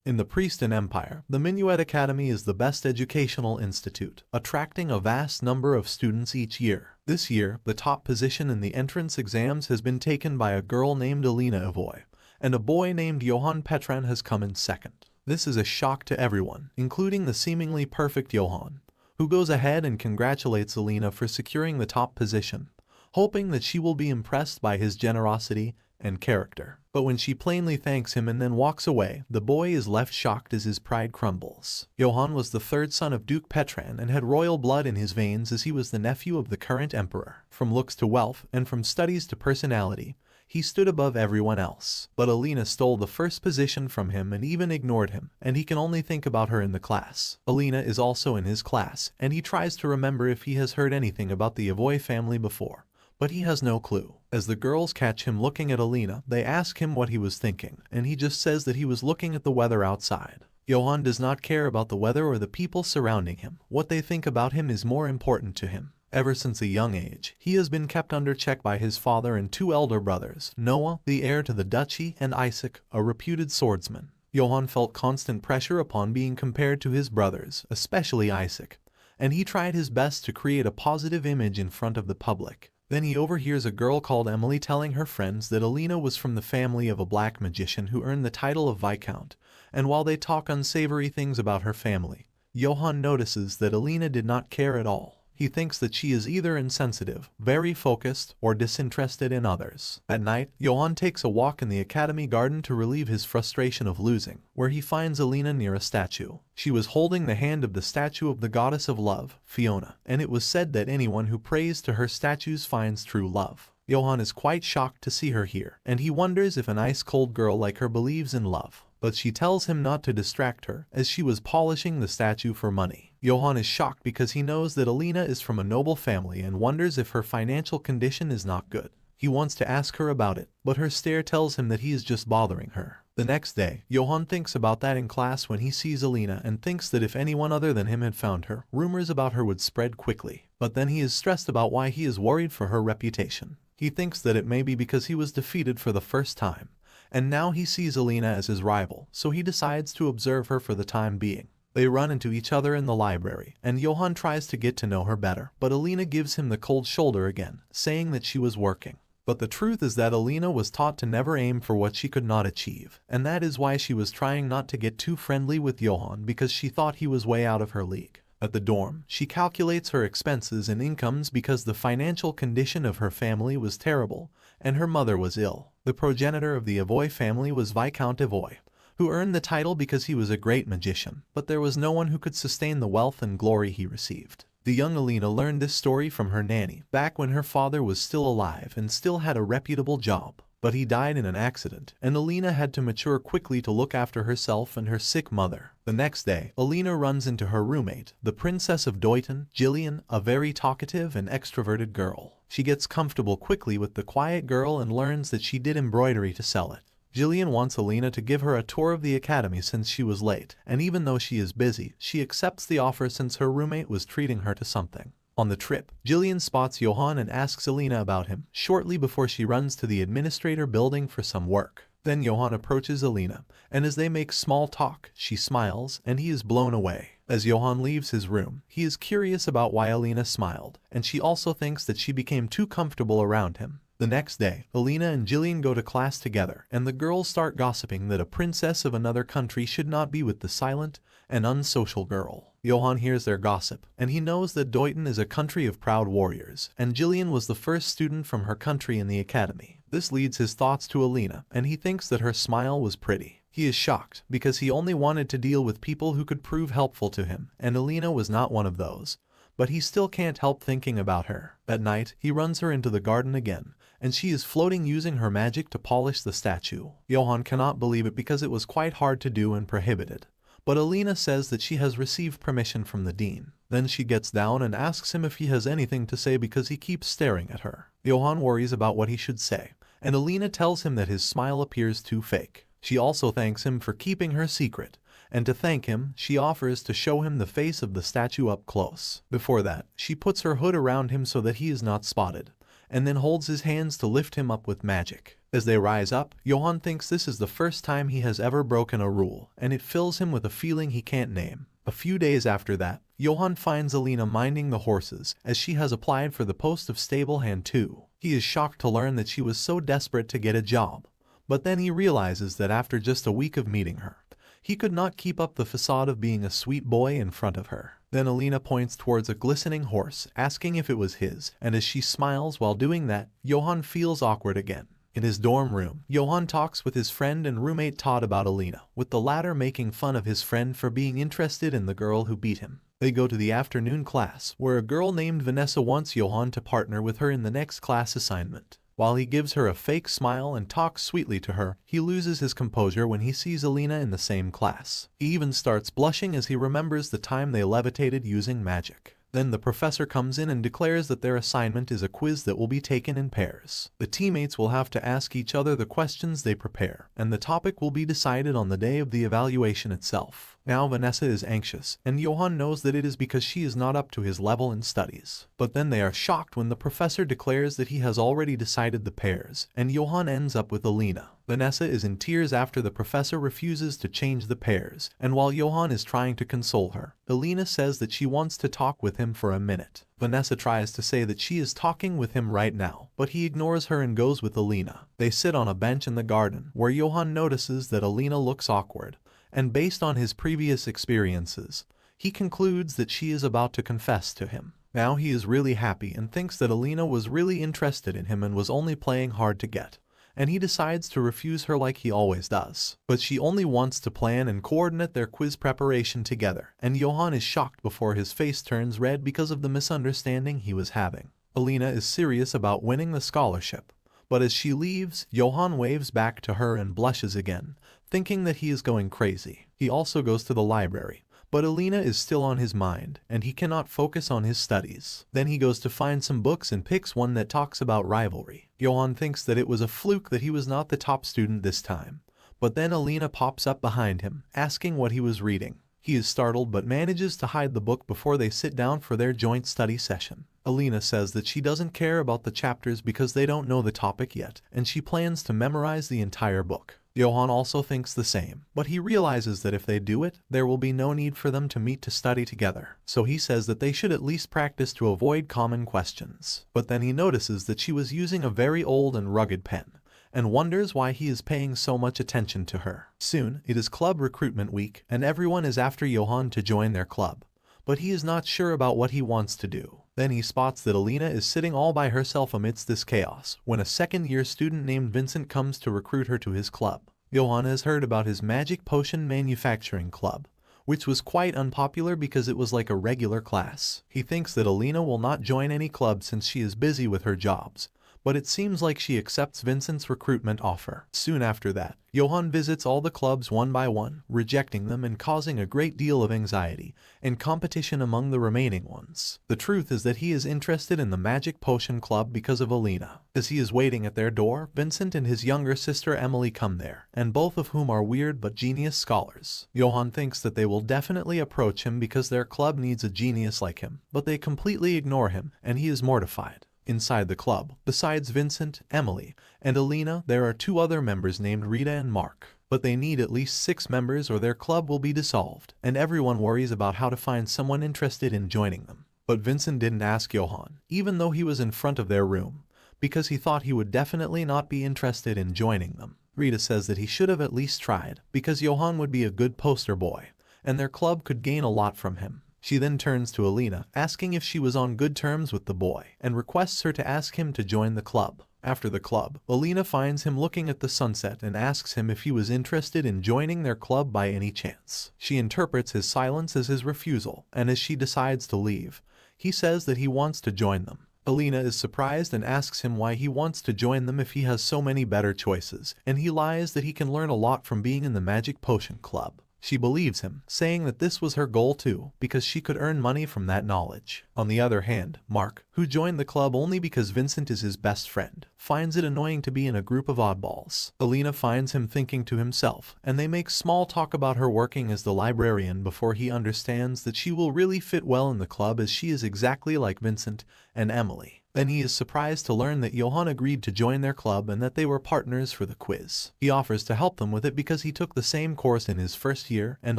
In the Prieston Empire, the Manhwa Academy is the best educational institute, attracting a vast number of students each year. This year, the top position in the entrance exams has been taken by a girl named Elena Avoy, and a boy named Johan Petran has come in second. This is a shock to everyone, including the seemingly perfect Johan, who goes ahead and congratulates Elena for securing the top position, hoping that she will be impressed by his generosity and character. But when she plainly thanks him and then walks away, the boy is left shocked as his pride crumbles. Johan was the third son of Duke Petran and had royal blood in his veins as he was the nephew of the current emperor. From looks to wealth and from studies to personality, he stood above everyone else. But Elena stole the first position from him and even ignored him, and he can only think about her in the class. Elena is also in his class, and he tries to remember if he has heard anything about the Avoy family before, but he has no clue. As the girls catch him looking at Elena, they ask him what he was thinking, and he just says that he was looking at the weather outside. Johan does not care about the weather or the people surrounding him. What they think about him is more important to him. Ever since a young age, he has been kept under check by his father and two elder brothers, Noah, the heir to the duchy, and Isaac, a reputed swordsman. Johan felt constant pressure upon being compared to his brothers, especially Isaac, and he tried his best to create a positive image in front of the public. Then he overhears a girl called Emily telling her friends that Elena was from the family of a black magician who earned the title of Viscount, and while they talk unsavory things about her family, Johan notices that Elena did not care at all. He thinks that she is either insensitive, very focused, or disinterested in others. At night, Johan takes a walk in the academy garden to relieve his frustration of losing, where he finds Elena near a statue. She was holding the hand of the statue of the goddess of love, Fiona, and it was said that anyone who prays to her statues finds true love. Johan is quite shocked to see her here, and he wonders if an ice-cold girl like her believes in love. But she tells him not to distract her, as she was polishing the statue for money. Johan is shocked because he knows that Elena is from a noble family and wonders if her financial condition is not good. He wants to ask her about it, but her stare tells him that he is just bothering her. The next day, Johan thinks about that in class when he sees Elena and thinks that if anyone other than him had found her, rumors about her would spread quickly. But then he is stressed about why he is worried for her reputation. He thinks that it may be because he was defeated for the first time, and now he sees Elena as his rival, so he decides to observe her for the time being. They run into each other in the library, and Johan tries to get to know her better, but Elena gives him the cold shoulder again, saying that she was working. But the truth is that Elena was taught to never aim for what she could not achieve, and that is why she was trying not to get too friendly with Johan because she thought he was way out of her league. At the dorm, she calculates her expenses and incomes because the financial condition of her family was terrible, and her mother was ill. The progenitor of the Avoy family was Viscount Avoy, who earned the title because he was a great magician, but there was no one who could sustain the wealth and glory he received. The young Elena learned this story from her nanny back when her father was still alive and still had a reputable job. But he died in an accident, and Elena had to mature quickly to look after herself and her sick mother. The next day, Elena runs into her roommate, the Princess of Deuton, Jillian, a very talkative and extroverted girl. She gets comfortable quickly with the quiet girl and learns that she did embroidery to sell it. Jillian wants Elena to give her a tour of the academy since she was late, and even though she is busy, she accepts the offer since her roommate was treating her to something. On the trip, Jillian spots Johan and asks Elena about him, shortly before she runs to the administrator building for some work. Then Johan approaches Elena, and as they make small talk, she smiles, and he is blown away. As Johan leaves his room, he is curious about why Elena smiled, and she also thinks that she became too comfortable around him. The next day, Elena and Jillian go to class together, and the girls start gossiping that a princess of another country should not be with the silent and unsocial girl. Johan hears their gossip, and he knows that Deuton is a country of proud warriors, and Jillian was the first student from her country in the academy. This leads his thoughts to Elena, and he thinks that her smile was pretty. He is shocked, because he only wanted to deal with people who could prove helpful to him, and Elena was not one of those. But he still can't help thinking about her. At night, he runs her into the garden again, and she is floating using her magic to polish the statue. Johan cannot believe it because it was quite hard to do and prohibited. But Elena says that she has received permission from the dean. Then she gets down and asks him if he has anything to say because he keeps staring at her. Johan worries about what he should say, and Elena tells him that his smile appears too fake. She also thanks him for keeping her secret, and to thank him, she offers to show him the face of the statue up close. Before that, she puts her hood around him so that he is not spotted, and then holds his hands to lift him up with magic. As they rise up, Johnan thinks this is the first time he has ever broken a rule, and it fills him with a feeling he can't name. A few days after that, Johnan finds Elena minding the horses, as she has applied for the post of stable hand too. He is shocked to learn that she was so desperate to get a job. But then he realizes that after just a week of meeting her, he could not keep up the facade of being a sweet boy in front of her. Then Elena points towards a glistening horse, asking if it was his, and as she smiles while doing that, Johnan feels awkward again. In his dorm room, Johnan talks with his friend and roommate Todd about Elena, with the latter making fun of his friend for being interested in the girl who beat him. They go to the afternoon class, where a girl named Vanessa wants Johnan to partner with her in the next class assignment. While he gives her a fake smile and talks sweetly to her, he loses his composure when he sees Elena in the same class. He even starts blushing as he remembers the time they levitated using magic. Then the professor comes in and declares that their assignment is a quiz that will be taken in pairs. The teammates will have to ask each other the questions they prepare, and the topic will be decided on the day of the evaluation itself. Now Vanessa is anxious, and Johnan knows that it is because she is not up to his level in studies. But then they are shocked when the professor declares that he has already decided the pairs, and Johnan ends up with Elena. Vanessa is in tears after the professor refuses to change the pairs, and while Johnan is trying to console her, Elena says that she wants to talk with him for a minute. Vanessa tries to say that she is talking with him right now, but he ignores her and goes with Elena. They sit on a bench in the garden, where Johnan notices that Elena looks awkward, and based on his previous experiences, he concludes that she is about to confess to him. Now he is really happy and thinks that Elena was really interested in him and was only playing hard to get, and he decides to refuse her like he always does. But she only wants to plan and coordinate their quiz preparation together, and Johnan is shocked before his face turns red because of the misunderstanding he was having. Elena is serious about winning the scholarship, but as she leaves, Johnan waves back to her and blushes again, thinking that he is going crazy. He also goes to the library, but Elena is still on his mind, and he cannot focus on his studies. Then he goes to find some books and picks one that talks about rivalry. Johnan thinks that it was a fluke that he was not the top student this time, but then Elena pops up behind him, asking what he was reading. He is startled but manages to hide the book before they sit down for their joint study session. Elena says that she doesn't care about the chapters because they don't know the topic yet, and she plans to memorize the entire book. Johnan also thinks the same, but he realizes that if they do it, there will be no need for them to meet to study together. So he says that they should at least practice to avoid common questions. But then he notices that she was using a very old and rugged pen, and wonders why he is paying so much attention to her. Soon, it is club recruitment week, and everyone is after Johnan to join their club, but he is not sure about what he wants to do. Then he spots that Elena is sitting all by herself amidst this chaos, when a second-year student named Vincent comes to recruit her to his club. Johnan has heard about his magic potion manufacturing club, which was quite unpopular because it was like a regular class. He thinks that Elena will not join any club since she is busy with her jobs, but it seems like she accepts Vincent's recruitment offer. Soon after that, Johnan visits all the clubs one by one, rejecting them and causing a great deal of anxiety and competition among the remaining ones. The truth is that he is interested in the Magic Potion Club because of Elena. As he is waiting at their door, Vincent and his younger sister Emily come there, and both of whom are weird but genius scholars. Johnan thinks that they will definitely approach him because their club needs a genius like him, but they completely ignore him, and he is mortified. Inside the club, besides Vincent, Emily, and Elena, there are 2 other members named Rita and Mark. But they need at least 6 members or their club will be dissolved, and everyone worries about how to find someone interested in joining them. But Vincent didn't ask Johnan, even though he was in front of their room, because he thought he would definitely not be interested in joining them. Rita says that he should have at least tried, because Johnan would be a good poster boy, and their club could gain a lot from him. She then turns to Elena, asking if she was on good terms with the boy, and requests her to ask him to join the club. After the club, Elena finds him looking at the sunset and asks him if he was interested in joining their club by any chance. She interprets his silence as his refusal, and as she decides to leave, he says that he wants to join them. Elena is surprised and asks him why he wants to join them if he has so many better choices, and he lies that he can learn a lot from being in the Magic Potion Club. She believes him, saying that this was her goal too, because she could earn money from that knowledge. On the other hand, Mark, who joined the club only because Vincent is his best friend, finds it annoying to be in a group of oddballs. Elena finds him thinking to himself, and they make small talk about her working as the librarian before he understands that she will really fit well in the club as she is exactly like Vincent and Emily. Then he is surprised to learn that Johnan agreed to join their club and that they were partners for the quiz. He offers to help them with it because he took the same course in his first year, and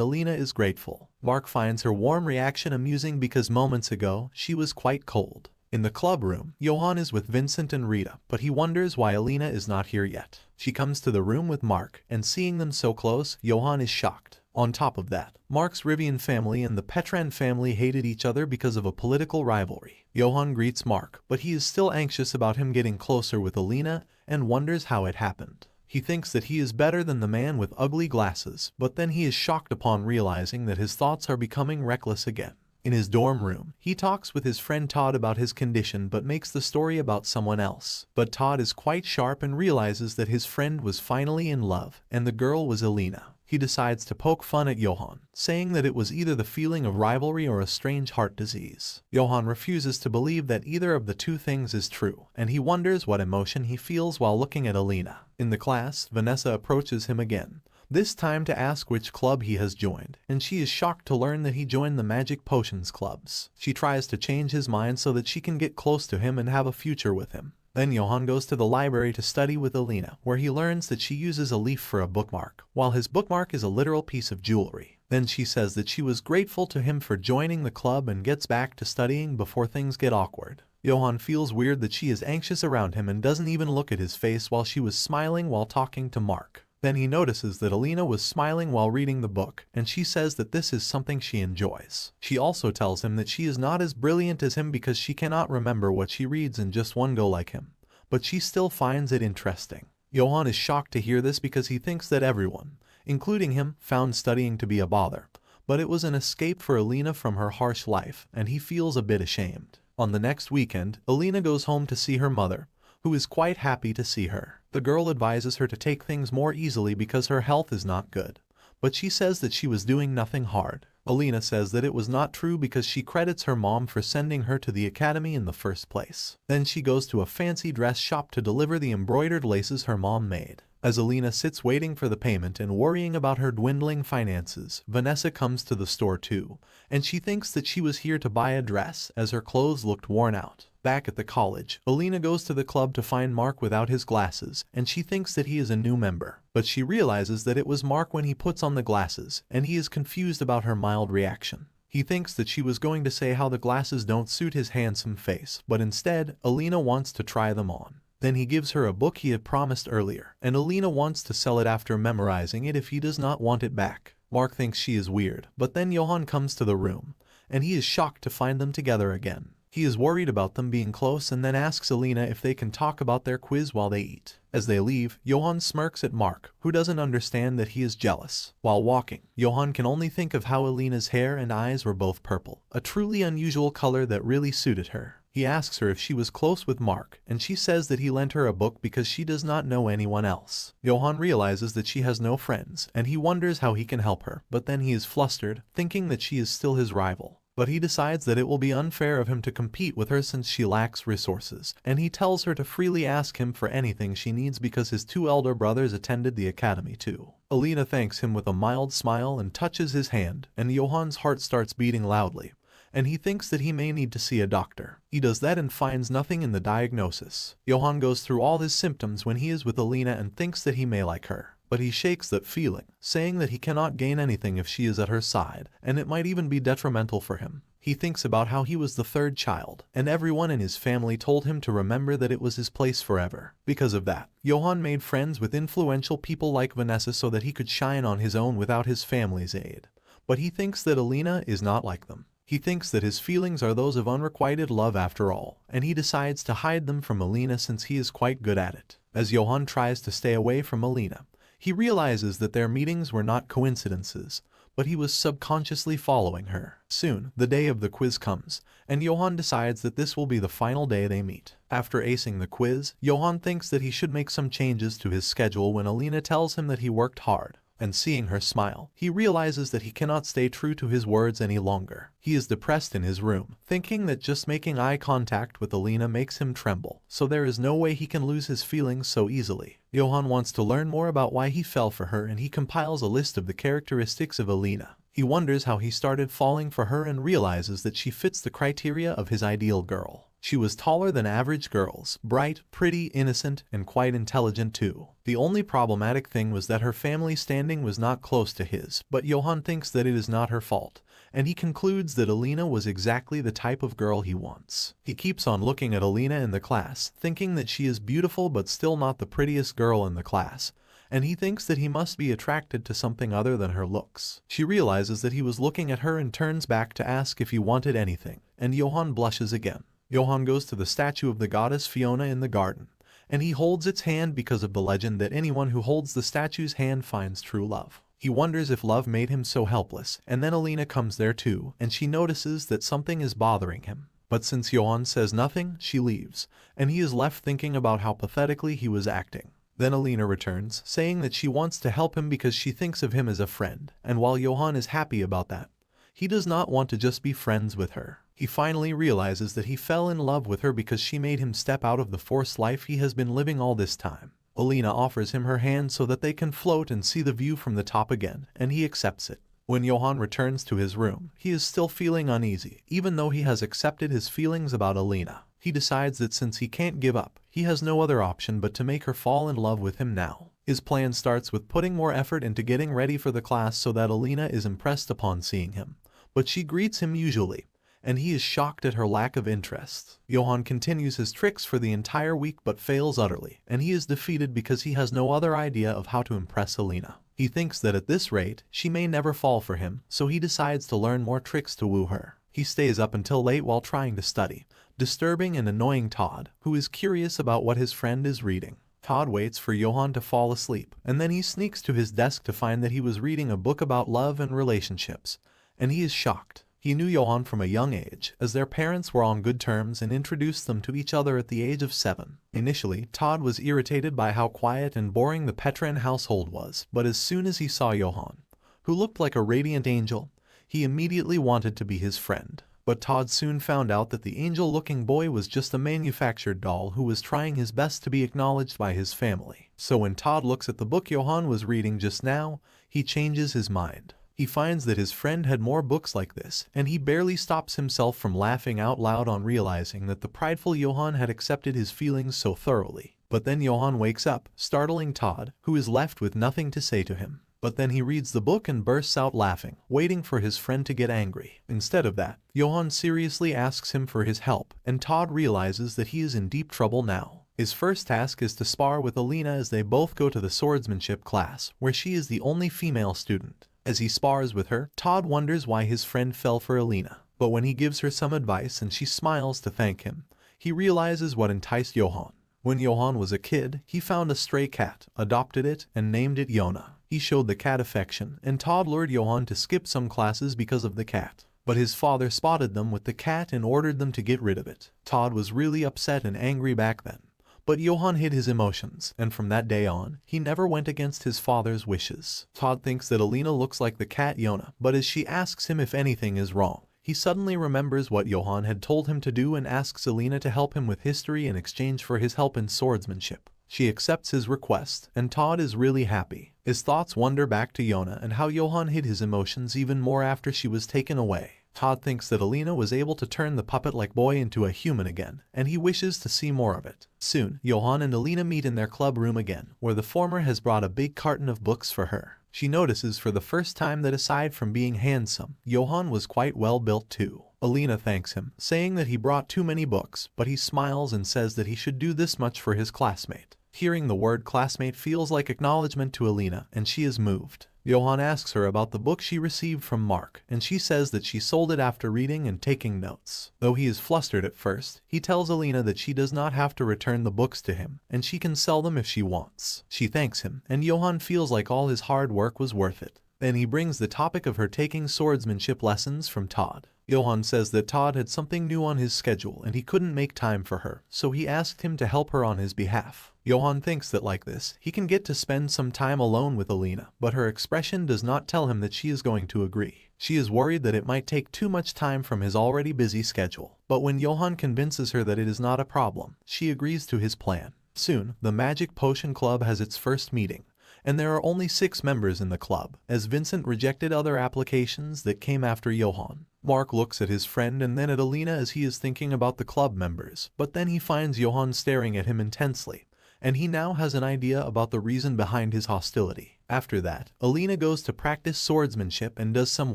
Elena is grateful. Mark finds her warm reaction amusing because moments ago, she was quite cold. In the club room, Johnan is with Vincent and Rita, but he wonders why Elena is not here yet. She comes to the room with Mark, and seeing them so close, Johnan is shocked. On top of that, Mark's Rivian family and the Petran family hated each other because of a political rivalry. Johnan greets Mark, but he is still anxious about him getting closer with Elena and wonders how it happened. He thinks that he is better than the man with ugly glasses, but then he is shocked upon realizing that his thoughts are becoming reckless again. In his dorm room, he talks with his friend Todd about his condition but makes the story about someone else. But Todd is quite sharp and realizes that his friend was finally in love, and the girl was Elena. He decides to poke fun at Johnan, saying that it was either the feeling of rivalry or a strange heart disease. Johnan refuses to believe that either of the two things is true, and he wonders what emotion he feels while looking at Elena. In the class, Vanessa approaches him again, this time to ask which club he has joined, and she is shocked to learn that he joined the Magic Potions clubs. She tries to change his mind so that she can get close to him and have a future with him. Then Johnan goes to the library to study with Elena, where he learns that she uses a leaf for a bookmark, while his bookmark is a literal piece of jewelry. Then she says that she was grateful to him for joining the club and gets back to studying before things get awkward. Johnan feels weird that she is anxious around him and doesn't even look at his face while she was smiling while talking to Mark. Then he notices that Elena was smiling while reading the book, and she says that this is something she enjoys. She also tells him that she is not as brilliant as him because she cannot remember what she reads in just one go like him, but she still finds it interesting. Johnan is shocked to hear this because he thinks that everyone, including him, found studying to be a bother, but it was an escape for Elena from her harsh life, and he feels a bit ashamed. On the next weekend, Elena goes home to see her mother, who is quite happy to see her. The girl advises her to take things more easily because her health is not good, but she says that she was doing nothing hard. Elena says that it was not true because she credits her mom for sending her to the academy in the first place. Then she goes to a fancy dress shop to deliver the embroidered laces her mom made. As Elena sits waiting for the payment and worrying about her dwindling finances, Vanessa comes to the store too, and she thinks that she was here to buy a dress as her clothes looked worn out. Back at the college, Elena goes to the club to find Mark without his glasses, and she thinks that he is a new member. But she realizes that it was Mark when he puts on the glasses, and he is confused about her mild reaction. He thinks that she was going to say how the glasses don't suit his handsome face, but instead, Elena wants to try them on. Then he gives her a book he had promised earlier, and Elena wants to sell it after memorizing it if he does not want it back. Mark thinks she is weird, but then Johnan comes to the room, and he is shocked to find them together again. He is worried about them being close and then asks Elena if they can talk about their quiz while they eat. As they leave, Johnan smirks at Mark, who doesn't understand that he is jealous. While walking, Johnan can only think of how Elena's hair and eyes were both purple, a truly unusual color that really suited her. He asks her if she was close with Mark, and she says that he lent her a book because she does not know anyone else. Johnan realizes that she has no friends, and he wonders how he can help her, but then he is flustered, thinking that she is still his rival. But he decides that it will be unfair of him to compete with her since she lacks resources, and he tells her to freely ask him for anything she needs because his two elder brothers attended the academy too. Elena thanks him with a mild smile and touches his hand, and Johann's heart starts beating loudly, and he thinks that he may need to see a doctor. He does that and finds nothing in the diagnosis. Johnan goes through all his symptoms when he is with Elena and thinks that he may like her. But he shakes that feeling, saying that he cannot gain anything if she is at her side, and it might even be detrimental for him. He thinks about how he was the third child, and everyone in his family told him to remember that it was his place forever. Because of that, Johnan made friends with influential people like Vanessa so that he could shine on his own without his family's aid. But he thinks that Elena is not like them. He thinks that his feelings are those of unrequited love after all, and he decides to hide them from Elena since he is quite good at it. As Johnan tries to stay away from Elena, he realizes that their meetings were not coincidences, but he was subconsciously following her. Soon, the day of the quiz comes, and Johnan decides that this will be the final day they meet. After acing the quiz, Johnan thinks that he should make some changes to his schedule when Elena tells him that he worked hard. And seeing her smile, he realizes that he cannot stay true to his words any longer. He is depressed in his room, thinking that just making eye contact with Elena makes him tremble, so there is no way he can lose his feelings so easily. Johnan wants to learn more about why he fell for her, and he compiles a list of the characteristics of Elena. He wonders how he started falling for her and realizes that she fits the criteria of his ideal girl. She was taller than average girls, bright, pretty, innocent, and quite intelligent too. The only problematic thing was that her family standing was not close to his, but Johnan thinks that it is not her fault, and he concludes that Elena was exactly the type of girl he wants. He keeps on looking at Elena in the class, thinking that she is beautiful but still not the prettiest girl in the class, and he thinks that he must be attracted to something other than her looks. She realizes that he was looking at her and turns back to ask if he wanted anything, and Johnan blushes again. Johnan goes to the statue of the goddess Fiona in the garden, and he holds its hand because of the legend that anyone who holds the statue's hand finds true love. He wonders if love made him so helpless, and then Elena comes there too, and she notices that something is bothering him. But since Johnan says nothing, she leaves, and he is left thinking about how pathetically he was acting. Then Elena returns, saying that she wants to help him because she thinks of him as a friend, and while Johnan is happy about that, he does not want to just be friends with her. He finally realizes that he fell in love with her because she made him step out of the forced life he has been living all this time. Elena offers him her hand so that they can float and see the view from the top again, and he accepts it. When Johnan returns to his room, he is still feeling uneasy, even though he has accepted his feelings about Elena. He decides that since he can't give up, he has no other option but to make her fall in love with him now. His plan starts with putting more effort into getting ready for the class so that Elena is impressed upon seeing him, but she greets him usually, and he is shocked at her lack of interest. Johnan continues his tricks for the entire week but fails utterly, and he is defeated because he has no other idea of how to impress Elena. He thinks that at this rate, she may never fall for him, so he decides to learn more tricks to woo her. He stays up until late while trying to study, disturbing and annoying Todd, who is curious about what his friend is reading. Todd waits for Johnan to fall asleep, and then he sneaks to his desk to find that he was reading a book about love and relationships, and he is shocked. He knew Johnan from a young age, as their parents were on good terms and introduced them to each other at the age of 7. Initially, Todd was irritated by how quiet and boring the Petrin household was, but as soon as he saw Johnan, who looked like a radiant angel, he immediately wanted to be his friend. But Todd soon found out that the angel-looking boy was just a manufactured doll who was trying his best to be acknowledged by his family. So when Todd looks at the book Johnan was reading just now, he changes his mind. He finds that his friend had more books like this, and he barely stops himself from laughing out loud on realizing that the prideful Johnan had accepted his feelings so thoroughly. But then Johnan wakes up, startling Todd, who is left with nothing to say to him. But then he reads the book and bursts out laughing, waiting for his friend to get angry. Instead of that, Johnan seriously asks him for his help, and Todd realizes that he is in deep trouble now. His first task is to spar with Elena as they both go to the swordsmanship class, where she is the only female student. As he spars with her, Todd wonders why his friend fell for Elena. But when he gives her some advice and she smiles to thank him, he realizes what enticed Johnan. When Johnan was a kid, he found a stray cat, adopted it, and named it Yona. He showed the cat affection, and Todd lured Johnan to skip some classes because of the cat. But his father spotted them with the cat and ordered them to get rid of it. Todd was really upset and angry back then. But Johnan hid his emotions, and from that day on, he never went against his father's wishes. Todd thinks that Elena looks like the cat Yona, but as she asks him if anything is wrong, he suddenly remembers what Johnan had told him to do and asks Elena to help him with history in exchange for his help in swordsmanship. She accepts his request, and Todd is really happy. His thoughts wander back to Yona and how Johnan hid his emotions even more after she was taken away. Todd thinks that Elena was able to turn the puppet-like boy into a human again, and he wishes to see more of it. Soon, Johnan and Elena meet in their club room again, where the former has brought a big carton of books for her. She notices for the first time that aside from being handsome, Johnan was quite well built too. Elena thanks him, saying that he brought too many books, but he smiles and says that he should do this much for his classmate. Hearing the word classmate feels like acknowledgement to Elena, and she is moved. Johnan asks her about the book she received from Mark, and she says that she sold it after reading and taking notes. Though he is flustered at first, he tells Elena that she does not have to return the books to him, and she can sell them if she wants. She thanks him, and Johnan feels like all his hard work was worth it. Then he brings the topic of her taking swordsmanship lessons from Todd. Johnan says that Todd had something new on his schedule and he couldn't make time for her, so he asked him to help her on his behalf. Johnan thinks that like this, he can get to spend some time alone with Elena, but her expression does not tell him that she is going to agree. She is worried that it might take too much time from his already busy schedule. But when Johnan convinces her that it is not a problem, she agrees to his plan. Soon, the Magic Potion Club has its first meeting, and there are only 6 members in the club, as Vincent rejected other applications that came after Johan. Mark looks at his friend and then at Elena as he is thinking about the club members, but then he finds Johan staring at him intensely, and he now has an idea about the reason behind his hostility. After that, Elena goes to practice swordsmanship and does some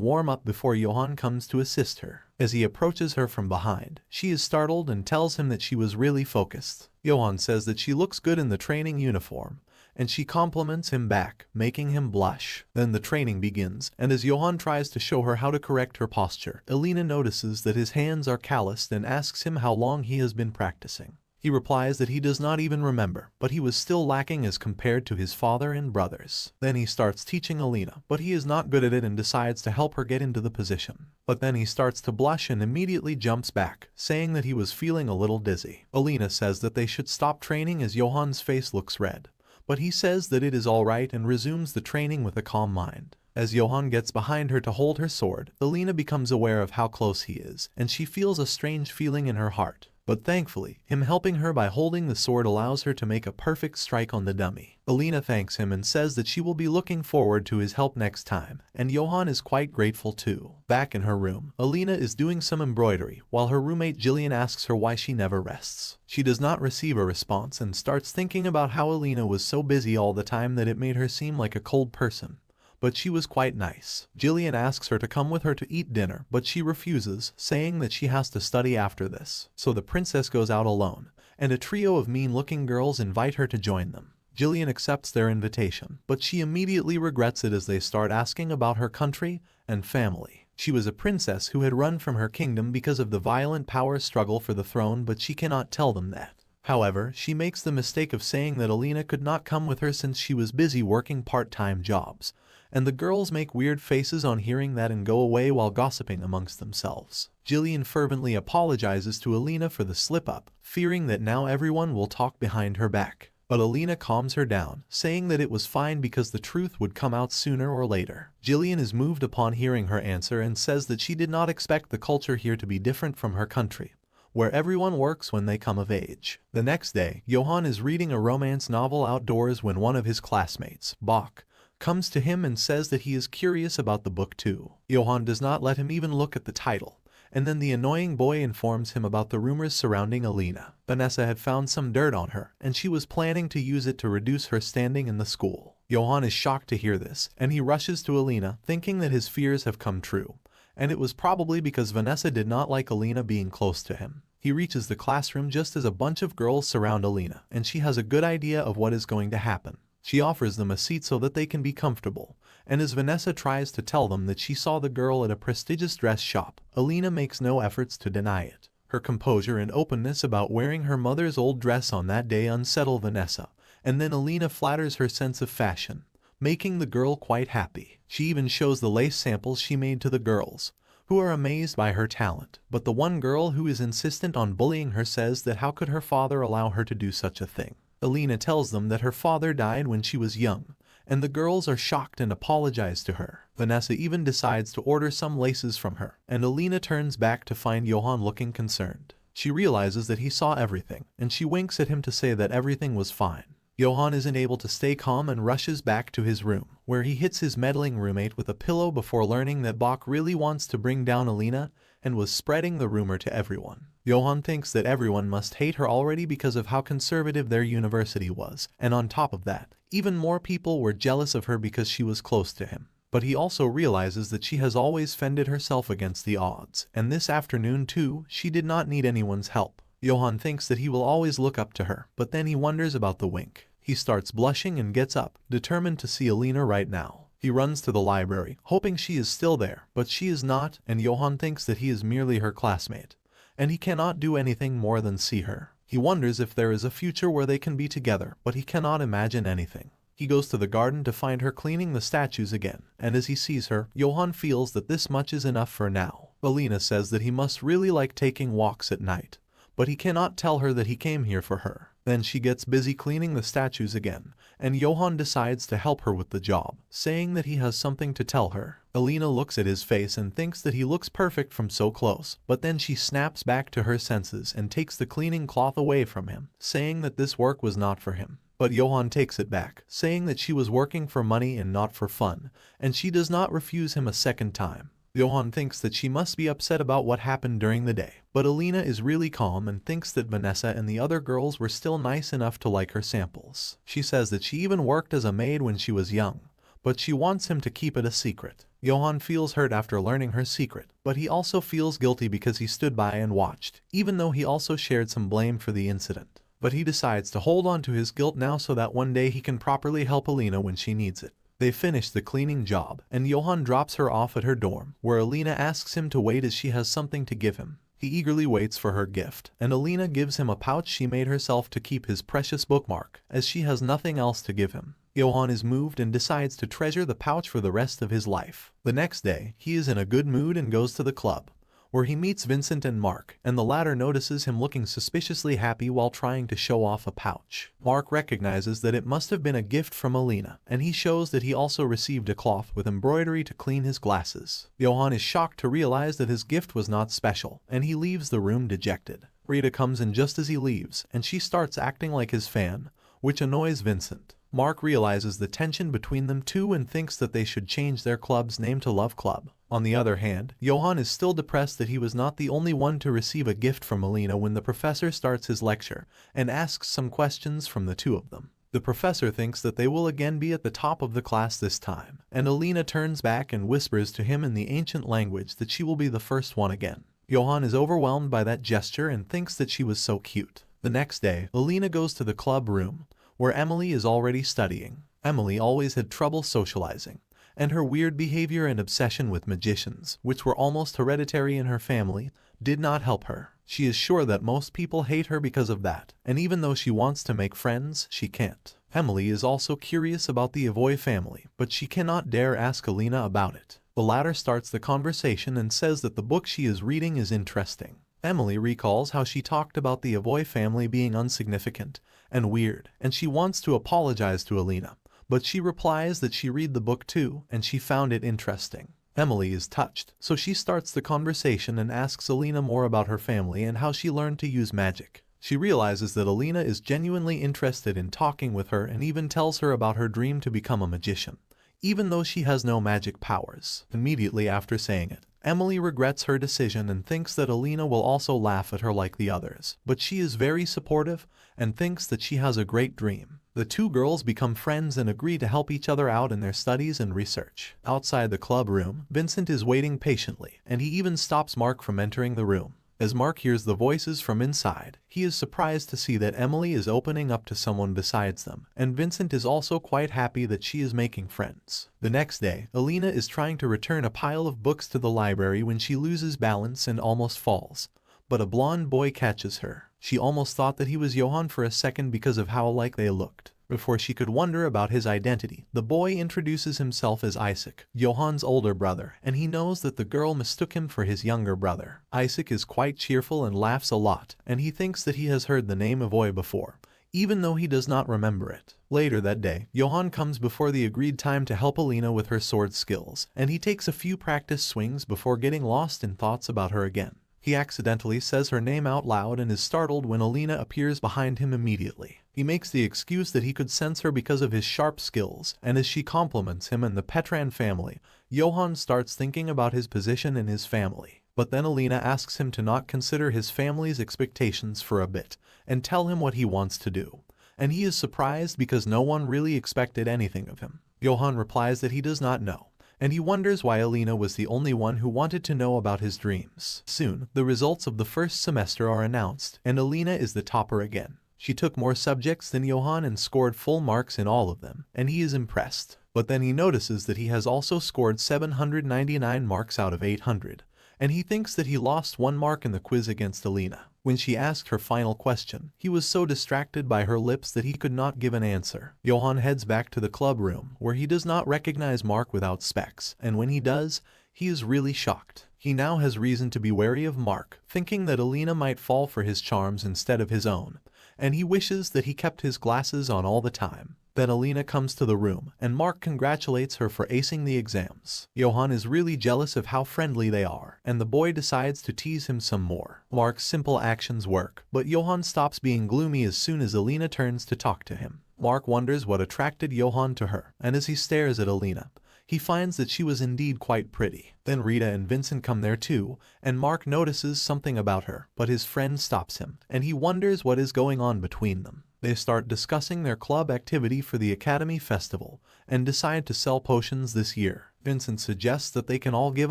warm-up before Johan comes to assist her. As he approaches her from behind, she is startled and tells him that she was really focused. Johan says that she looks good in the training uniform, and she compliments him back, making him blush. Then the training begins, and as Johan tries to show her how to correct her posture, Elena notices that his hands are calloused and asks him how long he has been practicing. He replies that he does not even remember, but he was still lacking as compared to his father and brothers. Then he starts teaching Elena, but he is not good at it and decides to help her get into the position. But then he starts to blush and immediately jumps back, saying that he was feeling a little dizzy. Elena says that they should stop training as Johan's face looks red, but he says that it is alright and resumes the training with a calm mind. As Johan gets behind her to hold her sword, Elena becomes aware of how close he is, and she feels a strange feeling in her heart. But thankfully, him helping her by holding the sword allows her to make a perfect strike on the dummy. Elena thanks him and says that she will be looking forward to his help next time, and Johan is quite grateful too. Back in her room, Elena is doing some embroidery, while her roommate Jillian asks her why she never rests. She does not receive a response and starts thinking about how Elena was so busy all the time that it made her seem like a cold person. But she was quite nice. Jillian asks her to come with her to eat dinner, but she refuses, saying that she has to study after this. So the princess goes out alone, and a trio of mean-looking girls invite her to join them. Jillian accepts their invitation, but she immediately regrets it as they start asking about her country and family. She was a princess who had run from her kingdom because of the violent power struggle for the throne, but she cannot tell them that. However, she makes the mistake of saying that Elena could not come with her since she was busy working part-time jobs, and the girls make weird faces on hearing that and go away while gossiping amongst themselves. Jillian fervently apologizes to Elena for the slip-up, fearing that now everyone will talk behind her back. But Elena calms her down, saying that it was fine because the truth would come out sooner or later. Jillian is moved upon hearing her answer and says that she did not expect the culture here to be different from her country, where everyone works when they come of age. The next day, Johan is reading a romance novel outdoors when one of his classmates, Bach, comes to him and says that he is curious about the book too. Johan does not let him even look at the title, and then the annoying boy informs him about the rumors surrounding Elena. Vanessa had found some dirt on her, and she was planning to use it to reduce her standing in the school. Johan is shocked to hear this, and he rushes to Elena, thinking that his fears have come true, and it was probably because Vanessa did not like Elena being close to him. He reaches the classroom just as a bunch of girls surround Elena, and she has a good idea of what is going to happen. She offers them a seat so that they can be comfortable, and as Vanessa tries to tell them that she saw the girl at a prestigious dress shop, Elena makes no efforts to deny it. Her composure and openness about wearing her mother's old dress on that day unsettle Vanessa, and then Elena flatters her sense of fashion, making the girl quite happy. She even shows the lace samples she made to the girls, who are amazed by her talent. But the one girl who is insistent on bullying her says that how could her father allow her to do such a thing. Elena tells them that her father died when she was young, and the girls are shocked and apologize to her. Vanessa even decides to order some laces from her, and Elena turns back to find Johan looking concerned. She realizes that he saw everything, and she winks at him to say that everything was fine. Johan isn't able to stay calm and rushes back to his room, where he hits his meddling roommate with a pillow before learning that Bach really wants to bring down Elena and was spreading the rumor to everyone. Johan thinks that everyone must hate her already because of how conservative their university was, and on top of that, even more people were jealous of her because she was close to him. But he also realizes that she has always fended herself against the odds, and this afternoon too, she did not need anyone's help. Johan thinks that he will always look up to her, but then he wonders about the wink. He starts blushing and gets up, determined to see Elena right now. He runs to the library, hoping she is still there, but she is not, and Johan thinks that he is merely her classmate, and he cannot do anything more than see her. He wonders if there is a future where they can be together, but he cannot imagine anything. He goes to the garden to find her cleaning the statues again, and as he sees her, Johan feels that this much is enough for now. Elena says that he must really like taking walks at night, but he cannot tell her that he came here for her. Then she gets busy cleaning the statues again, and Johan decides to help her with the job, saying that he has something to tell her. Elena looks at his face and thinks that he looks perfect from so close, but then she snaps back to her senses and takes the cleaning cloth away from him, saying that this work was not for him. but Johan takes it back, saying that she was working for money and not for fun, and she does not refuse him a second time. Johan thinks that she must be upset about what happened during the day, but Elena is really calm and thinks that Vanessa and the other girls were still nice enough to like her samples. She says that she even worked as a maid when she was young, but she wants him to keep it a secret. Johan feels hurt after learning her secret, but he also feels guilty because he stood by and watched, even though he also shared some blame for the incident. But he decides to hold on to his guilt now so that one day he can properly help Elena when she needs it. They finish the cleaning job, and Johan drops her off at her dorm, where Elena asks him to wait as she has something to give him. He eagerly waits for her gift, and Elena gives him a pouch she made herself to keep his precious bookmark, as she has nothing else to give him. Johan is moved and decides to treasure the pouch for the rest of his life. The next day, he is in a good mood and goes to the club, where he meets Vincent and Mark, and the latter notices him looking suspiciously happy while trying to show off a pouch. Mark recognizes that it must have been a gift from Elena, and he shows that he also received a cloth with embroidery to clean his glasses. Johan is shocked to realize that his gift was not special, and he leaves the room dejected. Rita comes in just as he leaves, and she starts acting like his fan, which annoys Vincent. Mark realizes the tension between them two and thinks that they should change their club's name to Love Club. On the other hand, Johan is still depressed that he was not the only one to receive a gift from Elena when the professor starts his lecture and asks some questions from the two of them. The professor thinks that they will again be at the top of the class this time, and Elena turns back and whispers to him in the ancient language that she will be the first one again. Johan is overwhelmed by that gesture and thinks that she was so cute. The next day, Elena goes to the club room, where Emily is already studying. Emily always had trouble socializing, and her weird behavior and obsession with magicians, which were almost hereditary in her family, did not help her. She is sure that most people hate her because of that, and even though she wants to make friends, she can't. Emily is also curious about the Avoy family, but she cannot dare ask Elena about it. The latter starts the conversation and says that the book she is reading is interesting. Emily recalls how she talked about the Avoy family being insignificant and weird, and she wants to apologize to Elena, but she replies that she read the book too, and she found it interesting. Emily is touched, so she starts the conversation and asks Elena more about her family and how she learned to use magic. She realizes that Elena is genuinely interested in talking with her and even tells her about her dream to become a magician, even though she has no magic powers. Immediately after saying it, Emily regrets her decision and thinks that Elena will also laugh at her like the others, but she is very supportive and thinks that she has a great dream. The two girls become friends and agree to help each other out in their studies and research. Outside the club room, Vincent is waiting patiently, and he even stops Mark from entering the room. As Mark hears the voices from inside, he is surprised to see that Emily is opening up to someone besides them, and Vincent is also quite happy that she is making friends. The next day, Elena is trying to return a pile of books to the library when she loses balance and almost falls, but a blonde boy catches her. She almost thought that he was Johan for a second because of how alike they looked. Before she could wonder about his identity, the boy introduces himself as Isaac, Johan's older brother, and he knows that the girl mistook him for his younger brother. Isaac is quite cheerful and laughs a lot, and he thinks that he has heard the name Avoy before, even though he does not remember it. Later that day, Johan comes before the agreed time to help Elena with her sword skills, and he takes a few practice swings before getting lost in thoughts about her again. He accidentally says her name out loud and is startled when Elena appears behind him immediately. He makes the excuse that he could sense her because of his sharp skills, and as she compliments him and the Petran family, Johan starts thinking about his position in his family. But then Elena asks him to not consider his family's expectations for a bit, and tell him what he wants to do. And he is surprised because no one really expected anything of him. Johan replies that he does not know, and he wonders why Elena was the only one who wanted to know about his dreams. Soon, the results of the first semester are announced, and Elena is the topper again. She took more subjects than Johan and scored full marks in all of them, and he is impressed. But then he notices that he has also scored 799 marks out of 800, and he thinks that he lost 1 mark in the quiz against Elena. When she asked her final question, he was so distracted by her lips that he could not give an answer. Johan heads back to the club room, where he does not recognize Mark without specs, and when he does, he is really shocked. He now has reason to be wary of Mark, thinking that Elena might fall for his charms instead of his own, and he wishes that he kept his glasses on all the time. Then Elena comes to the room, and Mark congratulates her for acing the exams. Johan is really jealous of how friendly they are, and the boy decides to tease him some more. Mark's simple actions work, but Johan stops being gloomy as soon as Elena turns to talk to him. Mark wonders what attracted Johnan to her, and as he stares at Elena, he finds that she was indeed quite pretty. Then Rita and Vincent come there too, and Mark notices something about her, but his friend stops him, and he wonders what is going on between them. They start discussing their club activity for the Academy Festival, and decide to sell potions this year. Vincent suggests that they can all give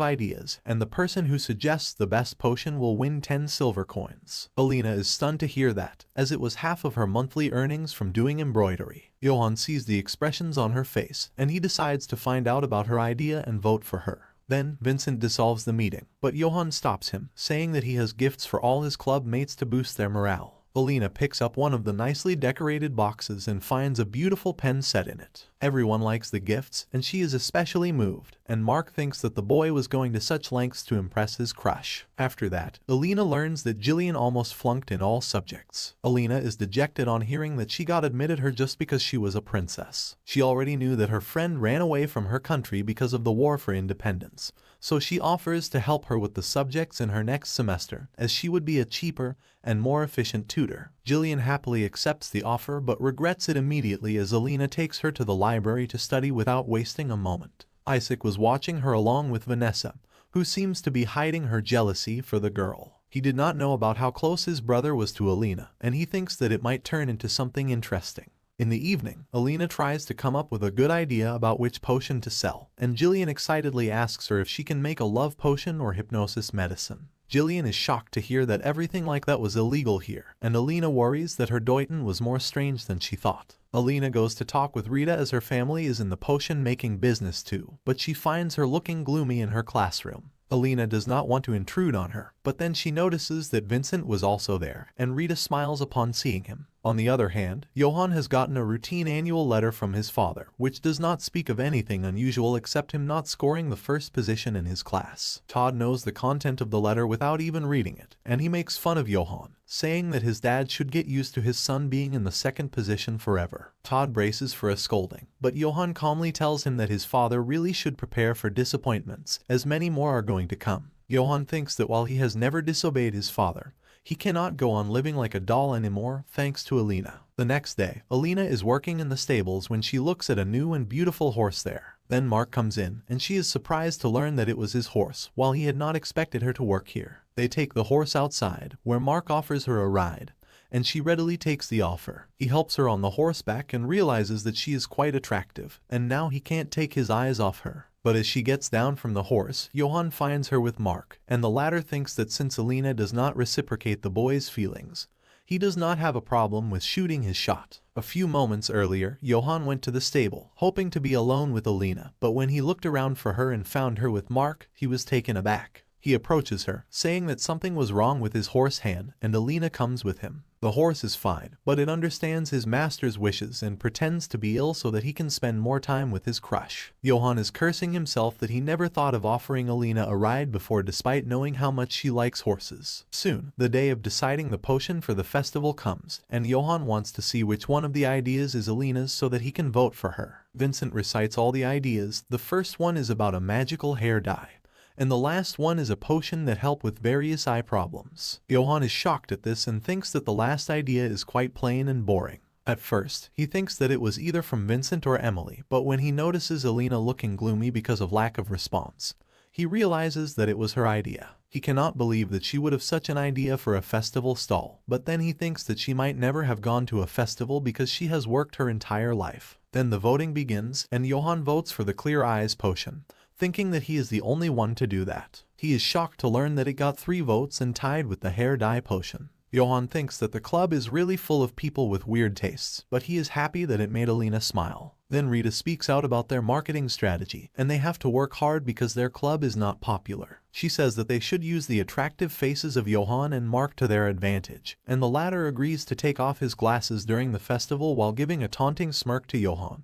ideas, and the person who suggests the best potion will win 10 silver coins. Elena is stunned to hear that, as it was half of her monthly earnings from doing embroidery. Johnan sees the expressions on her face, and he decides to find out about her idea and vote for her. Then, Vincent dissolves the meeting, but Johnan stops him, saying that he has gifts for all his club mates to boost their morale. Elena picks up one of the nicely decorated boxes and finds a beautiful pen set in it. Everyone likes the gifts, and she is especially moved, and Mark thinks that the boy was going to such lengths to impress his crush. After that, Elena learns that Jillian almost flunked in all subjects. Elena is dejected on hearing that she got admitted her just because she was a princess. She already knew that her friend ran away from her country because of the war for independence, so she offers to help her with the subjects in her next semester, as she would be a cheaper and more efficient tutor. Jillian happily accepts the offer but regrets it immediately as Elena takes her to the library to study without wasting a moment. Isaac was watching her along with Vanessa, who seems to be hiding her jealousy for the girl. He did not know about how close his brother was to Elena, and he thinks that it might turn into something interesting. In the evening, Elena tries to come up with a good idea about which potion to sell, and Jillian excitedly asks her if she can make a love potion or hypnosis medicine. Jillian is shocked to hear that everything like that was illegal here, and Elena worries that her Deuton was more strange than she thought. Elena goes to talk with Rita as her family is in the potion-making business too, but she finds her looking gloomy in her classroom. Elena does not want to intrude on her, but then she notices that Vincent was also there, and Rita smiles upon seeing him. On the other hand, Johnan has gotten a routine annual letter from his father, which does not speak of anything unusual except him not scoring the first position in his class. Todd knows the content of the letter without even reading it, and he makes fun of Johnan, saying that his dad should get used to his son being in the second position forever. Todd braces for a scolding, but Johnan calmly tells him that his father really should prepare for disappointments, as many more are going to come. Johnan thinks that while he has never disobeyed his father, he cannot go on living like a doll anymore thanks to Elena. The next day, Elena is working in the stables when she looks at a new and beautiful horse there. Then Mark comes in, and she is surprised to learn that it was his horse, while he had not expected her to work here. They take the horse outside, where Mark offers her a ride, and she readily takes the offer. He helps her on the horseback and realizes that she is quite attractive, and now he can't take his eyes off her. But as she gets down from the horse, Johnan finds her with Mark, and the latter thinks that since Elena does not reciprocate the boy's feelings, he does not have a problem with shooting his shot. A few moments earlier, Johnan went to the stable, hoping to be alone with Elena, but when he looked around for her and found her with Mark, he was taken aback. He approaches her, saying that something was wrong with his horse hand, and Elena comes with him. The horse is fine, but it understands his master's wishes and pretends to be ill so that he can spend more time with his crush. Johnan is cursing himself that he never thought of offering Elena a ride before despite knowing how much she likes horses. Soon, the day of deciding the potion for the festival comes, and Johnan wants to see which one of the ideas is Elena's so that he can vote for her. Vincent recites all the ideas. The first one is about a magical hair dye, and the last one is a potion that helps with various eye problems. Johnan is shocked at this and thinks that the last idea is quite plain and boring. At first, he thinks that it was either from Vincent or Emily, but when he notices Elena looking gloomy because of lack of response, he realizes that it was her idea. He cannot believe that she would have such an idea for a festival stall, but then he thinks that she might never have gone to a festival because she has worked her entire life. Then the voting begins, and Johnan votes for the Clear Eyes potion, thinking that he is the only one to do that. He is shocked to learn that it got 3 votes and tied with the hair dye potion. Johnan thinks that the club is really full of people with weird tastes, but he is happy that it made Elena smile. Then Rita speaks out about their marketing strategy, and they have to work hard because their club is not popular. She says that they should use the attractive faces of Johnan and Mark to their advantage, and the latter agrees to take off his glasses during the festival while giving a taunting smirk to Johnan,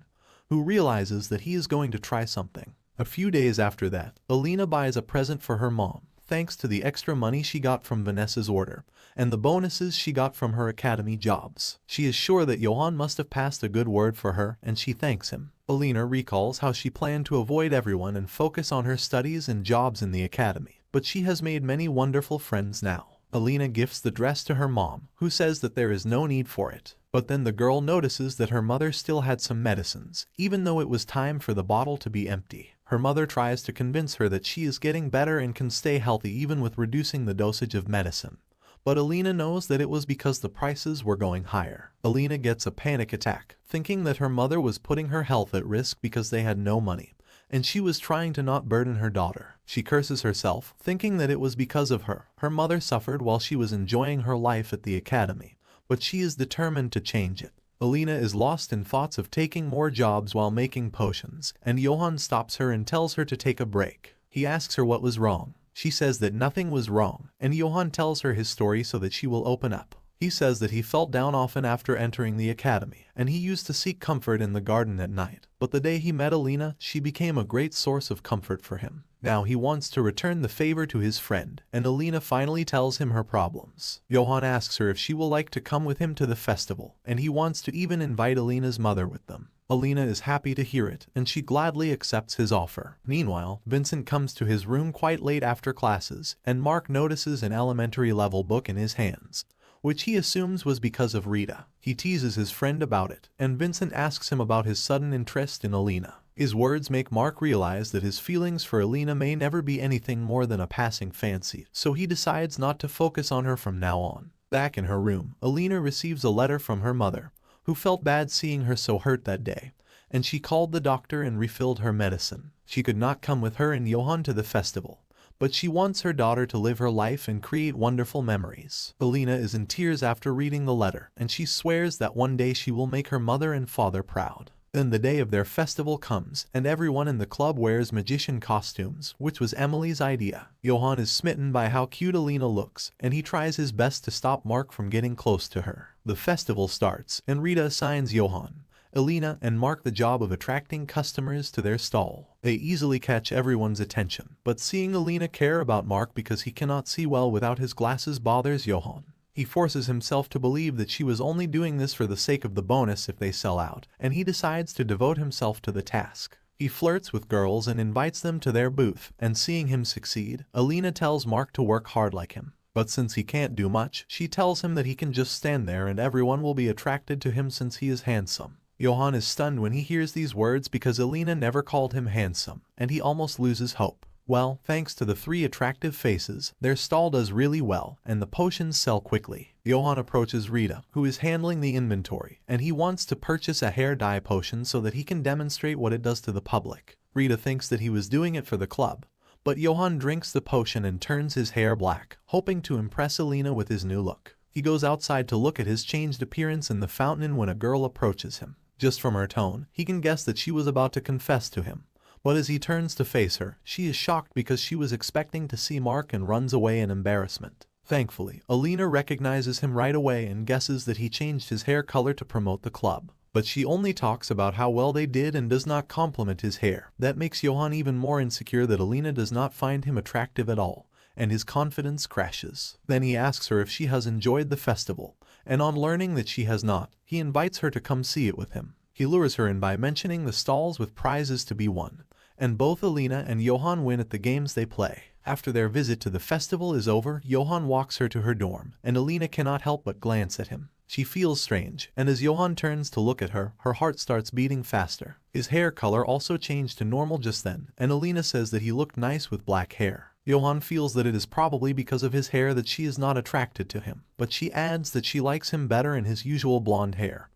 who realizes that he is going to try something. A few days after that, Elena buys a present for her mom, thanks to the extra money she got from Vanessa's order, and the bonuses she got from her academy jobs. She is sure that Johnan must have passed a good word for her, and she thanks him. Elena recalls how she planned to avoid everyone and focus on her studies and jobs in the academy, but she has made many wonderful friends now. Elena gifts the dress to her mom, who says that there is no need for it. But then the girl notices that her mother still had some medicines, even though it was time for the bottle to be empty. Her mother tries to convince her that she is getting better and can stay healthy even with reducing the dosage of medicine. But Elena knows that it was because the prices were going higher. Elena gets a panic attack, thinking that her mother was putting her health at risk because they had no money, and she was trying to not burden her daughter. She curses herself, thinking that it was because of her. Her mother suffered while she was enjoying her life at the academy, but she is determined to change it. Elena is lost in thoughts of taking more jobs while making potions, and Johnan stops her and tells her to take a break. He asks her what was wrong. She says that nothing was wrong, and Johnan tells her his story so that she will open up. He says that he felt down often after entering the academy, and he used to seek comfort in the garden at night. But the day he met Elena, she became a great source of comfort for him. Now he wants to return the favor to his friend, and Elena finally tells him her problems. Johnan asks her if she will like to come with him to the festival, and he wants to even invite Elena's mother with them. Elena is happy to hear it, and she gladly accepts his offer. Meanwhile, Vincent comes to his room quite late after classes, and Mark notices an elementary-level book in his hands, which he assumes was because of Rita. He teases his friend about it, and Vincent asks him about his sudden interest in Elena. His words make Mark realize that his feelings for Elena may never be anything more than a passing fancy, so he decides not to focus on her from now on. Back in her room, Elena receives a letter from her mother, who felt bad seeing her so hurt that day, and she called the doctor and refilled her medicine. She could not come with her and Johnan to the festival, but she wants her daughter to live her life and create wonderful memories. Elena is in tears after reading the letter, and she swears that one day she will make her mother and father proud. Then the day of their festival comes, and everyone in the club wears magician costumes, which was Emily's idea. Johnan is smitten by how cute Elena looks, and he tries his best to stop Mark from getting close to her. The festival starts, and Rita assigns Johnan, Elena, and Mark the job of attracting customers to their stall. They easily catch everyone's attention, but seeing Elena care about Mark because he cannot see well without his glasses bothers Johnan. He forces himself to believe that she was only doing this for the sake of the bonus if they sell out, and he decides to devote himself to the task. He flirts with girls and invites them to their booth, and seeing him succeed, Elena tells Mark to work hard like him. But since he can't do much, she tells him that he can just stand there and everyone will be attracted to him since he is handsome. Johnan is stunned when he hears these words because Elena never called him handsome, and he almost loses hope. Well, thanks to the 3 attractive faces, their stall does really well, and the potions sell quickly. Johnan approaches Rita, who is handling the inventory, and he wants to purchase a hair dye potion so that he can demonstrate what it does to the public. Rita thinks that he was doing it for the club, but Johnan drinks the potion and turns his hair black, hoping to impress Elena with his new look. He goes outside to look at his changed appearance in the fountain when a girl approaches him. Just from her tone, he can guess that she was about to confess to him. But as he turns to face her, she is shocked because she was expecting to see Mark and runs away in embarrassment. Thankfully, Elena recognizes him right away and guesses that he changed his hair color to promote the club. But she only talks about how well they did and does not compliment his hair. That makes Johnan even more insecure that Elena does not find him attractive at all, and his confidence crashes. Then he asks her if she has enjoyed the festival, and on learning that she has not, he invites her to come see it with him. He lures her in by mentioning the stalls with prizes to be won, and both Elena and Johnan win at the games they play. After their visit to the festival is over, Johnan walks her to her dorm, and Elena cannot help but glance at him. She feels strange, and as Johnan turns to look at her, her heart starts beating faster. His hair color also changed to normal just then, and Elena says that he looked nice with black hair. Johnan feels that it is probably because of his hair that she is not attracted to him, but she adds that she likes him better in his usual blonde hair,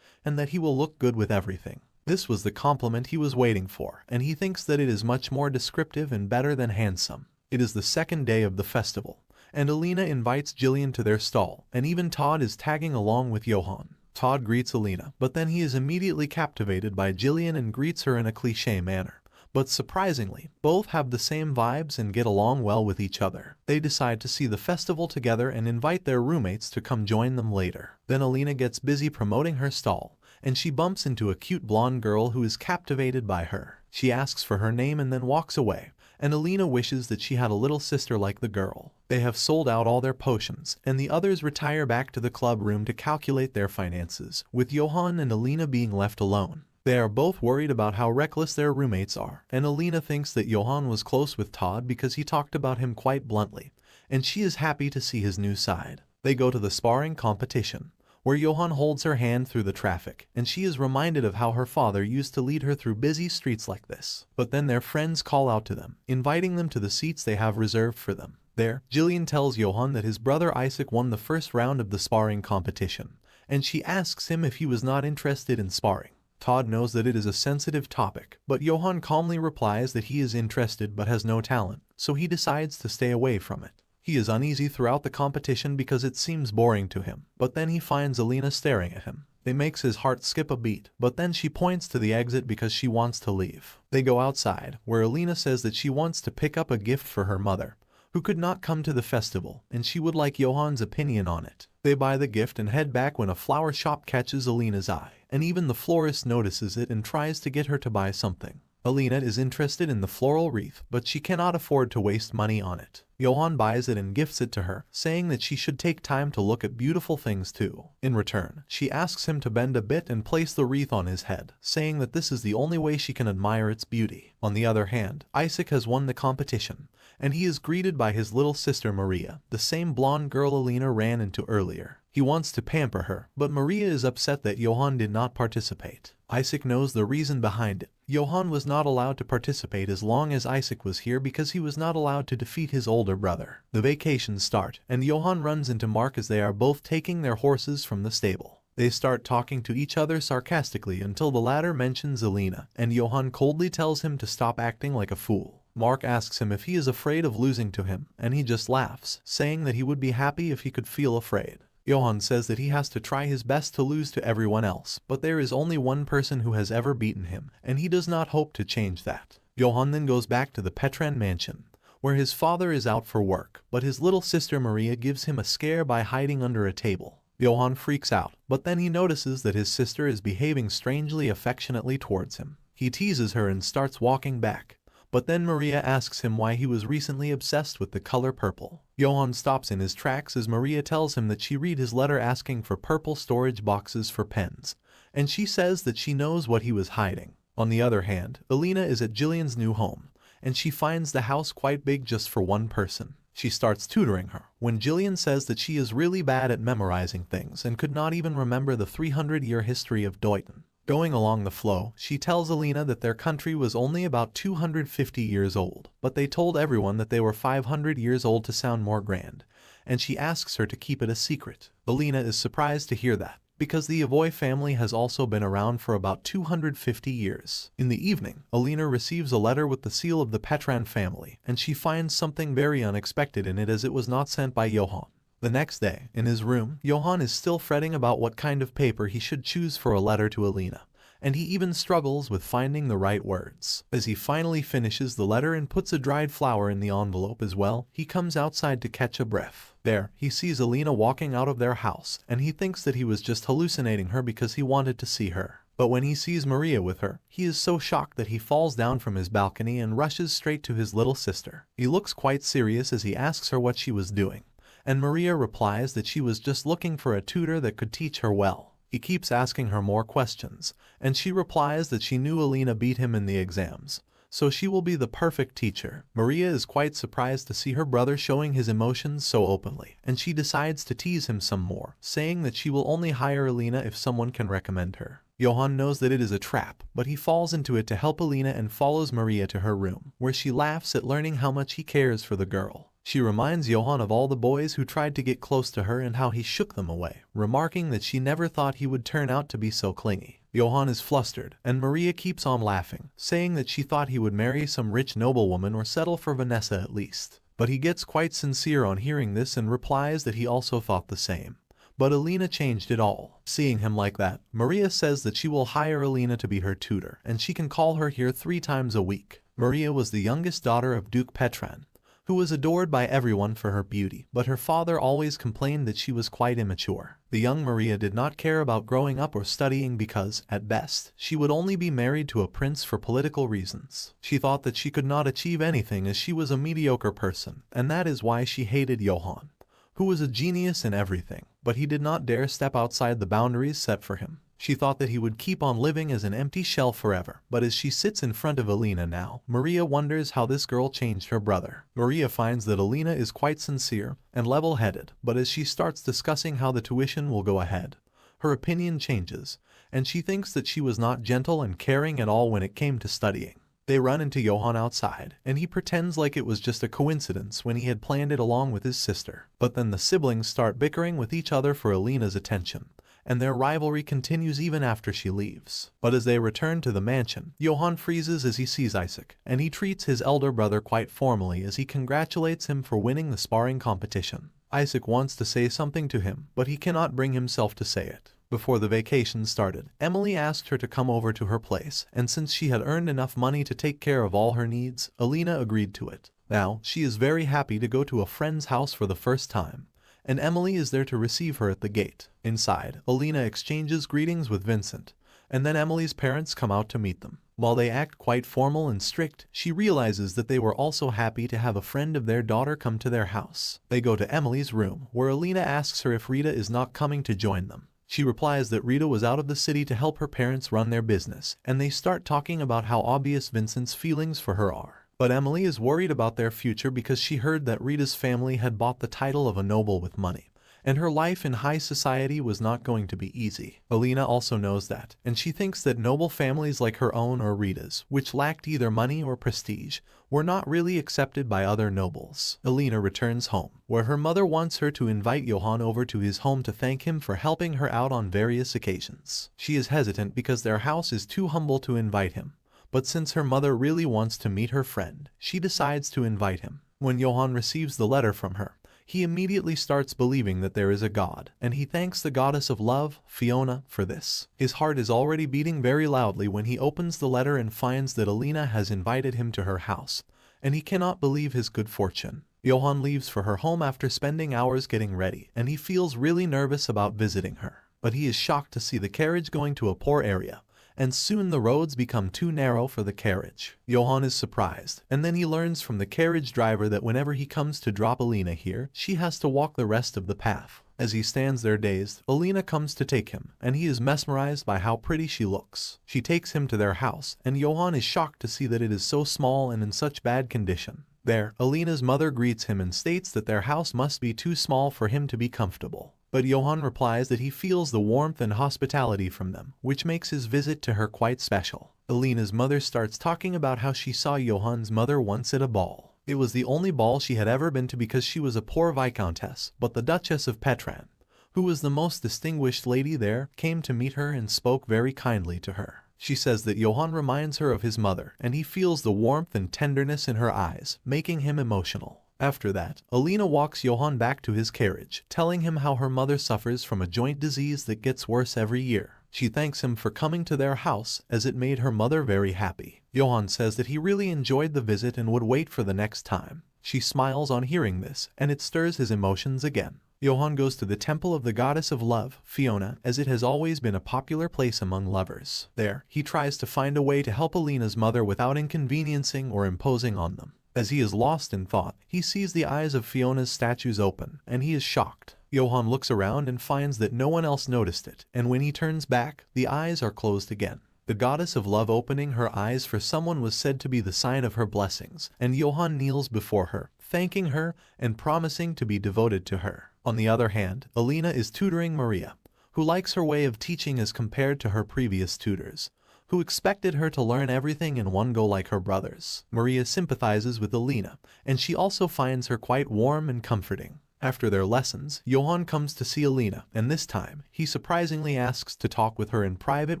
and that he will look good with everything. This was the compliment he was waiting for, and he thinks that it is much more descriptive and better than handsome. It is the second day of the festival, and Elena invites Jillian to their stall, and even Todd is tagging along with Johnan. Todd greets Elena, but then he is immediately captivated by Jillian and greets her in a cliché manner. But surprisingly, both have the same vibes and get along well with each other. They decide to see the festival together and invite their roommates to come join them later. Then Elena gets busy promoting her stall, and she bumps into a cute blonde girl who is captivated by her. She asks for her name and then walks away, and Elena wishes that she had a little sister like the girl. They have sold out all their potions, and the others retire back to the club room to calculate their finances, with Johnan and Elena being left alone. They are both worried about how reckless their roommates are, and Elena thinks that Johnan was close with Todd because he talked about him quite bluntly, and she is happy to see his new side. They go to the sparring competition, where Johnan holds her hand through the traffic, and she is reminded of how her father used to lead her through busy streets like this. But then their friends call out to them, inviting them to the seats they have reserved for them. There, Jillian tells Johnan that his brother Isaac won the first round of the sparring competition, and she asks him if he was not interested in sparring. Todd knows that it is a sensitive topic, but Johnan calmly replies that he is interested but has no talent, so he decides to stay away from it. He is uneasy throughout the competition because it seems boring to him, but then he finds Elena staring at him. It makes his heart skip a beat, but then she points to the exit because she wants to leave. They go outside, where Elena says that she wants to pick up a gift for her mother, who could not come to the festival, and she would like Johann's opinion on it. They buy the gift and head back when a flower shop catches Elena's eye, and even the florist notices it and tries to get her to buy something. Elena is interested in the floral wreath, but she cannot afford to waste money on it. Johnan buys it and gifts it to her, saying that she should take time to look at beautiful things too. In return, she asks him to bend a bit and place the wreath on his head, saying that this is the only way she can admire its beauty. On the other hand, Isaac has won the competition, and he is greeted by his little sister Maria, the same blonde girl Elena ran into earlier. He wants to pamper her, but Maria is upset that Johnan did not participate. Isaac knows the reason behind it. Johnan was not allowed to participate as long as Isaac was here because he was not allowed to defeat his older brother. The vacations start, and Johnan runs into Mark as they are both taking their horses from the stable. They start talking to each other sarcastically until the latter mentions Elena, and Johnan coldly tells him to stop acting like a fool. Mark asks him if he is afraid of losing to him, and he just laughs, saying that he would be happy if he could feel afraid. Johnan says that he has to try his best to lose to everyone else, but there is only one person who has ever beaten him, and he does not hope to change that. Johnan then goes back to the Petran mansion, where his father is out for work, but his little sister Maria gives him a scare by hiding under a table. Johnan freaks out, but then he notices that his sister is behaving strangely affectionately towards him. He teases her and starts walking back, but then Maria asks him why he was recently obsessed with the color purple. Johnan stops in his tracks as Maria tells him that she read his letter asking for purple storage boxes for pens, and she says that she knows what he was hiding. On the other hand, Elena is at Jillian's new home, and she finds the house quite big just for one person. She starts tutoring her, when Jillian says that she is really bad at memorizing things and could not even remember the 300-year history of Deuton. Going along the flow, she tells Elena that their country was only about 250 years old, but they told everyone that they were 500 years old to sound more grand, and she asks her to keep it a secret. Elena is surprised to hear that, because the Avoy family has also been around for about 250 years. In the evening, Elena receives a letter with the seal of the Petran family, and she finds something very unexpected in it as it was not sent by Johnan. The next day, in his room, Johnan is still fretting about what kind of paper he should choose for a letter to Elena, and he even struggles with finding the right words. As he finally finishes the letter and puts a dried flower in the envelope as well, he comes outside to catch a breath. There, he sees Elena walking out of their house, and he thinks that he was just hallucinating her because he wanted to see her. But when he sees Maria with her, he is so shocked that he falls down from his balcony and rushes straight to his little sister. He looks quite serious as he asks her what she was doing, and Maria replies that she was just looking for a tutor that could teach her well. He keeps asking her more questions, and she replies that she knew Elena beat him in the exams, so she will be the perfect teacher. Maria is quite surprised to see her brother showing his emotions so openly, and she decides to tease him some more, saying that she will only hire Elena if someone can recommend her. Johnan knows that it is a trap, but he falls into it to help Elena and follows Maria to her room, where she laughs at learning how much he cares for the girl. She reminds Johnan of all the boys who tried to get close to her and how he shook them away, remarking that she never thought he would turn out to be so clingy. Johnan is flustered, and Maria keeps on laughing, saying that she thought he would marry some rich noblewoman or settle for Vanessa at least. But he gets quite sincere on hearing this and replies that he also thought the same. But Elena changed it all. Seeing him like that, Maria says that she will hire Elena to be her tutor, and she can call her here 3 times a week. Maria was the youngest daughter of Duke Petran, who was adored by everyone for her beauty, but her father always complained that she was quite immature. The young Maria did not care about growing up or studying because, at best, she would only be married to a prince for political reasons. She thought that she could not achieve anything as she was a mediocre person, and that is why she hated Johnan, who was a genius in everything, but he did not dare step outside the boundaries set for him. She thought that he would keep on living as an empty shell forever, but as she sits in front of Elena now, Maria wonders how this girl changed her brother. Maria finds that Elena is quite sincere and level-headed, but as she starts discussing how the tuition will go ahead, her opinion changes, and she thinks that she was not gentle and caring at all when it came to studying. They run into Johnan outside, and he pretends like it was just a coincidence when he had planned it along with his sister. But then the siblings start bickering with each other for Elena's attention, and their rivalry continues even after she leaves. But as they return to the mansion, Johnan freezes as he sees Isaac, and he treats his elder brother quite formally as he congratulates him for winning the sparring competition. Isaac wants to say something to him, but he cannot bring himself to say it. Before the vacation started, Emily asked her to come over to her place, and since she had earned enough money to take care of all her needs, Elena agreed to it. Now, she is very happy to go to a friend's house for the first time, and Emily is there to receive her at the gate. Inside, Elena exchanges greetings with Vincent, and then Emily's parents come out to meet them. While they act quite formal and strict, she realizes that they were also happy to have a friend of their daughter come to their house. They go to Emily's room, where Elena asks her if Rita is not coming to join them. She replies that Rita was out of the city to help her parents run their business, and they start talking about how obvious Vincent's feelings for her are. But Emily is worried about their future because she heard that Rita's family had bought the title of a noble with money, and her life in high society was not going to be easy. Elena also knows that, and she thinks that noble families like her own or Rita's, which lacked either money or prestige, were not really accepted by other nobles. Elena returns home, where her mother wants her to invite Johnan over to his home to thank him for helping her out on various occasions. She is hesitant because their house is too humble to invite him, but since her mother really wants to meet her friend, she decides to invite him. When Johnan receives the letter from her, he immediately starts believing that there is a god, and he thanks the goddess of love, Fiona, for this. His heart is already beating very loudly when he opens the letter and finds that Elena has invited him to her house, and he cannot believe his good fortune. Johnan leaves for her home after spending hours getting ready, and he feels really nervous about visiting her. But he is shocked to see the carriage going to a poor area, and soon the roads become too narrow for the carriage. Johnan is surprised, and then he learns from the carriage driver that whenever he comes to drop Elena here, she has to walk the rest of the path. As he stands there dazed, Elena comes to take him, and he is mesmerized by how pretty she looks. She takes him to their house, and Johnan is shocked to see that it is so small and in such bad condition. There, Elena's mother greets him and states that their house must be too small for him to be comfortable. But Johnan replies that he feels the warmth and hospitality from them, which makes his visit to her quite special. Elena's mother starts talking about how she saw Johann's mother once at a ball. It was the only ball she had ever been to because she was a poor viscountess, but the Duchess of Petran, who was the most distinguished lady there, came to meet her and spoke very kindly to her. She says that Johnan reminds her of his mother, and he feels the warmth and tenderness in her eyes, making him emotional. After that, Elena walks Johnan back to his carriage, telling him how her mother suffers from a joint disease that gets worse every year. She thanks him for coming to their house, as it made her mother very happy. Johnan says that he really enjoyed the visit and would wait for the next time. She smiles on hearing this, and it stirs his emotions again. Johnan goes to the temple of the goddess of love, Fiona, as it has always been a popular place among lovers. There, he tries to find a way to help Elena's mother without inconveniencing or imposing on them. As he is lost in thought, he sees the eyes of Fiona's statues open, and he is shocked. Johnan looks around and finds that no one else noticed it, and when he turns back, the eyes are closed again. The goddess of love opening her eyes for someone was said to be the sign of her blessings, and Johnan kneels before her, thanking her and promising to be devoted to her. On the other hand, Elena is tutoring Maria, who likes her way of teaching as compared to her previous tutors, who expected her to learn everything in one go like her brothers. Maria sympathizes with Elena, and she also finds her quite warm and comforting. After their lessons, Johnan comes to see Elena, and this time, he surprisingly asks to talk with her in private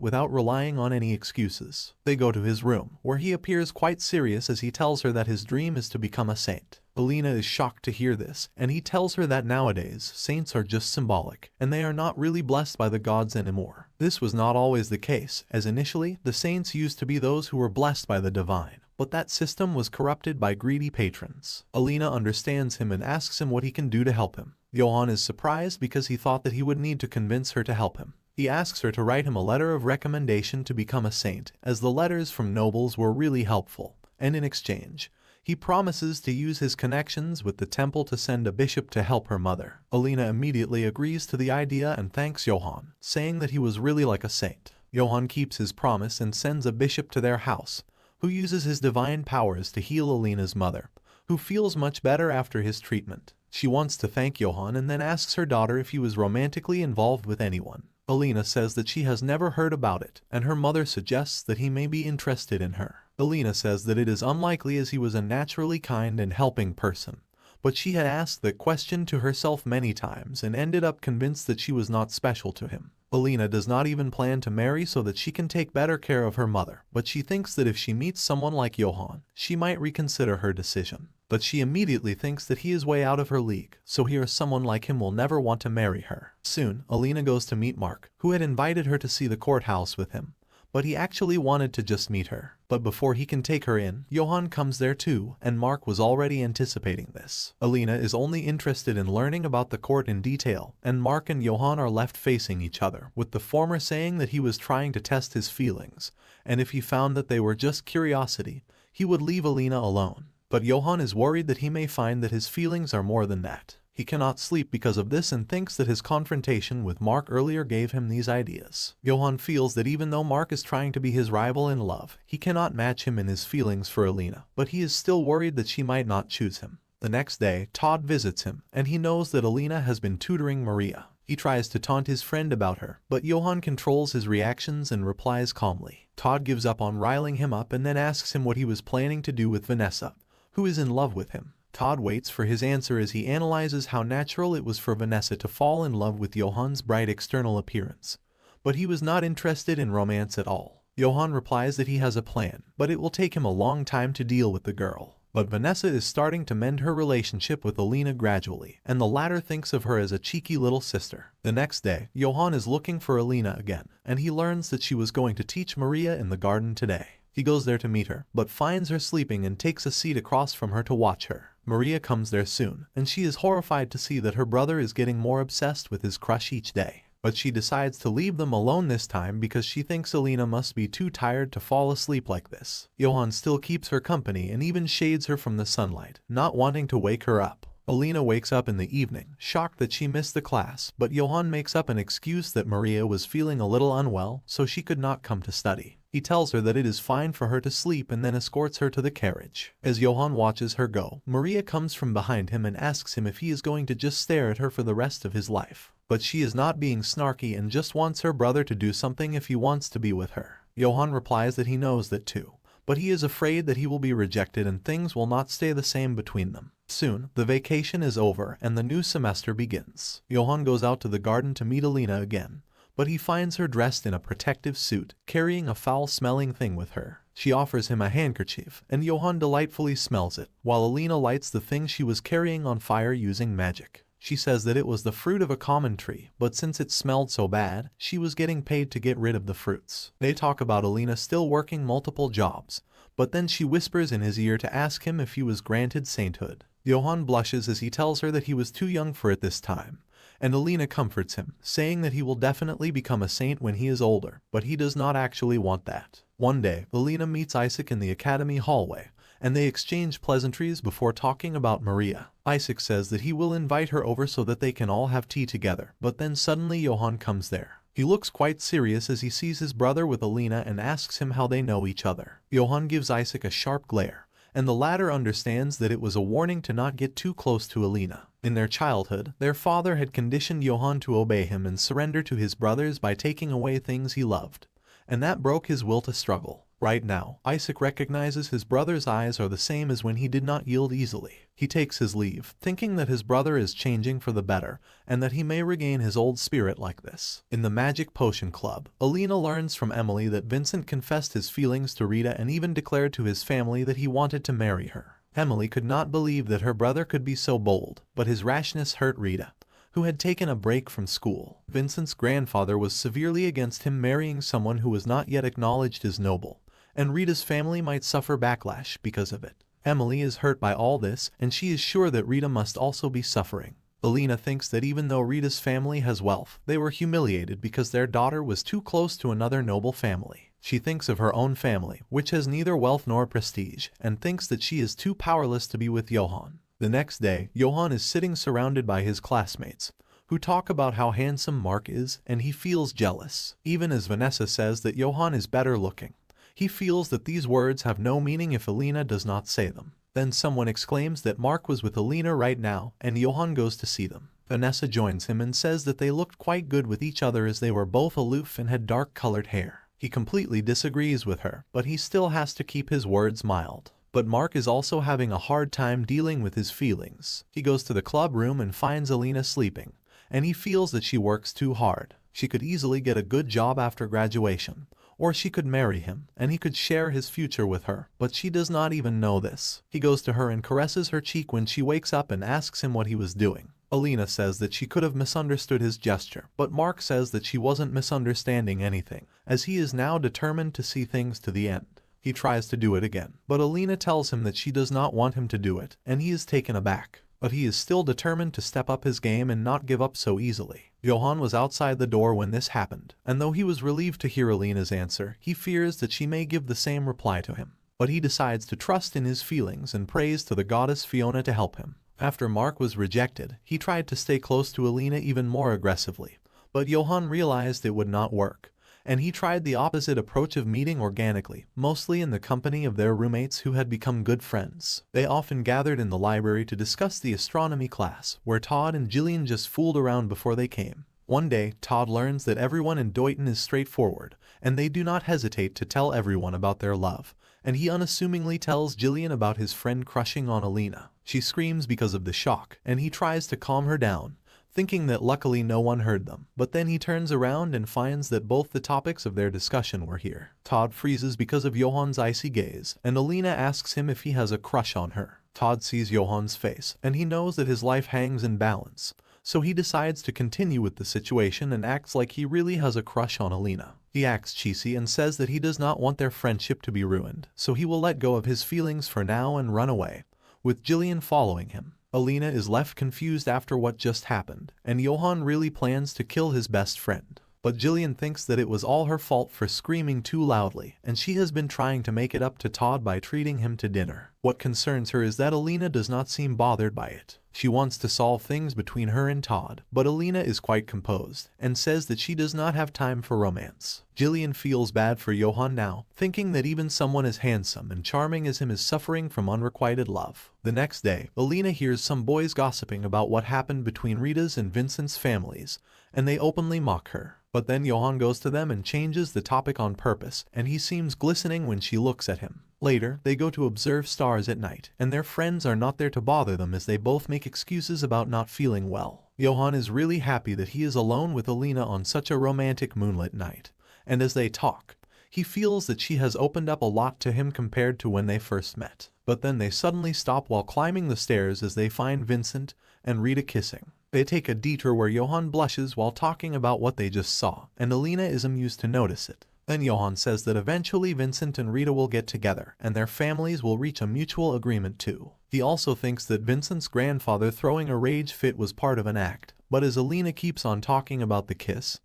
without relying on any excuses. They go to his room, where he appears quite serious as he tells her that his dream is to become a saint. Elena is shocked to hear this, and he tells her that nowadays, saints are just symbolic, and they are not really blessed by the gods anymore. This was not always the case, as initially, the saints used to be those who were blessed by the divine, but that system was corrupted by greedy patrons. Elena understands him and asks him what he can do to help him. Johnan is surprised because he thought that he would need to convince her to help him. He asks her to write him a letter of recommendation to become a saint, as the letters from nobles were really helpful, and in exchange, He promises to use his connections with the temple to send a bishop to help her mother. Elena immediately agrees to the idea and thanks Johnan, saying that he was really like a saint. Johnan keeps his promise and sends a bishop to their house, who uses his divine powers to heal Elena's mother, who feels much better after his treatment. She wants to thank Johnan and then asks her daughter if he was romantically involved with anyone. Elena says that she has never heard about it, and her mother suggests that he may be interested in her. Elena says that it is unlikely as he was a naturally kind and helping person, but she had asked that question to herself many times and ended up convinced that she was not special to him. Elena does not even plan to marry so that she can take better care of her mother, but she thinks that if she meets someone like Johnan, she might reconsider her decision. But she immediately thinks that he is way out of her league, so here someone like him will never want to marry her. Soon, Elena goes to meet Mark, who had invited her to see the courthouse with him, but he actually wanted to just meet her. But before he can take her in, Johnan comes there too, and Mark was already anticipating this. Elena is only interested in learning about the court in detail, and Mark and Johnan are left facing each other, with the former saying that he was trying to test his feelings, and if he found that they were just curiosity, he would leave Elena alone. But Johnan is worried that he may find that his feelings are more than that. He cannot sleep because of this and thinks that his confrontation with Mark earlier gave him these ideas. Johnan feels that even though Mark is trying to be his rival in love, he cannot match him in his feelings for Elena, but he is still worried that she might not choose him. The next day, Todd visits him, and he knows that Elena has been tutoring Maria. He tries to taunt his friend about her, but Johnan controls his reactions and replies calmly. Todd gives up on riling him up and then asks him what he was planning to do with Vanessa, who is in love with him. Todd waits for his answer as he analyzes how natural it was for Vanessa to fall in love with Johann's bright external appearance, but he was not interested in romance at all. Johnan replies that he has a plan, but it will take him a long time to deal with the girl. But Vanessa is starting to mend her relationship with Elena gradually, and the latter thinks of her as a cheeky little sister. The next day, Johnan is looking for Elena again, and he learns that she was going to teach Maria in the garden today. He goes there to meet her, but finds her sleeping and takes a seat across from her to watch her. Maria comes there soon, and she is horrified to see that her brother is getting more obsessed with his crush each day. But she decides to leave them alone this time because she thinks Elena must be too tired to fall asleep like this. Johnan still keeps her company and even shades her from the sunlight, not wanting to wake her up. Elena wakes up in the evening, shocked that she missed the class, but Johnan makes up an excuse that Maria was feeling a little unwell, so she could not come to study. He tells her that it is fine for her to sleep and then escorts her to the carriage. As Johnan watches her go, Maria comes from behind him and asks him if he is going to just stare at her for the rest of his life. But she is not being snarky and just wants her brother to do something if he wants to be with her. Johnan replies that he knows that too, but he is afraid that he will be rejected and things will not stay the same between them. Soon, the vacation is over and the new semester begins. Johnan goes out to the garden to meet Elena again, but he finds her dressed in a protective suit, carrying a foul-smelling thing with her. She offers him a handkerchief, and Johnan delightfully smells it, while Elena lights the thing she was carrying on fire using magic. She says that it was the fruit of a common tree, but since it smelled so bad, she was getting paid to get rid of the fruits. They talk about Elena still working multiple jobs, but then she whispers in his ear to ask him if he was granted sainthood. Johnan blushes as he tells her that he was too young for it this time, and Elena comforts him, saying that he will definitely become a saint when he is older, but he does not actually want that. One day, Elena meets Isaac in the academy hallway, and they exchange pleasantries before talking about Maria. Isaac says that he will invite her over so that they can all have tea together, but then suddenly Johnan comes there. He looks quite serious as he sees his brother with Elena and asks him how they know each other. Johnan gives Isaac a sharp glare, and the latter understands that it was a warning to not get too close to Elena. In their childhood, their father had conditioned Johnan to obey him and surrender to his brothers by taking away things he loved, and that broke his will to struggle. Right now, Isaac recognizes his brother's eyes are the same as when he did not yield easily. He takes his leave, thinking that his brother is changing for the better, and that he may regain his old spirit like this. In the Magic Potion Club, Elena learns from Emily that Vincent confessed his feelings to Rita and even declared to his family that he wanted to marry her. Emily could not believe that her brother could be so bold, but his rashness hurt Rita, who had taken a break from school. Vincent's grandfather was severely against him marrying someone who was not yet acknowledged as noble, and Rita's family might suffer backlash because of it. Emily is hurt by all this, and she is sure that Rita must also be suffering. Elena thinks that even though Rita's family has wealth, they were humiliated because their daughter was too close to another noble family. She thinks of her own family, which has neither wealth nor prestige, and thinks that she is too powerless to be with Johnan. The next day, Johnan is sitting surrounded by his classmates, who talk about how handsome Mark is, and he feels jealous. Even as Vanessa says that Johnan is better looking, he feels that these words have no meaning if Elena does not say them. Then someone exclaims that Mark was with Elena right now, and Johnan goes to see them. Vanessa joins him and says that they looked quite good with each other as they were both aloof and had dark-colored hair. He completely disagrees with her, but he still has to keep his words mild. But Mark is also having a hard time dealing with his feelings. He goes to the club room and finds Elena sleeping, and he feels that she works too hard. She could easily get a good job after graduation, or she could marry him, and he could share his future with her, but she does not even know this. He goes to her and caresses her cheek when she wakes up and asks him what he was doing. Elena says that she could have misunderstood his gesture, but Mark says that she wasn't misunderstanding anything, as he is now determined to see things to the end. He tries to do it again, but Elena tells him that she does not want him to do it, and he is taken aback. But he is still determined to step up his game and not give up so easily. Johnan was outside the door when this happened, and though he was relieved to hear Elena's answer, he fears that she may give the same reply to him. But he decides to trust in his feelings and prays to the goddess Fiona to help him. After Mark was rejected, he tried to stay close to Elena even more aggressively, but Johnan realized it would not work, and he tried the opposite approach of meeting organically, mostly in the company of their roommates who had become good friends. They often gathered in the library to discuss the astronomy class, where Todd and Jillian just fooled around before they came. One day, Todd learns that everyone in Deuton is straightforward, and they do not hesitate to tell everyone about their love, and he unassumingly tells Jillian about his friend crushing on Elena. She screams because of the shock, and he tries to calm her down, thinking that luckily no one heard them, but then he turns around and finds that both the topics of their discussion were here. Todd freezes because of Johann's icy gaze, and Elena asks him if he has a crush on her. Todd sees Johann's face, and he knows that his life hangs in balance, so he decides to continue with the situation and acts like he really has a crush on Elena. He acts cheesy and says that he does not want their friendship to be ruined, so he will let go of his feelings for now and run away, with Jillian following him. Elena is left confused after what just happened, and Johnan really plans to kill his best friend. But Jillian thinks that it was all her fault for screaming too loudly, and she has been trying to make it up to Todd by treating him to dinner. What concerns her is that Elena does not seem bothered by it. She wants to solve things between her and Todd, but Elena is quite composed, and says that she does not have time for romance. Jillian feels bad for Johnan now, thinking that even someone as handsome and charming as him is suffering from unrequited love. The next day, Elena hears some boys gossiping about what happened between Rita's and Vincent's families, and they openly mock her. But then Johnan goes to them and changes the topic on purpose, and he seems glistening when she looks at him. Later, they go to observe stars at night, and their friends are not there to bother them as they both make excuses about not feeling well. Johnan is really happy that he is alone with Elena on such a romantic moonlit night, and as they talk, he feels that she has opened up a lot to him compared to when they first met. But then they suddenly stop while climbing the stairs as they find Vincent and Rita kissing. They take a detour where Johnan blushes while talking about what they just saw, and Elena is amused to notice it. Then Johnan says that eventually Vincent and Rita will get together, and their families will reach a mutual agreement too. He also thinks that Vincent's grandfather throwing a rage fit was part of an act, but as Elena keeps on talking about the kiss,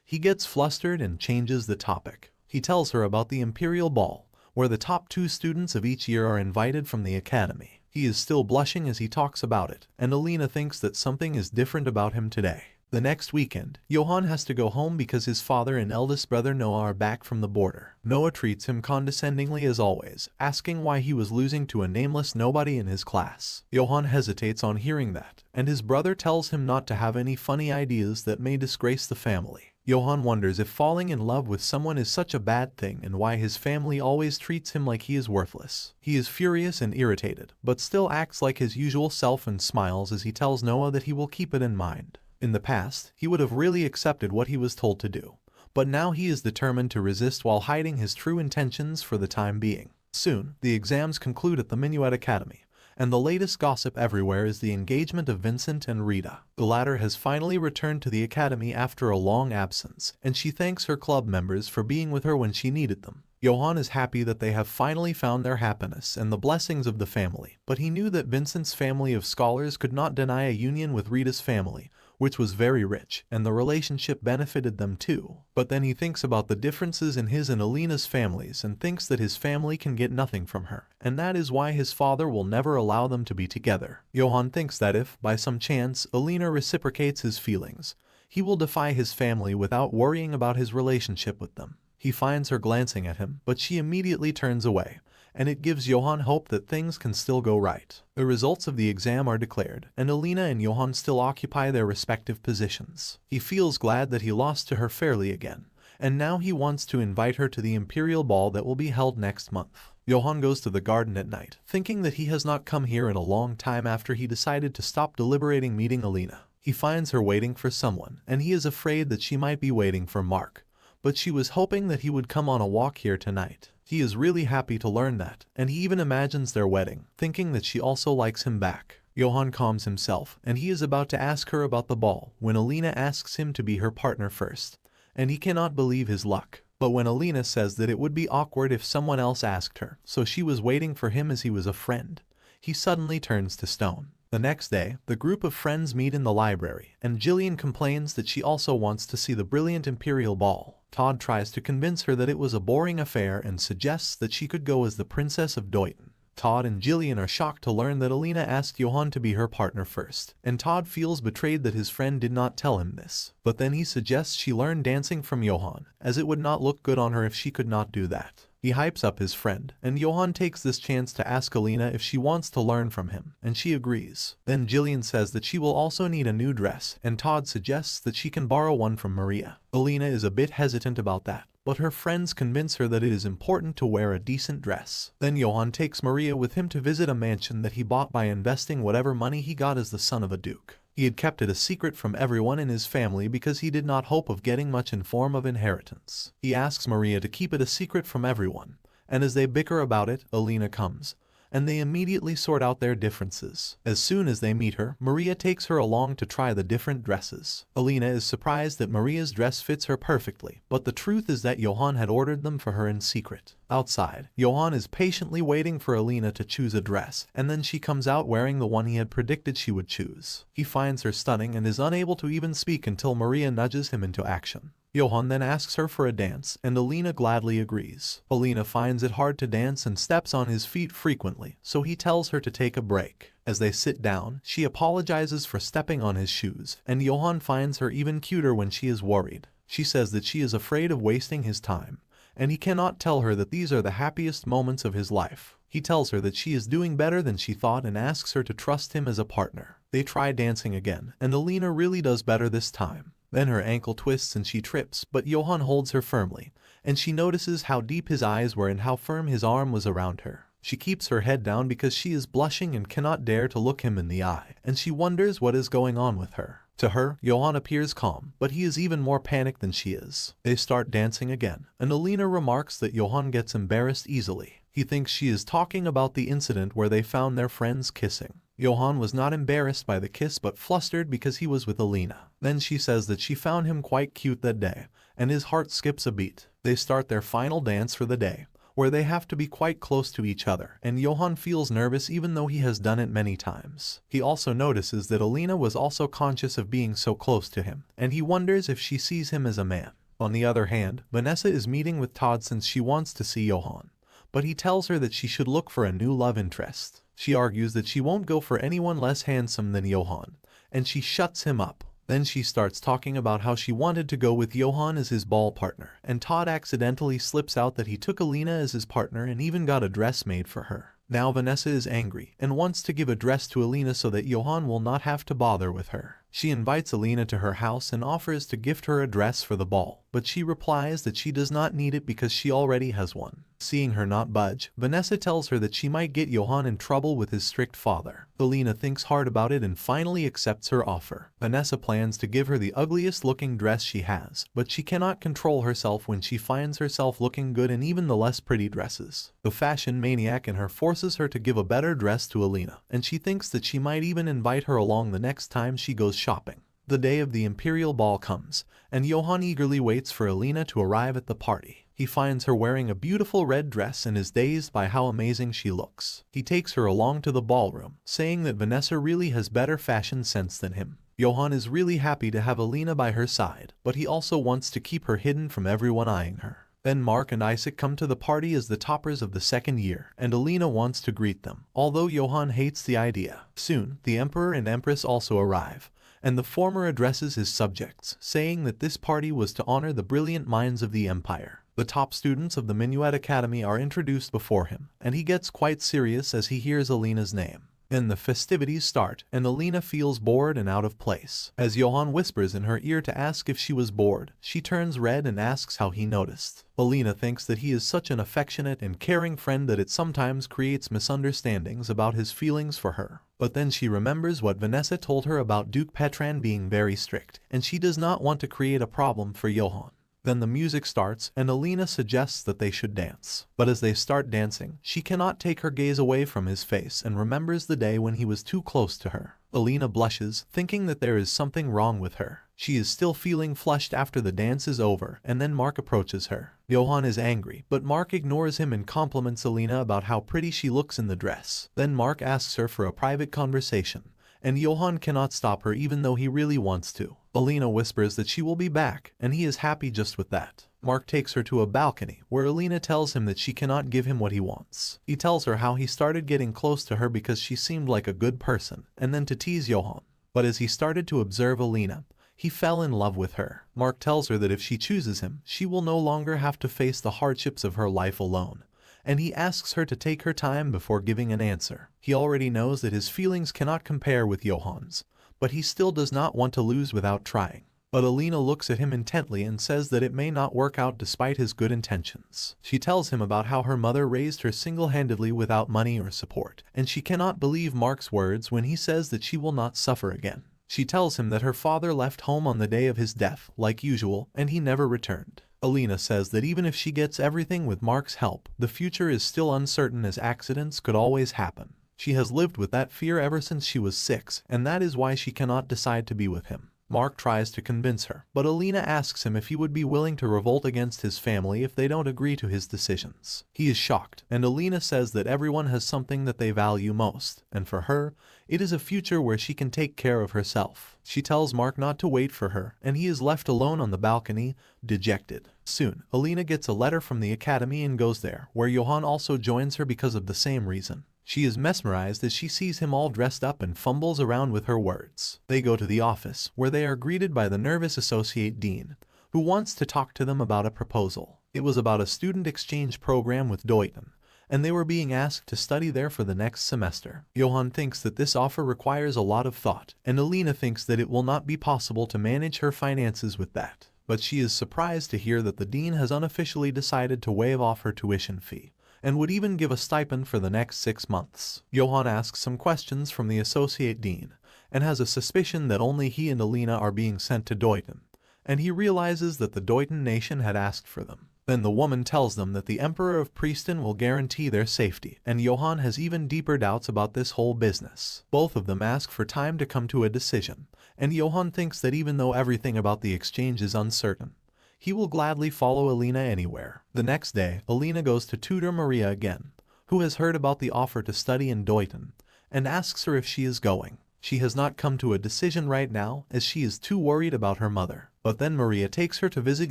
he gets flustered and changes the topic. He tells her about the Imperial Ball, where the top 2 students of each year are invited from the academy. He is still blushing as he talks about it, and Elena thinks that something is different about him today. The next weekend, Johnan has to go home because his father and eldest brother Noah are back from the border. Noah treats him condescendingly as always, asking why he was losing to a nameless nobody in his class. Johnan hesitates on hearing that, and his brother tells him not to have any funny ideas that may disgrace the family. Johnan wonders if falling in love with someone is such a bad thing and why his family always treats him like he is worthless. He is furious and irritated, but still acts like his usual self and smiles as he tells Noah that he will keep it in mind. In the past, he would have really accepted what he was told to do, but now he is determined to resist while hiding his true intentions for the time being. Soon, the exams conclude at the Manhwa Academy, and the latest gossip everywhere is the engagement of Vincent and Rita. The latter has finally returned to the academy after a long absence, and she thanks her club members for being with her when she needed them. Johan is happy that they have finally found their happiness and the blessings of the family, but he knew that Vincent's family of scholars could not deny a union with Rita's family, which was very rich, and the relationship benefited them too. But then he thinks about the differences in his and Elena's families and thinks that his family can get nothing from her, and that is why his father will never allow them to be together. Johan thinks that if, by some chance, Elena reciprocates his feelings, he will defy his family without worrying about his relationship with them. He finds her glancing at him, but she immediately turns away, and it gives Johan hope that things can still go right. The results of the exam are declared, and Elena and Johan still occupy their respective positions. He feels glad that he lost to her fairly again, and now he wants to invite her to the imperial ball that will be held next month. Johan goes to the garden at night, thinking that he has not come here in a long time after he decided to stop deliberating meeting Elena. He finds her waiting for someone, and he is afraid that she might be waiting for Mark, but she was hoping that he would come on a walk here tonight. He is really happy to learn that, and he even imagines their wedding, thinking that she also likes him back. Johan calms himself, and he is about to ask her about the ball when Elena asks him to be her partner first, and he cannot believe his luck. But when Elena says that it would be awkward if someone else asked her, so she was waiting for him as he was a friend, he suddenly turns to stone. The next day, the group of friends meet in the library, and Jillian complains that she also wants to see the brilliant imperial ball. Todd tries to convince her that it was a boring affair and suggests that she could go as the Princess of Deuton. Todd and Jillian are shocked to learn that Elena asked Johan to be her partner first, and Todd feels betrayed that his friend did not tell him this. But then he suggests she learn dancing from Johan, as it would not look good on her if she could not do that. He hypes up his friend, and Johan takes this chance to ask Elena if she wants to learn from him, and she agrees. Then Jillian says that she will also need a new dress, and Todd suggests that she can borrow one from Maria. Elena is a bit hesitant about that, but her friends convince her that it is important to wear a decent dress. Then Johan takes Maria with him to visit a mansion that he bought by investing whatever money he got as the son of a duke. He had kept it a secret from everyone in his family because he did not hope of getting much in form of inheritance. He asks Maria to keep it a secret from everyone, and as they bicker about it, Elena comes, and they immediately sort out their differences. As soon as they meet her, Maria takes her along to try the different dresses. Elena is surprised that Maria's dress fits her perfectly, but the truth is that Johan had ordered them for her in secret. Outside, Johan is patiently waiting for Elena to choose a dress, and then she comes out wearing the one he had predicted she would choose. He finds her stunning and is unable to even speak until Maria nudges him into action. Johan then asks her for a dance, and Elena gladly agrees. Elena finds it hard to dance and steps on his feet frequently, so he tells her to take a break. As they sit down, she apologizes for stepping on his shoes, and Johan finds her even cuter when she is worried. She says that she is afraid of wasting his time, and he cannot tell her that these are the happiest moments of his life. He tells her that she is doing better than she thought and asks her to trust him as a partner. They try dancing again, and Elena really does better this time. Then her ankle twists and she trips, but Johan holds her firmly, and she notices how deep his eyes were and how firm his arm was around her. She keeps her head down because she is blushing and cannot dare to look him in the eye, and she wonders what is going on with her. To her, Johan appears calm, but he is even more panicked than she is. They start dancing again, and Elena remarks that Johan gets embarrassed easily. He thinks she is talking about the incident where they found their friends kissing. Johan was not embarrassed by the kiss but flustered because he was with Elena. Then she says that she found him quite cute that day, and his heart skips a beat. They start their final dance for the day, where they have to be quite close to each other, and Johan feels nervous even though he has done it many times. He also notices that Elena was also conscious of being so close to him, and he wonders if she sees him as a man. On the other hand, Vanessa is meeting with Todd since she wants to see Johan, but he tells her that she should look for a new love interest. She argues that she won't go for anyone less handsome than Johan, and she shuts him up. Then she starts talking about how she wanted to go with Johan as his ball partner, and Todd accidentally slips out that he took Elena as his partner and even got a dress made for her. Now Vanessa is angry and wants to give a dress to Elena so that Johan will not have to bother with her. She invites Elena to her house and offers to gift her a dress for the ball, but she replies that she does not need it because she already has one. Seeing her not budge, Vanessa tells her that she might get Johan in trouble with his strict father. Elena thinks hard about it and finally accepts her offer. Vanessa plans to give her the ugliest looking dress she has, but she cannot control herself when she finds herself looking good in even the less pretty dresses. The fashion maniac in her forces her to give a better dress to Elena, and she thinks that she might even invite her along the next time she goes shopping. The day of the imperial ball comes, and Johan eagerly waits for Elena to arrive at the party. He finds her wearing a beautiful red dress and is dazed by how amazing she looks. He takes her along to the ballroom, saying that Vanessa really has better fashion sense than him. Johnan is really happy to have Elena by her side, but he also wants to keep her hidden from everyone eyeing her. Then Mark and Isaac come to the party as the toppers of the second year, and Elena wants to greet them, although Johnan hates the idea. Soon, the Emperor and Empress also arrive, and the former addresses his subjects, saying that this party was to honor the brilliant minds of the empire. The top students of the Manhwa Academy are introduced before him, and he gets quite serious as he hears Elena's name. Then the festivities start, and Elena feels bored and out of place. As Johnan whispers in her ear to ask if she was bored, she turns red and asks how he noticed. Elena thinks that he is such an affectionate and caring friend that it sometimes creates misunderstandings about his feelings for her. But then she remembers what Vanessa told her about Duke Petran being very strict, and she does not want to create a problem for Johnan. Then the music starts, and Elena suggests that they should dance. But as they start dancing, she cannot take her gaze away from his face and remembers the day when he was too close to her. Elena blushes, thinking that there is something wrong with her. She is still feeling flushed after the dance is over, and then Mark approaches her. Johnan is angry, but Mark ignores him and compliments Elena about how pretty she looks in the dress. Then Mark asks her for a private conversation, and Johnan cannot stop her even though he really wants to. Elena whispers that she will be back, and he is happy just with that. Mark takes her to a balcony, where Elena tells him that she cannot give him what he wants. He tells her how he started getting close to her because she seemed like a good person, and then to tease Johnan. But as he started to observe Elena, he fell in love with her. Mark tells her that if she chooses him, she will no longer have to face the hardships of her life alone, and he asks her to take her time before giving an answer. He already knows that his feelings cannot compare with Johann's, but he still does not want to lose without trying. But Elena looks at him intently and says that it may not work out despite his good intentions. She tells him about how her mother raised her single-handedly without money or support, and she cannot believe Mark's words when he says that she will not suffer again. She tells him that her father left home on the day of his death, like usual, and he never returned. Elena says that even if she gets everything with Mark's help, the future is still uncertain as accidents could always happen. She has lived with that fear ever since she was 6, and that is why she cannot decide to be with him. Mark tries to convince her, but Elena asks him if he would be willing to revolt against his family if they don't agree to his decisions. He is shocked, and Elena says that everyone has something that they value most, and for her, it is a future where she can take care of herself. She tells Mark not to wait for her, and he is left alone on the balcony, dejected. Soon, Elena gets a letter from the academy and goes there, where Johnan also joins her because of the same reason. She is mesmerized as she sees him all dressed up and fumbles around with her words. They go to the office, where they are greeted by the nervous associate dean, who wants to talk to them about a proposal. It was about a student exchange program with Deutschland, and they were being asked to study there for the next semester. Johnan thinks that this offer requires a lot of thought, and Elena thinks that it will not be possible to manage her finances with that. But she is surprised to hear that the dean has unofficially decided to waive off her tuition fee, and would even give a stipend for the next 6 months. Johnan asks some questions from the associate dean, and has a suspicion that only he and Elena are being sent to Deutschland, and he realizes that the Deutschland nation had asked for them. Then the woman tells them that the Emperor of Prieston will guarantee their safety, and Johnan has even deeper doubts about this whole business. Both of them ask for time to come to a decision, and Johnan thinks that even though everything about the exchange is uncertain, he will gladly follow Elena anywhere. The next day, Elena goes to tutor Maria again, who has heard about the offer to study in Deutschland, and asks her if she is going. She has not come to a decision right now, as she is too worried about her mother. But then Maria takes her to visit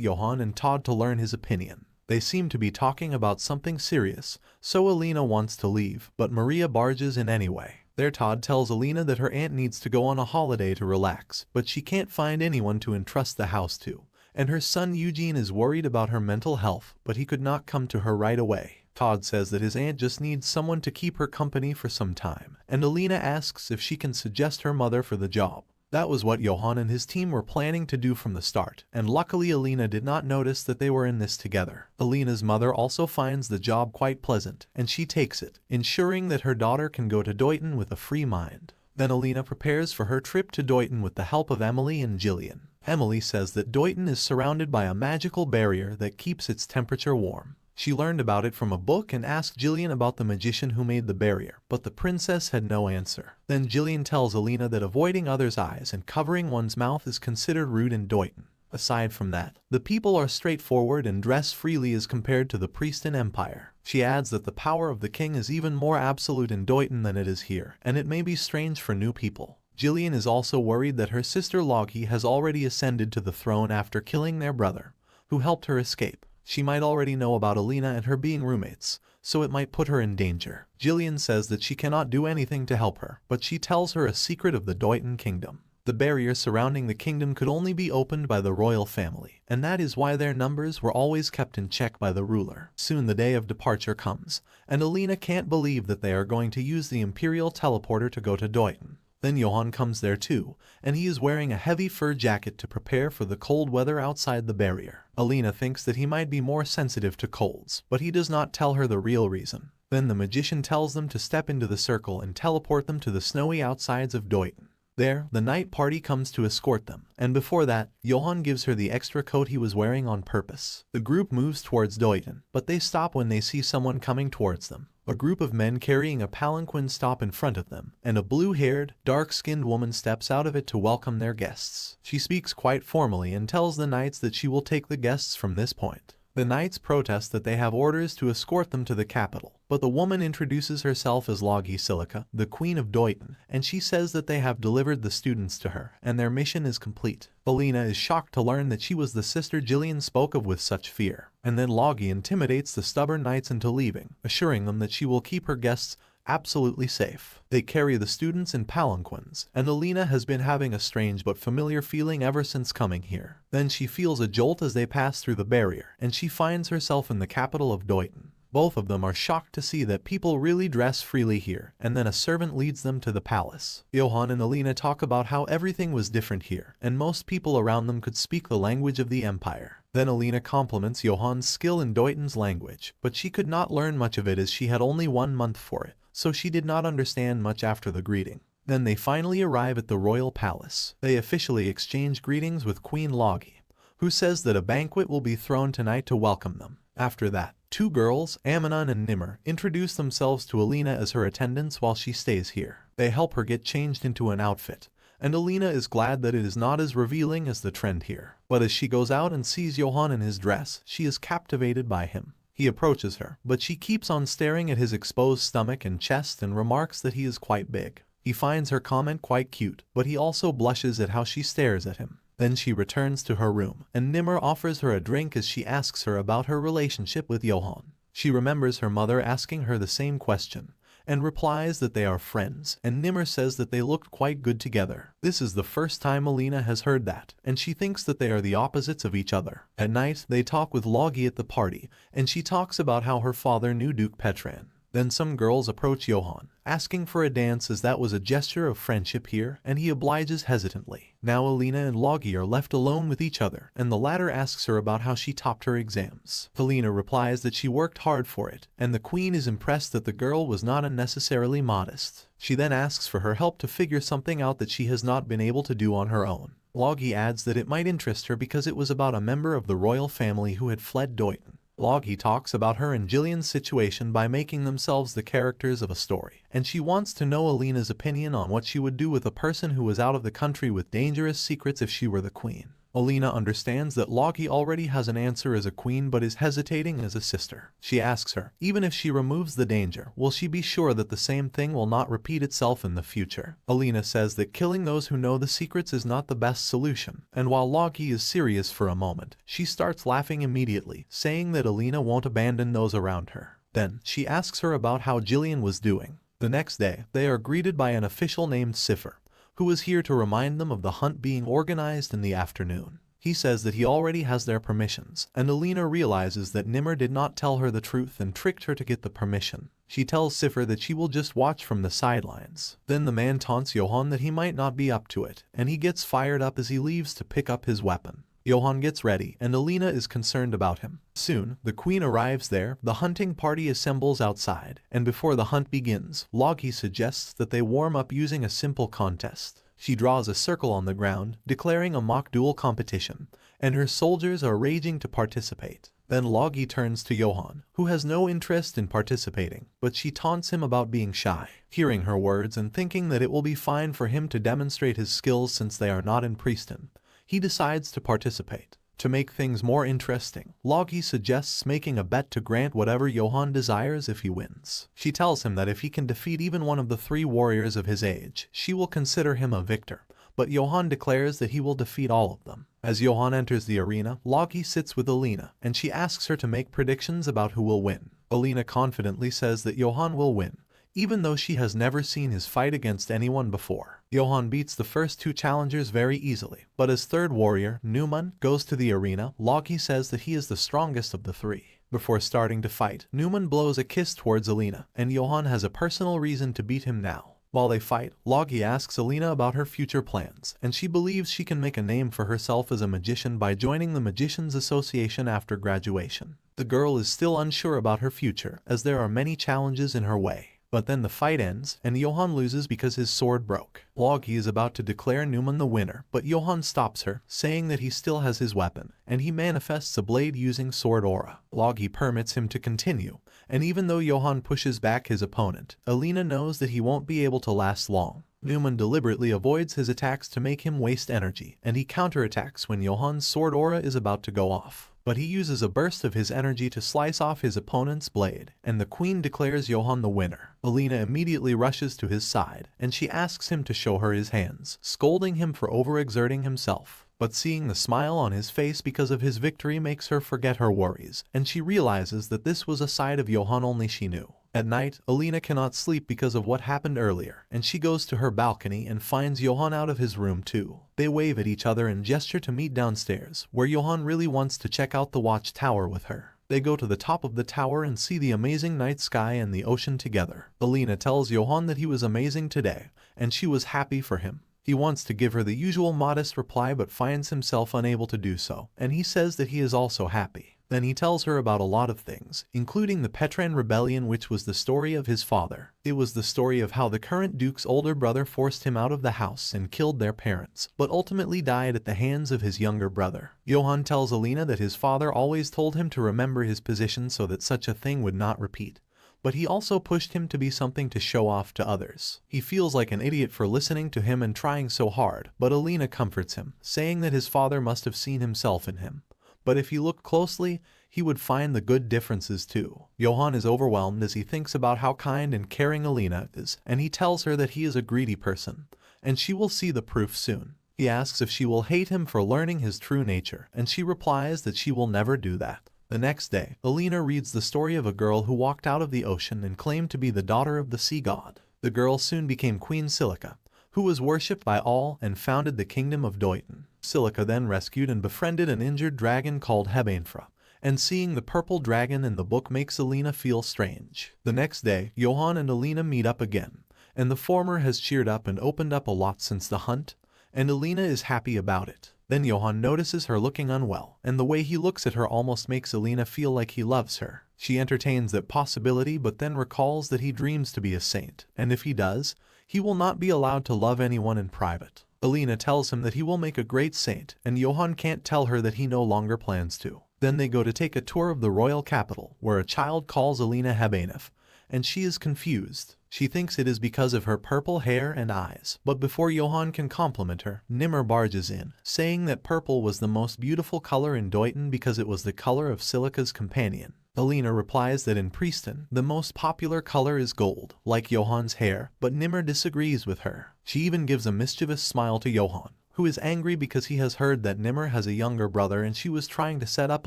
Johnan and Todd to learn his opinion. They seem to be talking about something serious, so Elena wants to leave, but Maria barges in anyway. There Todd tells Elena that her aunt needs to go on a holiday to relax, but she can't find anyone to entrust the house to, and her son Eugene is worried about her mental health, but he could not come to her right away. Todd says that his aunt just needs someone to keep her company for some time, and Elena asks if she can suggest her mother for the job. That was what Johnan and his team were planning to do from the start, and luckily Elena did not notice that they were in this together. Elena's mother also finds the job quite pleasant, and she takes it, ensuring that her daughter can go to Deutschland with a free mind. Then Elena prepares for her trip to Deutschland with the help of Emily and Jillian. Emily says that Deutschland is surrounded by a magical barrier that keeps its temperature warm. She learned about it from a book and asked Jillian about the magician who made the barrier, but the princess had no answer. Then Jillian tells Elena that avoiding others' eyes and covering one's mouth is considered rude in Deutschland. Aside from that, the people are straightforward and dress freely as compared to the Prieston Empire. She adds that the power of the king is even more absolute in Deuton than it is here, and it may be strange for new people. Jillian is also worried that her sister Logi has already ascended to the throne after killing their brother, who helped her escape. She might already know about Elena and her being roommates, so it might put her in danger. Jillian says that she cannot do anything to help her, but she tells her a secret of the Deuton kingdom. The barrier surrounding the kingdom could only be opened by the royal family, and that is why their numbers were always kept in check by the ruler. Soon the day of departure comes, and Elena can't believe that they are going to use the Imperial teleporter to go to Deuton. Then Johnan comes there too, and he is wearing a heavy fur jacket to prepare for the cold weather outside the barrier. Elena thinks that he might be more sensitive to colds, but he does not tell her the real reason. Then the magician tells them to step into the circle and teleport them to the snowy outsides of Deuton. There, the night party comes to escort them, and before that, Johnan gives her the extra coat he was wearing on purpose. The group moves towards Deuton, but they stop when they see someone coming towards them. A group of men carrying a palanquin stop in front of them, and a blue-haired, dark-skinned woman steps out of it to welcome their guests. She speaks quite formally and tells the knights that she will take the guests from this point. The knights protest that they have orders to escort them to the capital, but the woman introduces herself as Logi Silica, the Queen of Deuton, and she says that they have delivered the students to her, and their mission is complete. Elena is shocked to learn that she was the sister Jillian spoke of with such fear, and then Logi intimidates the stubborn knights into leaving, assuring them that she will keep her guests absolutely safe. They carry the students in palanquins, and Elena has been having a strange but familiar feeling ever since coming here. Then she feels a jolt as they pass through the barrier, and she finds herself in the capital of Deuton. Both of them are shocked to see that people really dress freely here, and then a servant leads them to the palace. Johnan and Elena talk about how everything was different here, and most people around them could speak the language of the empire. Then Elena compliments Johann's skill in Deuton's language, but she could not learn much of it as she had only 1 month for it, so she did not understand much after the greeting. Then they finally arrive at the royal palace. They officially exchange greetings with Queen Logi, who says that a banquet will be thrown tonight to welcome them. After that, 2 girls, Amnon and Nimr, introduce themselves to Elena as her attendants while she stays here. They help her get changed into an outfit, and Elena is glad that it is not as revealing as the trend here. But as she goes out and sees Johnan in his dress, she is captivated by him. He approaches her, but she keeps on staring at his exposed stomach and chest and remarks that he is quite big. He finds her comment quite cute, but he also blushes at how she stares at him. Then she returns to her room, and Nimr offers her a drink as she asks her about her relationship with Johnan. She remembers her mother asking her the same question, and replies that they are friends, and Nimr says that they looked quite good together. This is the first time Elena has heard that, and she thinks that they are the opposites of each other. At night, they talk with Logi at the party, and she talks about how her father knew Duke Petran. Then some girls approach Johnan, asking for a dance as that was a gesture of friendship here, and he obliges hesitantly. Now Elena and Logi are left alone with each other, and the latter asks her about how she topped her exams. Elena replies that she worked hard for it, and the queen is impressed that the girl was not unnecessarily modest. She then asks for her help to figure something out that she has not been able to do on her own. Logi adds that it might interest her because it was about a member of the royal family who had fled Deuton. Logi talks about her and Jillian's situation by making themselves the characters of a story, and she wants to know Elena's opinion on what she would do with a person who was out of the country with dangerous secrets if she were the queen. Elena understands that Logi already has an answer as a queen but is hesitating as a sister. She asks her, even if she removes the danger, will she be sure that the same thing will not repeat itself in the future? Elena says that killing those who know the secrets is not the best solution, and while Logi is serious for a moment, she starts laughing immediately, saying that Elena won't abandon those around her. Then, she asks her about how Jillian was doing. The next day, they are greeted by an official named Cipher, who is here to remind them of the hunt being organized in the afternoon. He says that he already has their permissions, and Elena realizes that Nimr did not tell her the truth and tricked her to get the permission. She tells Cipher that she will just watch from the sidelines. Then the man taunts Johnan that he might not be up to it, and he gets fired up as he leaves to pick up his weapon. Johnan gets ready, and Elena is concerned about him. Soon, the queen arrives there, the hunting party assembles outside, and before the hunt begins, Logi suggests that they warm up using a simple contest. She draws a circle on the ground, declaring a mock duel competition, and her soldiers are raging to participate. Then Logi turns to Johnan, who has no interest in participating, but she taunts him about being shy. Hearing her words and thinking that it will be fine for him to demonstrate his skills since they are not in Prieston, He decides to participate. To make things more interesting, Logi suggests making a bet to grant whatever Johnan desires if he wins. She tells him that if he can defeat even one of the 3 warriors of his age, she will consider him a victor, but Johnan declares that he will defeat all of them. As Johnan enters the arena, Logi sits with Elena, and she asks her to make predictions about who will win. Elena confidently says that Johnan will win, even though she has never seen his fight against anyone before. Johnan beats the first 2 challengers very easily, but as third warrior, Johnan, goes to the arena, Logi says that he is the strongest of the 3. Before starting to fight, Johnan blows a kiss towards Elena, and Johnan has a personal reason to beat him now. While they fight, Logi asks Elena about her future plans, and she believes she can make a name for herself as a magician by joining the Magicians Association after graduation. The girl is still unsure about her future, as there are many challenges in her way. But then the fight ends, and Johnan loses because his sword broke. Logi is about to declare Johnan the winner, but Johnan stops her, saying that he still has his weapon, and he manifests a blade using sword aura. Logi permits him to continue, and even though Johnan pushes back his opponent, Elena knows that he won't be able to last long. Johnan deliberately avoids his attacks to make him waste energy, and he counterattacks when Johann's sword aura is about to go off. But he uses a burst of his energy to slice off his opponent's blade, and the queen declares Johnan the winner. Elena immediately rushes to his side, and she asks him to show her his hands, scolding him for overexerting himself. But seeing the smile on his face because of his victory makes her forget her worries, and she realizes that this was a side of Johnan only she knew. At night, Elena cannot sleep because of what happened earlier, and she goes to her balcony and finds Johnan out of his room too. They wave at each other and gesture to meet downstairs, where Johnan really wants to check out the watchtower with her. They go to the top of the tower and see the amazing night sky and the ocean together. Elena tells Johnan that he was amazing today, and she was happy for him. He wants to give her the usual modest reply but finds himself unable to do so, and he says that he is also happy. Then he tells her about a lot of things, including the Petran Rebellion, which was the story of his father. It was the story of how the current duke's older brother forced him out of the house and killed their parents, but ultimately died at the hands of his younger brother. Johnan tells Elena that his father always told him to remember his position so that such a thing would not repeat. But he also pushed him to be something to show off to others. He feels like an idiot for listening to him and trying so hard, but Elena comforts him, saying that his father must have seen himself in him. But if he looked closely, he would find the good differences too. Johnan is overwhelmed as he thinks about how kind and caring Elena is, and he tells her that he is a greedy person, and she will see the proof soon. He asks if she will hate him for learning his true nature, and she replies that she will never do that. The next day, Elena reads the story of a girl who walked out of the ocean and claimed to be the daughter of the sea god. The girl soon became Queen Silica, who was worshipped by all and founded the kingdom of Deuton. Silica then rescued and befriended an injured dragon called Hebainfra, and seeing the purple dragon in the book makes Elena feel strange. The next day, Johnan and Elena meet up again, and the former has cheered up and opened up a lot since the hunt, and Elena is happy about it. Then Johnan notices her looking unwell, and the way he looks at her almost makes Elena feel like he loves her. She entertains that possibility but then recalls that he dreams to be a saint, and if he does, he will not be allowed to love anyone in private. Elena tells him that he will make a great saint, and Johnan can't tell her that he no longer plans to. Then they go to take a tour of the royal capital, where a child calls Elena Hebainf, and she is confused. She thinks it is because of her purple hair and eyes, but before Johnan can compliment her, Nimr barges in, saying that purple was the most beautiful color in Deuton because it was the color of Silica's companion. Elena replies that in Prieston, the most popular color is gold, like Johann's hair, but Nimr disagrees with her. She even gives a mischievous smile to Johnan, who is angry because he has heard that Nimr has a younger brother and she was trying to set up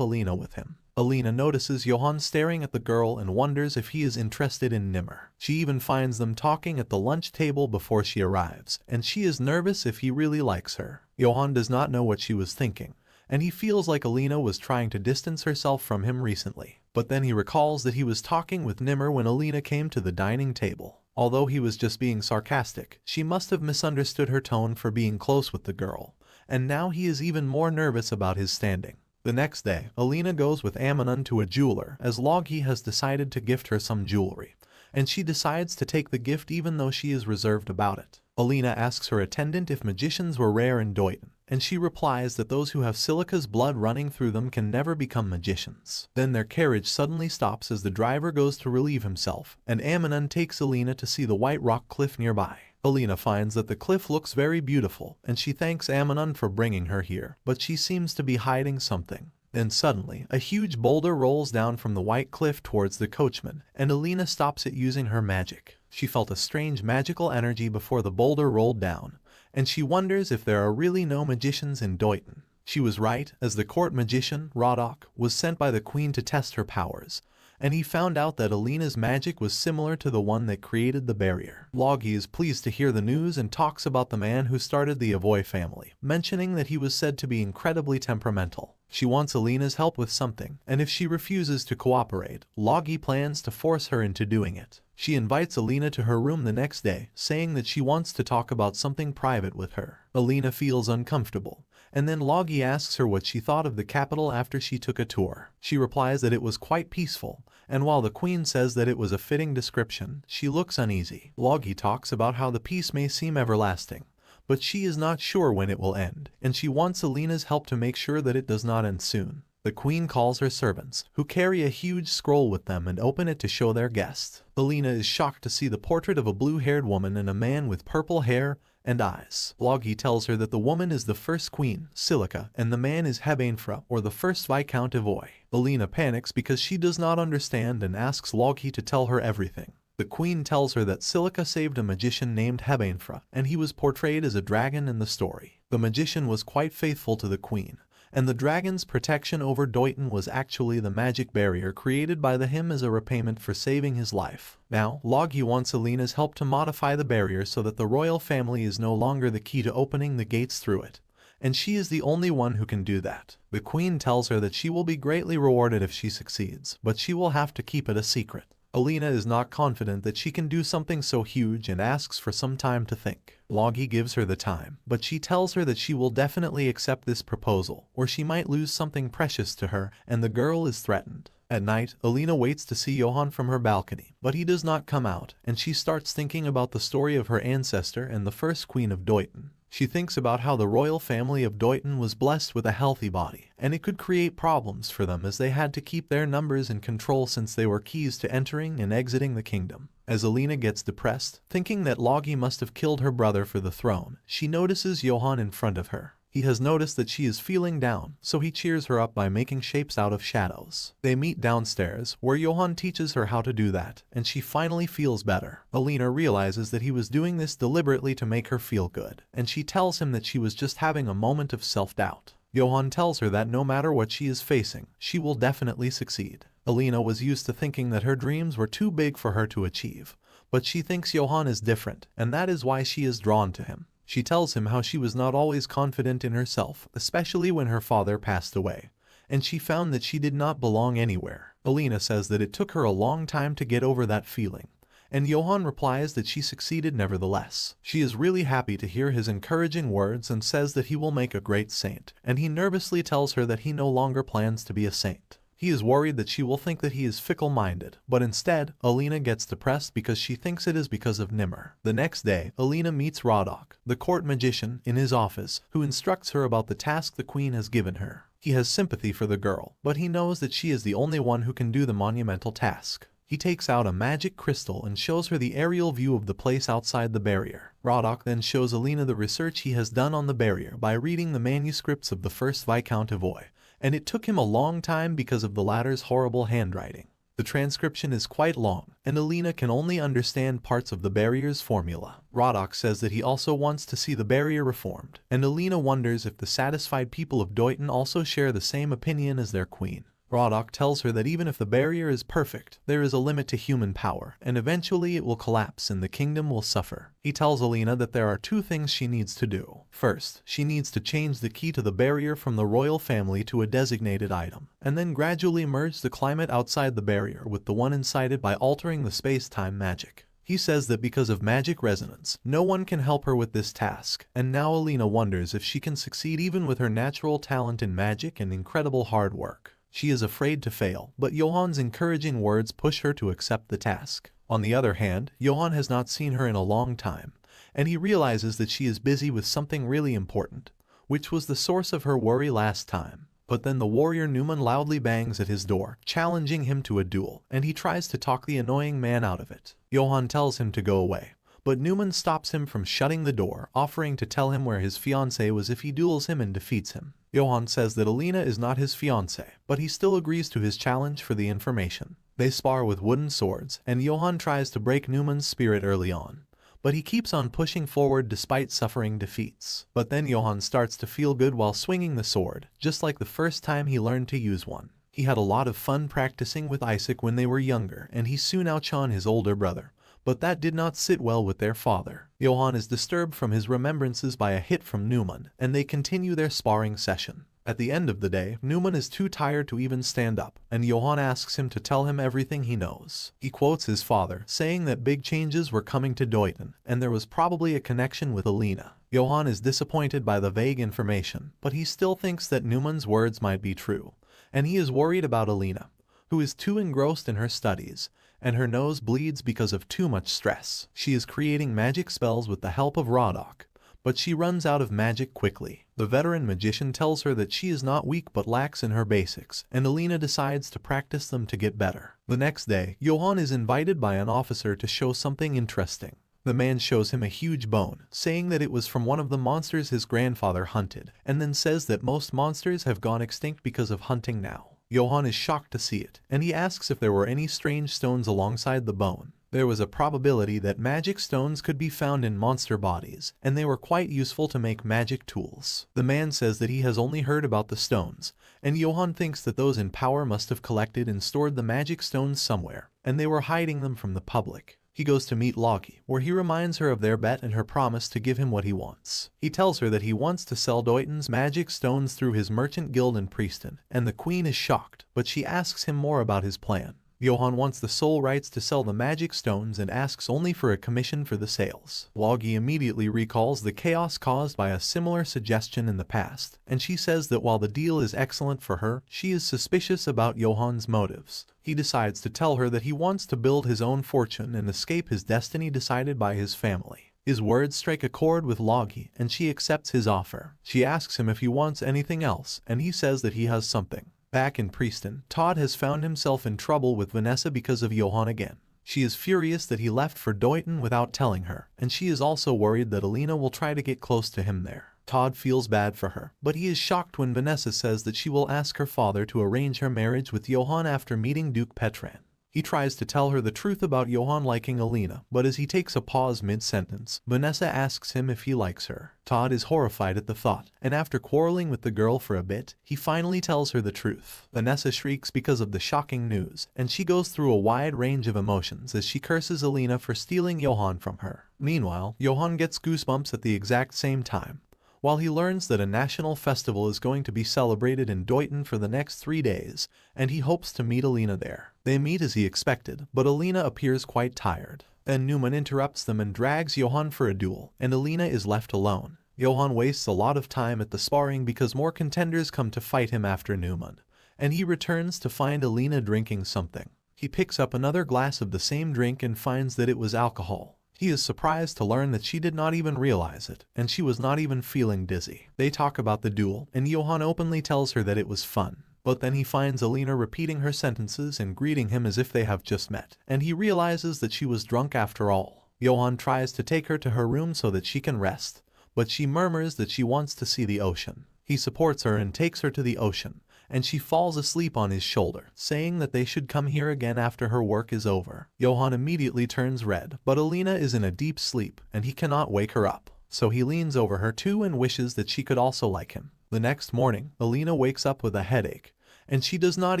Elena with him. Elena notices Johnan staring at the girl and wonders if he is interested in Nimr. She even finds them talking at the lunch table before she arrives, and she is nervous if he really likes her. Johnan does not know what she was thinking, and he feels like Elena was trying to distance herself from him recently. But then he recalls that he was talking with Nimr when Elena came to the dining table. Although he was just being sarcastic, she must have misunderstood her tone for being close with the girl, and now he is even more nervous about his standing. The next day, Elena goes with Amnon to a jeweler as Logi has decided to gift her some jewelry, and she decides to take the gift even though she is reserved about it. Elena asks her attendant if magicians were rare in Deuton, and she replies that those who have Silica's blood running through them can never become magicians. Then their carriage suddenly stops as the driver goes to relieve himself, and Amnon takes Elena to see the white rock cliff nearby. Elena finds that the cliff looks very beautiful, and she thanks Amnon for bringing her here, but she seems to be hiding something. Then suddenly, a huge boulder rolls down from the white cliff towards the coachman, and Elena stops it using her magic. She felt a strange magical energy before the boulder rolled down, and she wonders if there are really no magicians in Deuton. She was right, as the court magician, Rodok, was sent by the queen to test her powers, and he found out that Elena's magic was similar to the one that created the barrier. Logi is pleased to hear the news and talks about the man who started the Avoy family, mentioning that he was said to be incredibly temperamental. She wants Elena's help with something, and if she refuses to cooperate, Logi plans to force her into doing it. She invites Elena to her room the next day, saying that she wants to talk about something private with her. Elena feels uncomfortable, and then Logi asks her what she thought of the capital after she took a tour. She replies that it was quite peaceful, and while the queen says that it was a fitting description, she looks uneasy. Logi talks about how the peace may seem everlasting, but she is not sure when it will end, and she wants Elena's help to make sure that it does not end soon. The queen calls her servants, who carry a huge scroll with them and open it to show their guests. Elena is shocked to see the portrait of a blue-haired woman and a man with purple hair and eyes. Logi tells her that the woman is the first queen, Silica, and the man is Hebainfra, or the first Viscount Avoy. Elena panics because she does not understand and asks Logi to tell her everything. The queen tells her that Silica saved a magician named Hebainfra, and he was portrayed as a dragon in the story. The magician was quite faithful to the queen, and the dragon's protection over Deuton was actually the magic barrier created by him as a repayment for saving his life. Now, Logi wants Elena's help to modify the barrier so that the royal family is no longer the key to opening the gates through it, and she is the only one who can do that. The queen tells her that she will be greatly rewarded if she succeeds, but she will have to keep it a secret. Elena is not confident that she can do something so huge and asks for some time to think. Logi gives her the time, but she tells her that she will definitely accept this proposal, or she might lose something precious to her, and the girl is threatened. At night, Elena waits to see Johnan from her balcony, but he does not come out, and she starts thinking about the story of her ancestor and the first queen of Deuton. She thinks about how the royal family of Deuton was blessed with a healthy body, and it could create problems for them as they had to keep their numbers in control since they were keys to entering and exiting the kingdom. As Elena gets depressed, thinking that Logi must have killed her brother for the throne, she notices Johnan in front of her. He has noticed that she is feeling down, so he cheers her up by making shapes out of shadows. They meet downstairs, where Johnan teaches her how to do that, and she finally feels better. Elena realizes that he was doing this deliberately to make her feel good, and she tells him that she was just having a moment of self-doubt. Johnan tells her that no matter what she is facing, she will definitely succeed. Elena was used to thinking that her dreams were too big for her to achieve, but she thinks Johnan is different, and that is why she is drawn to him. She tells him how she was not always confident in herself, especially when her father passed away, and she found that she did not belong anywhere. Elena says that it took her a long time to get over that feeling, and Johnan replies that she succeeded nevertheless. She is really happy to hear his encouraging words and says that he will make a great saint, and he nervously tells her that he no longer plans to be a saint. He is worried that she will think that he is fickle-minded, but instead, Elena gets depressed because she thinks it is because of Nimr. The next day, Elena meets Rodok, the court magician, in his office, who instructs her about the task the queen has given her. He has sympathy for the girl, but he knows that she is the only one who can do the monumental task. He takes out a magic crystal and shows her the aerial view of the place outside the barrier. Rodok then shows Elena the research he has done on the barrier by reading the manuscripts of the first Viscount Avoy, and it took him a long time because of the latter's horrible handwriting. The transcription is quite long, and Elena can only understand parts of the barrier's formula. Rodok says that he also wants to see the barrier reformed, and Elena wonders if the satisfied people of Deuton also share the same opinion as their queen. Rodok tells her that even if the barrier is perfect, there is a limit to human power, and eventually it will collapse and the kingdom will suffer. He tells Elena that there are two things she needs to do. First, she needs to change the key to the barrier from the royal family to a designated item, and then gradually merge the climate outside the barrier with the one inside it by altering the space-time magic. He says that because of magic resonance, no one can help her with this task, and now Elena wonders if she can succeed even with her natural talent in magic and incredible hard work. She is afraid to fail, but Johann's encouraging words push her to accept the task. On the other hand, Johnan has not seen her in a long time, and he realizes that she is busy with something really important, which was the source of her worry last time. But then the warrior Newman loudly bangs at his door, challenging him to a duel, and he tries to talk the annoying man out of it. Johnan tells him to go away, but Newman stops him from shutting the door, offering to tell him where his fiancée was if he duels him and defeats him. Johnan says that Elena is not his fiancée, but he still agrees to his challenge for the information. They spar with wooden swords, and Johnan tries to break Newman's spirit early on, but he keeps on pushing forward despite suffering defeats. But then Johnan starts to feel good while swinging the sword, just like the first time he learned to use one. He had a lot of fun practicing with Isaac when they were younger, and he soon outshone his older brother. But that did not sit well with their father. Johnan is disturbed from his remembrances by a hit from Newman, and they continue their sparring session. At the end of the day, Newman is too tired to even stand up, and Johnan asks him to tell him everything he knows. He quotes his father, saying that big changes were coming to Deuton, and there was probably a connection with Elena. Johnan is disappointed by the vague information, but he still thinks that Newman's words might be true, and he is worried about Elena, who is too engrossed in her studies, and her nose bleeds because of too much stress. She is creating magic spells with the help of Rodok, but she runs out of magic quickly. The veteran magician tells her that she is not weak but lacks in her basics, and Elena decides to practice them to get better. The next day, Johnan is invited by an officer to show something interesting. The man shows him a huge bone, saying that it was from one of the monsters his grandfather hunted, and then says that most monsters have gone extinct because of hunting now. Johnan is shocked to see it, and he asks if there were any strange stones alongside the bone. There was a probability that magic stones could be found in monster bodies, and they were quite useful to make magic tools. The man says that he has only heard about the stones, and Johnan thinks that those in power must have collected and stored the magic stones somewhere, and they were hiding them from the public. He goes to meet Loki, where he reminds her of their bet and her promise to give him what he wants. He tells her that he wants to sell Deuton's magic stones through his merchant guild in Prieston, and the queen is shocked, but she asks him more about his plan. Johnan wants the sole rights to sell the magic stones and asks only for a commission for the sales. Logi immediately recalls the chaos caused by a similar suggestion in the past, and she says that while the deal is excellent for her, she is suspicious about Johann's motives. He decides to tell her that he wants to build his own fortune and escape his destiny decided by his family. His words strike a chord with Logi, and she accepts his offer. She asks him if he wants anything else, and he says that he has something. Back in Prieston, Todd has found himself in trouble with Vanessa because of Johnan again. She is furious that he left for Deuton without telling her, and she is also worried that Elena will try to get close to him there. Todd feels bad for her, but he is shocked when Vanessa says that she will ask her father to arrange her marriage with Johnan after meeting Duke Petran. He tries to tell her the truth about Johnan liking Elena, but as he takes a pause mid-sentence, Vanessa asks him if he likes her. Todd is horrified at the thought, and after quarreling with the girl for a bit, he finally tells her the truth. Vanessa shrieks because of the shocking news, and she goes through a wide range of emotions as she curses Elena for stealing Johnan from her. Meanwhile, Johnan gets goosebumps at the exact same time, while he learns that a national festival is going to be celebrated in Deuton for the next 3 days, and he hopes to meet Elena there. They meet as he expected, but Elena appears quite tired. Then Newman interrupts them and drags Johnan for a duel, and Elena is left alone. Johnan wastes a lot of time at the sparring because more contenders come to fight him after Newman, and he returns to find Elena drinking something. He picks up another glass of the same drink and finds that it was alcohol. He is surprised to learn that she did not even realize it, and she was not even feeling dizzy. They talk about the duel, and Johnan openly tells her that it was fun. But then he finds Elena repeating her sentences and greeting him as if they have just met, and he realizes that she was drunk after all. Johnan tries to take her to her room so that she can rest, but she murmurs that she wants to see the ocean. He supports her and takes her to the ocean, and she falls asleep on his shoulder, saying that they should come here again after her work is over. Johnan immediately turns red, but Elena is in a deep sleep, and he cannot wake her up. So he leans over her too and wishes that she could also like him. The next morning, Elena wakes up with a headache, and she does not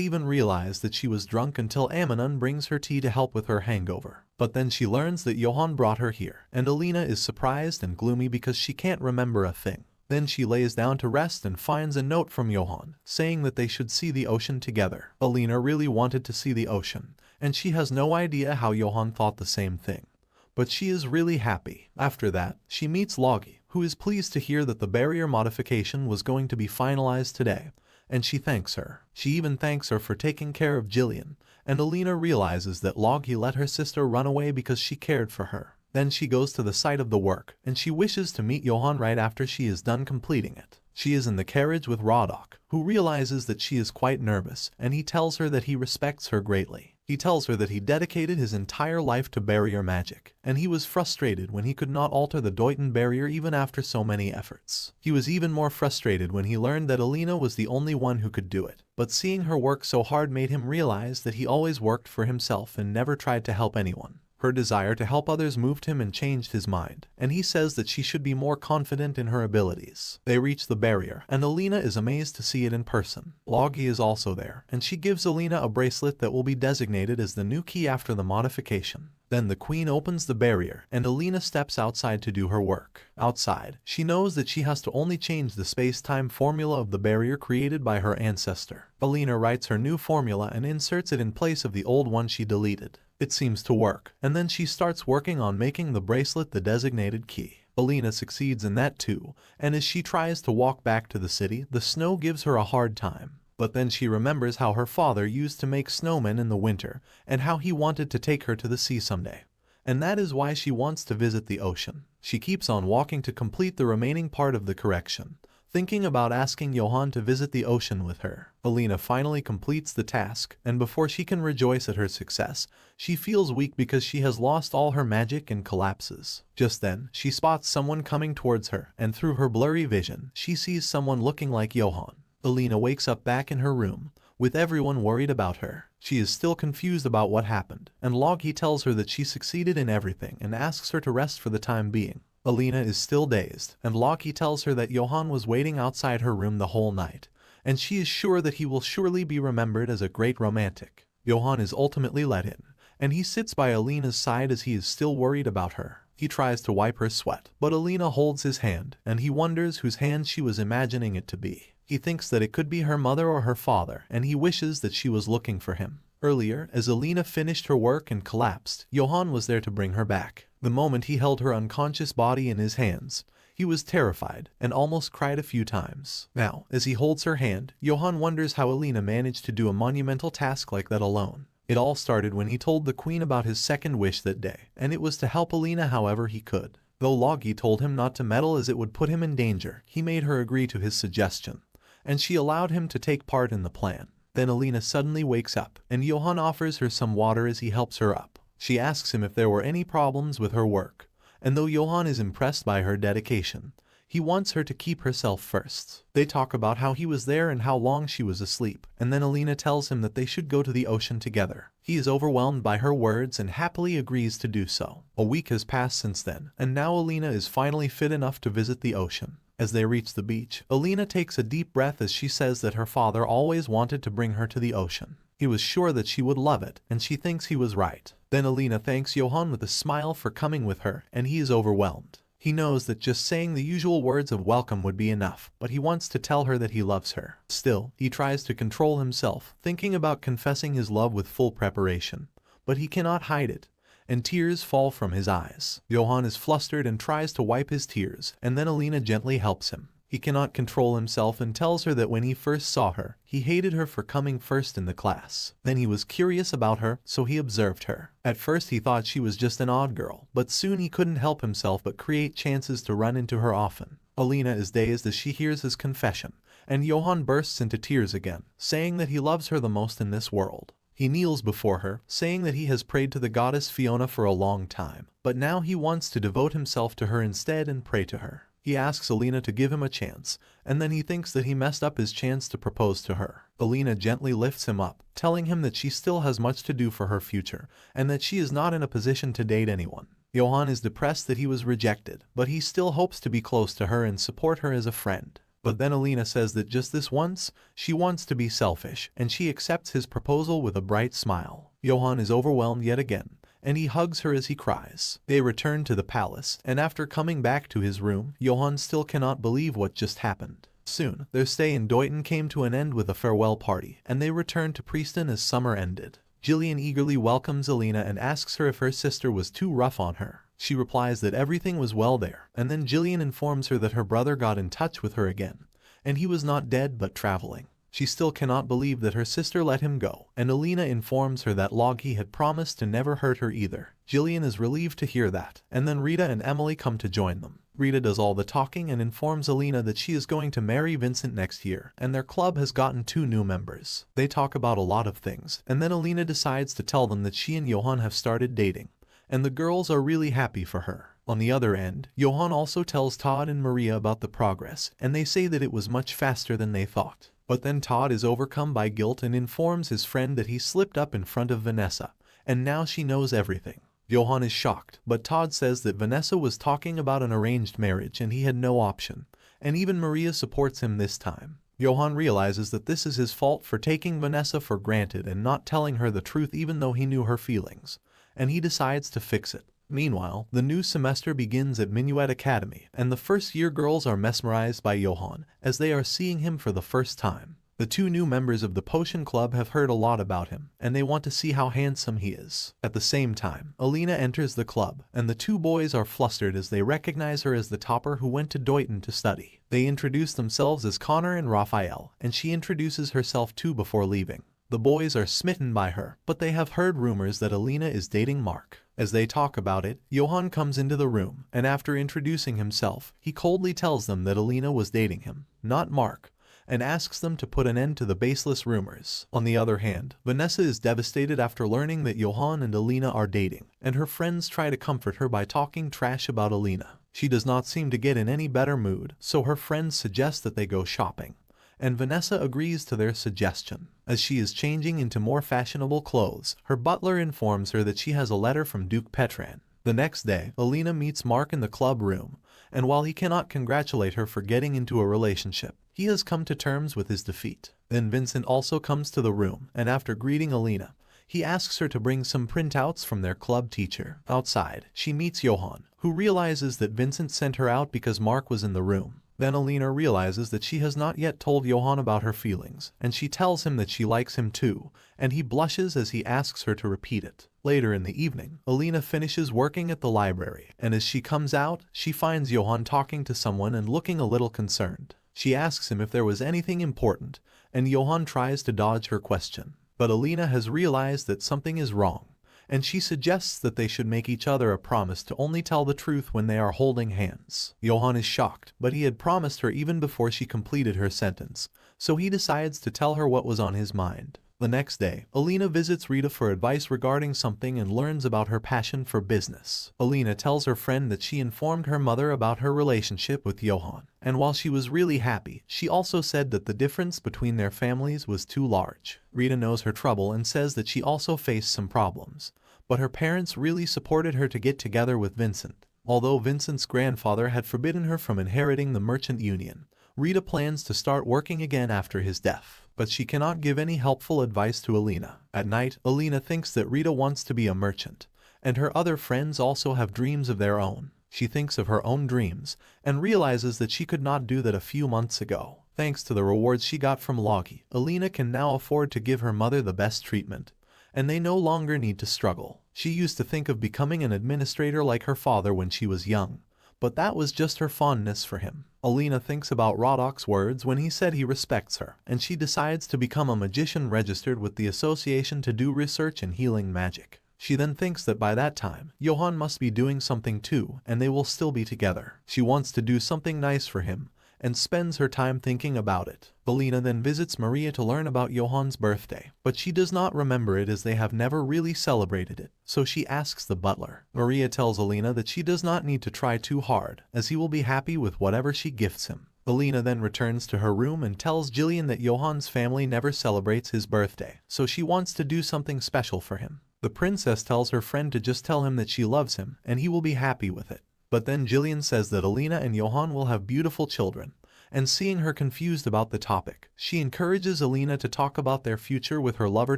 even realize that she was drunk until Amnon brings her tea to help with her hangover. But then she learns that Johnan brought her here, and Elena is surprised and gloomy because she can't remember a thing. Then she lays down to rest and finds a note from Johnan, saying that they should see the ocean together. Elena really wanted to see the ocean, and she has no idea how Johnan thought the same thing. But she is really happy. After that, she meets Logi, who is pleased to hear that the barrier modification was going to be finalized today, and she thanks her. She even thanks her for taking care of Jillian, and Elena realizes that Logi let her sister run away because she cared for her. Then she goes to the site of the work, and she wishes to meet Johnan right after she is done completing it. She is in the carriage with Rodok, who realizes that she is quite nervous, and he tells her that he respects her greatly. He tells her that he dedicated his entire life to barrier magic, and he was frustrated when he could not alter the Deuton barrier even after so many efforts. He was even more frustrated when he learned that Elena was the only one who could do it, but seeing her work so hard made him realize that he always worked for himself and never tried to help anyone. Her desire to help others moved him and changed his mind, and he says that she should be more confident in her abilities. They reach the barrier, and Elena is amazed to see it in person. Logie is also there, and she gives Elena a bracelet that will be designated as the new key after the modification. Then the queen opens the barrier, and Elena steps outside to do her work. Outside, she knows that she has to only change the space-time formula of the barrier created by her ancestor. Elena writes her new formula and inserts it in place of the old one she deleted. It seems to work, and then she starts working on making the bracelet the designated key. Elena succeeds in that too, and as she tries to walk back to the city, the snow gives her a hard time. But then she remembers how her father used to make snowmen in the winter, and how he wanted to take her to the sea someday. And that is why she wants to visit the ocean. She keeps on walking to complete the remaining part of the correction, thinking about asking Johnan to visit the ocean with her. Elena finally completes the task, and before she can rejoice at her success, she feels weak because she has lost all her magic and collapses. Just then, she spots someone coming towards her, and through her blurry vision, she sees someone looking like Johnan. Elena wakes up back in her room, with everyone worried about her. She is still confused about what happened, and Logie tells her that she succeeded in everything and asks her to rest for the time being. Elena is still dazed, and Logie tells her that Johnan was waiting outside her room the whole night, and she is sure that he will surely be remembered as a great romantic. Johnan is ultimately let in, and he sits by Elena's side as he is still worried about her. He tries to wipe her sweat, but Elena holds his hand, and he wonders whose hand she was imagining it to be. He thinks that it could be her mother or her father, and he wishes that she was looking for him. Earlier, as Elena finished her work and collapsed, Johnan was there to bring her back. The moment he held her unconscious body in his hands, he was terrified and almost cried a few times. Now, as he holds her hand, Johnan wonders how Elena managed to do a monumental task like that alone. It all started when he told the queen about his second wish that day, and it was to help Elena however he could. Though Logie told him not to meddle as it would put him in danger, he made her agree to his suggestion, and she allowed him to take part in the plan. Then Elena suddenly wakes up, and Johnan offers her some water as he helps her up. She asks him if there were any problems with her work, and though Johnan is impressed by her dedication, he wants her to keep herself first. They talk about how he was there and how long she was asleep, and then Elena tells him that they should go to the ocean together. He is overwhelmed by her words and happily agrees to do so. A week has passed since then, and now Elena is finally fit enough to visit the ocean. As they reach the beach, Elena takes a deep breath as she says that her father always wanted to bring her to the ocean. He was sure that she would love it, and she thinks he was right. Then Elena thanks Johnan with a smile for coming with her, and he is overwhelmed. He knows that just saying the usual words of welcome would be enough, but he wants to tell her that he loves her. Still, he tries to control himself, thinking about confessing his love with full preparation, but he cannot hide it, and tears fall from his eyes. Johnan is flustered and tries to wipe his tears, and then Elena gently helps him. He cannot control himself and tells her that when he first saw her, he hated her for coming first in the class. Then he was curious about her, so he observed her. At first he thought she was just an odd girl, but soon he couldn't help himself but create chances to run into her often. Elena is dazed as she hears his confession, and Johnan bursts into tears again, saying that he loves her the most in this world. He kneels before her, saying that he has prayed to the goddess Fiona for a long time, but now he wants to devote himself to her instead and pray to her. He asks Elena to give him a chance, and then he thinks that he messed up his chance to propose to her. Elena gently lifts him up, telling him that she still has much to do for her future, and that she is not in a position to date anyone. Johnan is depressed that he was rejected, but he still hopes to be close to her and support her as a friend. But then Elena says that just this once, she wants to be selfish, and she accepts his proposal with a bright smile. Johnan is overwhelmed yet again, and he hugs her as he cries. They return to the palace, and after coming back to his room, Johnan still cannot believe what just happened. Soon, their stay in Deuton came to an end with a farewell party, and they returned to Preston as summer ended. Jillian eagerly welcomes Elena and asks her if her sister was too rough on her. She replies that everything was well there, and then Jillian informs her that her brother got in touch with her again, and he was not dead but traveling. She still cannot believe that her sister let him go, and Elena informs her that Logie had promised to never hurt her either. Jillian is relieved to hear that, and then Rita and Emily come to join them. Rita does all the talking and informs Elena that she is going to marry Vincent next year, and their club has gotten 2 new members. They talk about a lot of things, and then Elena decides to tell them that she and Johan have started dating, and the girls are really happy for her. On the other end, Johan also tells Todd and Maria about the progress, and they say that it was much faster than they thought. But then Todd is overcome by guilt and informs his friend that he slipped up in front of Vanessa, and now she knows everything. Johan is shocked, but Todd says that Vanessa was talking about an arranged marriage and he had no option, and even Maria supports him this time. Johan realizes that this is his fault for taking Vanessa for granted and not telling her the truth even though he knew her feelings, and he decides to fix it. Meanwhile, the new semester begins at Manhwa Academy, and the first-year girls are mesmerized by Johan as they are seeing him for the first time. The 2 new members of the Potion Club have heard a lot about him, and they want to see how handsome he is. At the same time, Elena enters the club, and the 2 boys are flustered as they recognize her as the topper who went to Deuton to study. They introduce themselves as Connor and Raphael, and she introduces herself too before leaving. The boys are smitten by her, but they have heard rumors that Elena is dating Mark. As they talk about it, Johan comes into the room, and after introducing himself, he coldly tells them that Elena was dating him, not Mark, and asks them to put an end to the baseless rumors. On the other hand, Vanessa is devastated after learning that Johan and Elena are dating, and her friends try to comfort her by talking trash about Elena. She does not seem to get in any better mood, so her friends suggest that they go shopping, and Vanessa agrees to their suggestion. As she is changing into more fashionable clothes, her butler informs her that she has a letter from Duke Petran. The next day, Elena meets Mark in the club room, and while he cannot congratulate her for getting into a relationship, he has come to terms with his defeat. Then Vincent also comes to the room, and after greeting Elena, he asks her to bring some printouts from their club teacher. Outside, she meets Johan, who realizes that Vincent sent her out because Mark was in the room. Then Elena realizes that she has not yet told Johan about her feelings, and she tells him that she likes him too, and he blushes as he asks her to repeat it. Later in the evening, Elena finishes working at the library, and as she comes out, she finds Johan talking to someone and looking a little concerned. She asks him if there was anything important, and Johan tries to dodge her question. But Elena has realized that something is wrong, and she suggests that they should make each other a promise to only tell the truth when they are holding hands. Johan is shocked, but he had promised her even before she completed her sentence, so he decides to tell her what was on his mind. The next day, Elena visits Rita for advice regarding something and learns about her passion for business. Elena tells her friend that she informed her mother about her relationship with Johan, and while she was really happy, she also said that the difference between their families was too large. Rita knows her trouble and says that she also faced some problems, but her parents really supported her to get together with Vincent. Although Vincent's grandfather had forbidden her from inheriting the merchant union, Rita plans to start working again after his death, but she cannot give any helpful advice to Elena. At night, Elena thinks that Rita wants to be a merchant, and her other friends also have dreams of their own. She thinks of her own dreams, and realizes that she could not do that a few months ago. Thanks to the rewards she got from Logi, Elena can now afford to give her mother the best treatment, and they no longer need to struggle. She used to think of becoming an administrator like her father when she was young, but that was just her fondness for him. Elena thinks about Rodok's words when he said he respects her, and she decides to become a magician registered with the association to do research in healing magic. She then thinks that by that time, Johan must be doing something too, and they will still be together. She wants to do something nice for him, and spends her time thinking about it. Elena then visits Maria to learn about Johan's birthday, but she does not remember it as they have never really celebrated it, so she asks the butler. Maria tells Elena that she does not need to try too hard, as he will be happy with whatever she gifts him. Elena then returns to her room and tells Jillian that Johan's family never celebrates his birthday, so she wants to do something special for him. The princess tells her friend to just tell him that she loves him, and he will be happy with it. But then Jillian says that Elena and Johan will have beautiful children, and seeing her confused about the topic, she encourages Elena to talk about their future with her lover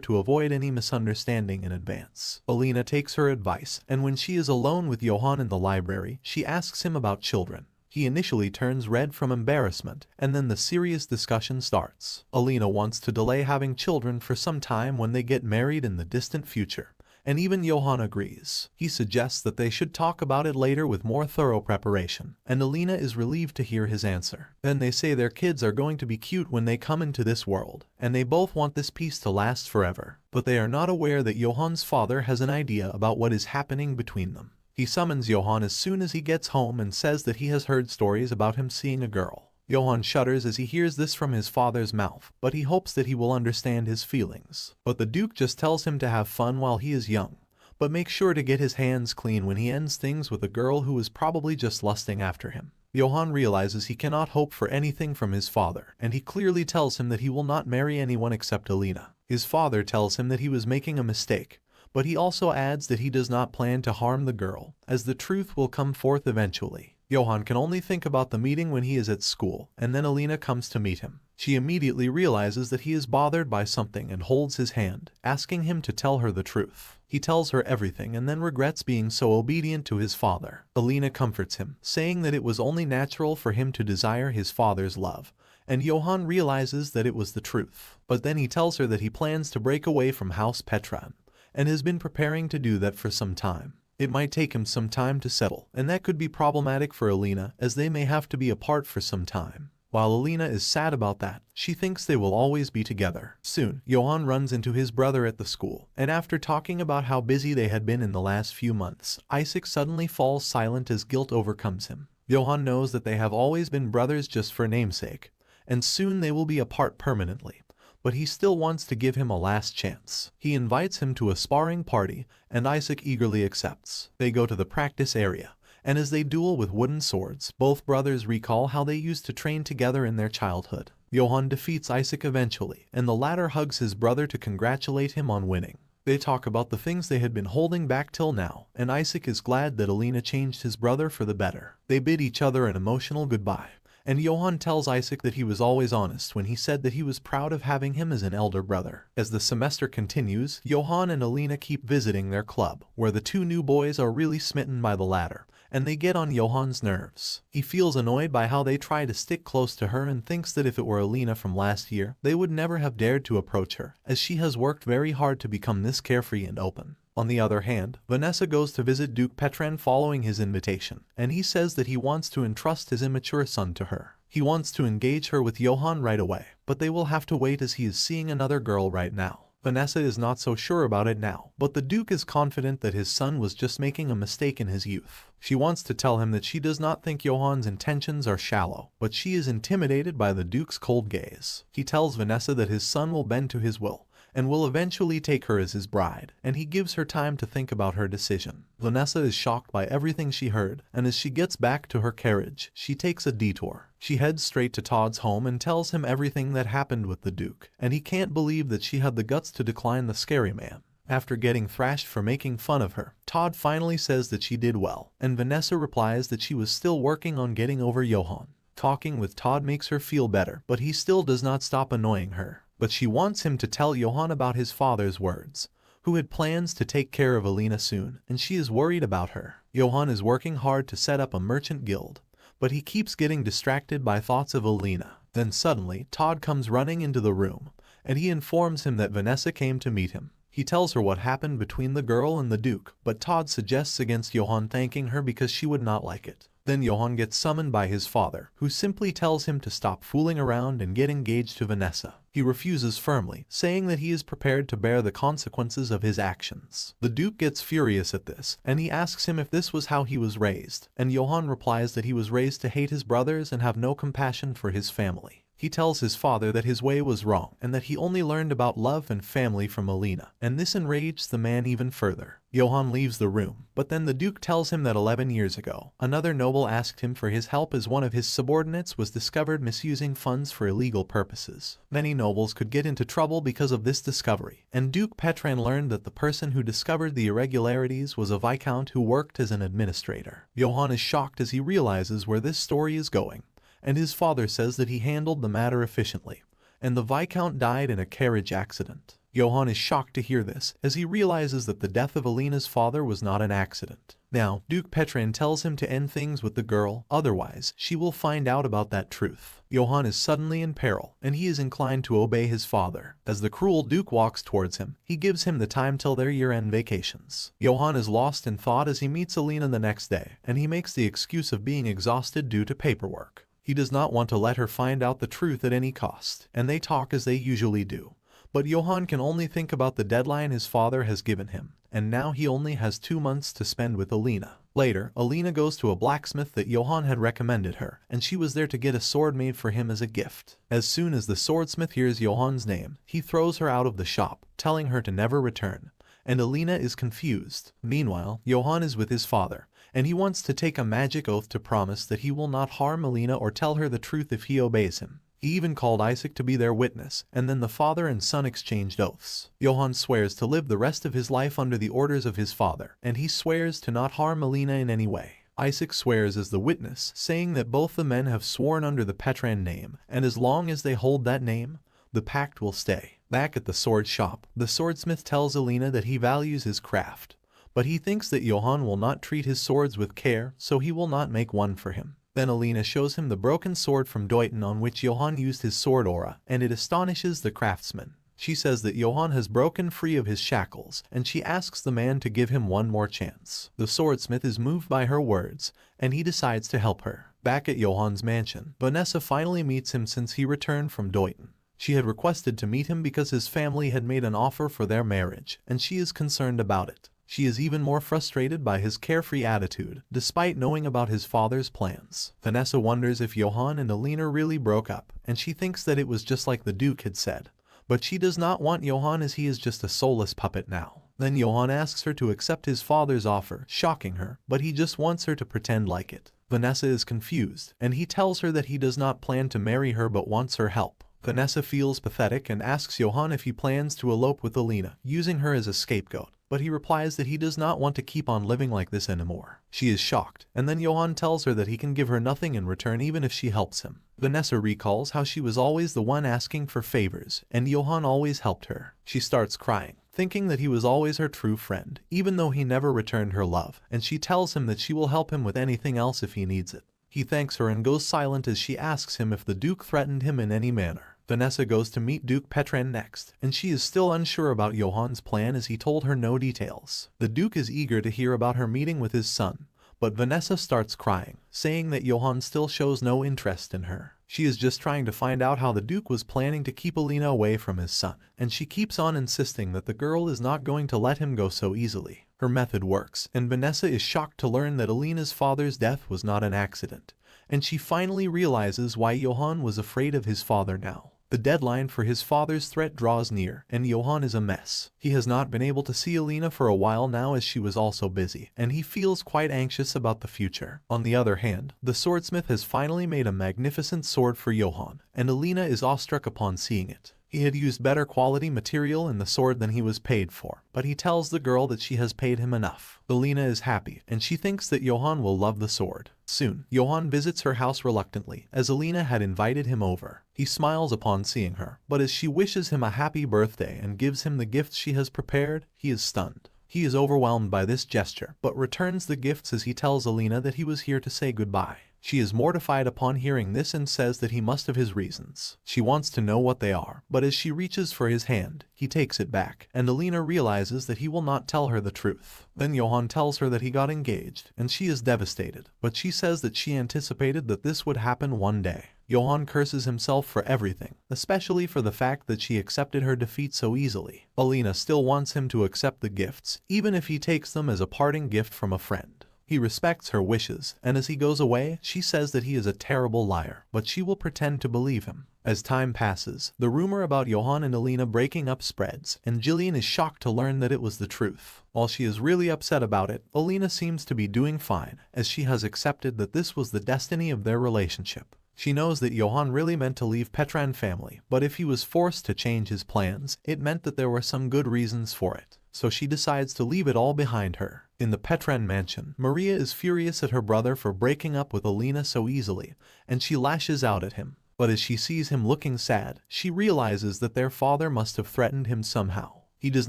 to avoid any misunderstanding in advance. Elena takes her advice, and when she is alone with Johan in the library, she asks him about children. He initially turns red from embarrassment, and then the serious discussion starts. Elena wants to delay having children for some time when they get married in the distant future, and even Johan agrees. He suggests that they should talk about it later with more thorough preparation, and Elena is relieved to hear his answer. Then they say their kids are going to be cute when they come into this world, and they both want this peace to last forever. But they are not aware that Johan's father has an idea about what is happening between them. He summons Johan as soon as he gets home and says that he has heard stories about him seeing a girl. Johan shudders as he hears this from his father's mouth, but he hopes that he will understand his feelings. But the Duke just tells him to have fun while he is young, but make sure to get his hands clean when he ends things with a girl who is probably just lusting after him. Johan realizes he cannot hope for anything from his father, and he clearly tells him that he will not marry anyone except Elena. His father tells him that he was making a mistake, but he also adds that he does not plan to harm the girl, as the truth will come forth eventually. Johan can only think about the meeting when he is at school, and then Elena comes to meet him. She immediately realizes that he is bothered by something and holds his hand, asking him to tell her the truth. He tells her everything and then regrets being so obedient to his father. Elena comforts him, saying that it was only natural for him to desire his father's love, and Johan realizes that it was the truth. But then he tells her that he plans to break away from House Petran, and has been preparing to do that for some time. It might take him some time to settle, and that could be problematic for Elena, as they may have to be apart for some time. While Elena is sad about that, she thinks they will always be together. Soon, Johan runs into his brother at the school, and after talking about how busy they had been in the last few months, Isaac suddenly falls silent as guilt overcomes him. Johan knows that they have always been brothers just for namesake, and soon they will be apart permanently. But he still wants to give him a last chance. He invites him to a sparring party, and Isaac eagerly accepts. They go to the practice area, and as they duel with wooden swords, both brothers recall how they used to train together in their childhood. Johan defeats Isaac eventually, and the latter hugs his brother to congratulate him on winning. They talk about the things they had been holding back till now, and Isaac is glad that Elena changed his brother for the better. They bid each other an emotional goodbye, and Johan tells Isaac that he was always honest when he said that he was proud of having him as an elder brother. As the semester continues, Johan and Elena keep visiting their club, where the two new boys are really smitten by the latter, and they get on Johan's nerves. He feels annoyed by how they try to stick close to her and thinks that if it were Elena from last year, they would never have dared to approach her, as she has worked very hard to become this carefree and open. On the other hand, Vanessa goes to visit Duke Petran following his invitation, and he says that he wants to entrust his immature son to her. He wants to engage her with Johan right away, but they will have to wait as he is seeing another girl right now. Vanessa is not so sure about it now, but the Duke is confident that his son was just making a mistake in his youth. She wants to tell him that she does not think Johan's intentions are shallow, but she is intimidated by the Duke's cold gaze. He tells Vanessa that his son will bend to his will, and will eventually take her as his bride, and he gives her time to think about her decision. Vanessa is shocked by everything she heard, and as she gets back to her carriage, she takes a detour. She heads straight to Todd's home and tells him everything that happened with the Duke, and he can't believe that she had the guts to decline the scary man. After getting thrashed for making fun of her, Todd finally says that she did well, and Vanessa replies that she was still working on getting over Johan. Talking with Todd makes her feel better, but he still does not stop annoying her. But she wants him to tell Johan about his father's words, who had plans to take care of Elena soon, and she is worried about her. Johan is working hard to set up a merchant guild, but he keeps getting distracted by thoughts of Elena. Then suddenly, Todd comes running into the room, and he informs him that Vanessa came to meet him. He tells her what happened between the girl and the Duke, but Todd suggests against Johan thanking her because she would not like it. Then Johan gets summoned by his father, who simply tells him to stop fooling around and get engaged to Vanessa. He refuses firmly, saying that he is prepared to bear the consequences of his actions. The Duke gets furious at this, and he asks him if this was how he was raised, and Johan replies that he was raised to hate his brothers and have no compassion for his family. He tells his father that his way was wrong and that he only learned about love and family from Elena, and this enraged the man even further. Johan leaves the room, but then the Duke tells him that 11 years ago, another noble asked him for his help as one of his subordinates was discovered misusing funds for illegal purposes. Many nobles could get into trouble because of this discovery, and Duke Petran learned that the person who discovered the irregularities was a viscount who worked as an administrator. Johan is shocked as he realizes where this story is going, and his father says that he handled the matter efficiently, and the Viscount died in a carriage accident. Johan is shocked to hear this, as he realizes that the death of Elena's father was not an accident. Now, Duke Petran tells him to end things with the girl, otherwise she will find out about that truth. Johan is suddenly in peril, and he is inclined to obey his father. As the cruel Duke walks towards him, he gives him the time till their year-end vacations. Johan is lost in thought as he meets Elena the next day, and he makes the excuse of being exhausted due to paperwork. He does not want to let her find out the truth at any cost, and they talk as they usually do. But Johan can only think about the deadline his father has given him, and now he only has 2 months to spend with Elena. Later, Elena goes to a blacksmith that Johnan had recommended her, and she was there to get a sword made for him as a gift. As soon as the swordsmith hears Johann's name, he throws her out of the shop, telling her to never return, and Elena is confused. Meanwhile, Johnan is with his father, and he wants to take a magic oath to promise that he will not harm Elena or tell her the truth if he obeys him. He even called Isaac to be their witness, and then the father and son exchanged oaths. Johnan swears to live the rest of his life under the orders of his father, and he swears to not harm Elena in any way. Isaac swears as the witness, saying that both the men have sworn under the Petran name, and as long as they hold that name, the pact will stay. Back at the sword shop, the swordsmith tells Elena that he values his craft, but he thinks that Johnan will not treat his swords with care, so he will not make one for him. Then Elena shows him the broken sword from Deuton on which Johnan used his sword aura, and it astonishes the craftsman. She says that Johnan has broken free of his shackles, and she asks the man to give him one more chance. The swordsmith is moved by her words, and he decides to help her. Back at Johann's mansion, Vanessa finally meets him since he returned from Deuton. She had requested to meet him because his family had made an offer for their marriage, and she is concerned about it. She is even more frustrated by his carefree attitude, despite knowing about his father's plans. Vanessa wonders if Johnan and Elena really broke up, and she thinks that it was just like the Duke had said. But she does not want Johnan as he is just a soulless puppet now. Then Johnan asks her to accept his father's offer, shocking her, but he just wants her to pretend like it. Vanessa is confused, and he tells her that he does not plan to marry her but wants her help. Vanessa feels pathetic and asks Johnan if he plans to elope with Elena, using her as a scapegoat. But he replies that he does not want to keep on living like this anymore. She is shocked, and then Johnan tells her that he can give her nothing in return even if she helps him. Vanessa recalls how she was always the one asking for favors, and Johnan always helped her. She starts crying, thinking that he was always her true friend, even though he never returned her love, and she tells him that she will help him with anything else if he needs it. He thanks her and goes silent as she asks him if the Duke threatened him in any manner. Vanessa goes to meet Duke Petran next, and she is still unsure about Johann's plan as he told her no details. The Duke is eager to hear about her meeting with his son, but Vanessa starts crying, saying that Johnan still shows no interest in her. She is just trying to find out how the Duke was planning to keep Elena away from his son, and she keeps on insisting that the girl is not going to let him go so easily. Her method works, and Vanessa is shocked to learn that Elena's father's death was not an accident, and she finally realizes why Johnan was afraid of his father now. The deadline for his father's threat draws near, and Johnan is a mess. He has not been able to see Elena for a while now as she was also busy, and he feels quite anxious about the future. On the other hand, the swordsmith has finally made a magnificent sword for Johnan, and Elena is awestruck upon seeing it. He had used better quality material in the sword than he was paid for, but he tells the girl that she has paid him enough. Elena is happy, and she thinks that Johnan will love the sword. Soon, Johnan visits her house reluctantly, as Elena had invited him over. He smiles upon seeing her, but as she wishes him a happy birthday and gives him the gifts she has prepared, he is stunned. He is overwhelmed by this gesture, but returns the gifts as he tells Elena that he was here to say goodbye. She is mortified upon hearing this and says that he must have his reasons. She wants to know what they are, but as she reaches for his hand, he takes it back, and Elena realizes that he will not tell her the truth. Then Johnan tells her that he got engaged, and she is devastated, but she says that she anticipated that this would happen one day. Johnan curses himself for everything, especially for the fact that she accepted her defeat so easily. Elena still wants him to accept the gifts, even if he takes them as a parting gift from a friend. He respects her wishes, and as he goes away, she says that he is a terrible liar, but she will pretend to believe him. As time passes, the rumor about Johnan and Elena breaking up spreads, and Jillian is shocked to learn that it was the truth. While she is really upset about it, Elena seems to be doing fine, as she has accepted that this was the destiny of their relationship. She knows that Johnan really meant to leave Petran family, but if he was forced to change his plans, it meant that there were some good reasons for it. So she decides to leave it all behind her. In the Petran mansion, Maria is furious at her brother for breaking up with Elena so easily, and she lashes out at him. But as she sees him looking sad, she realizes that their father must have threatened him somehow. He does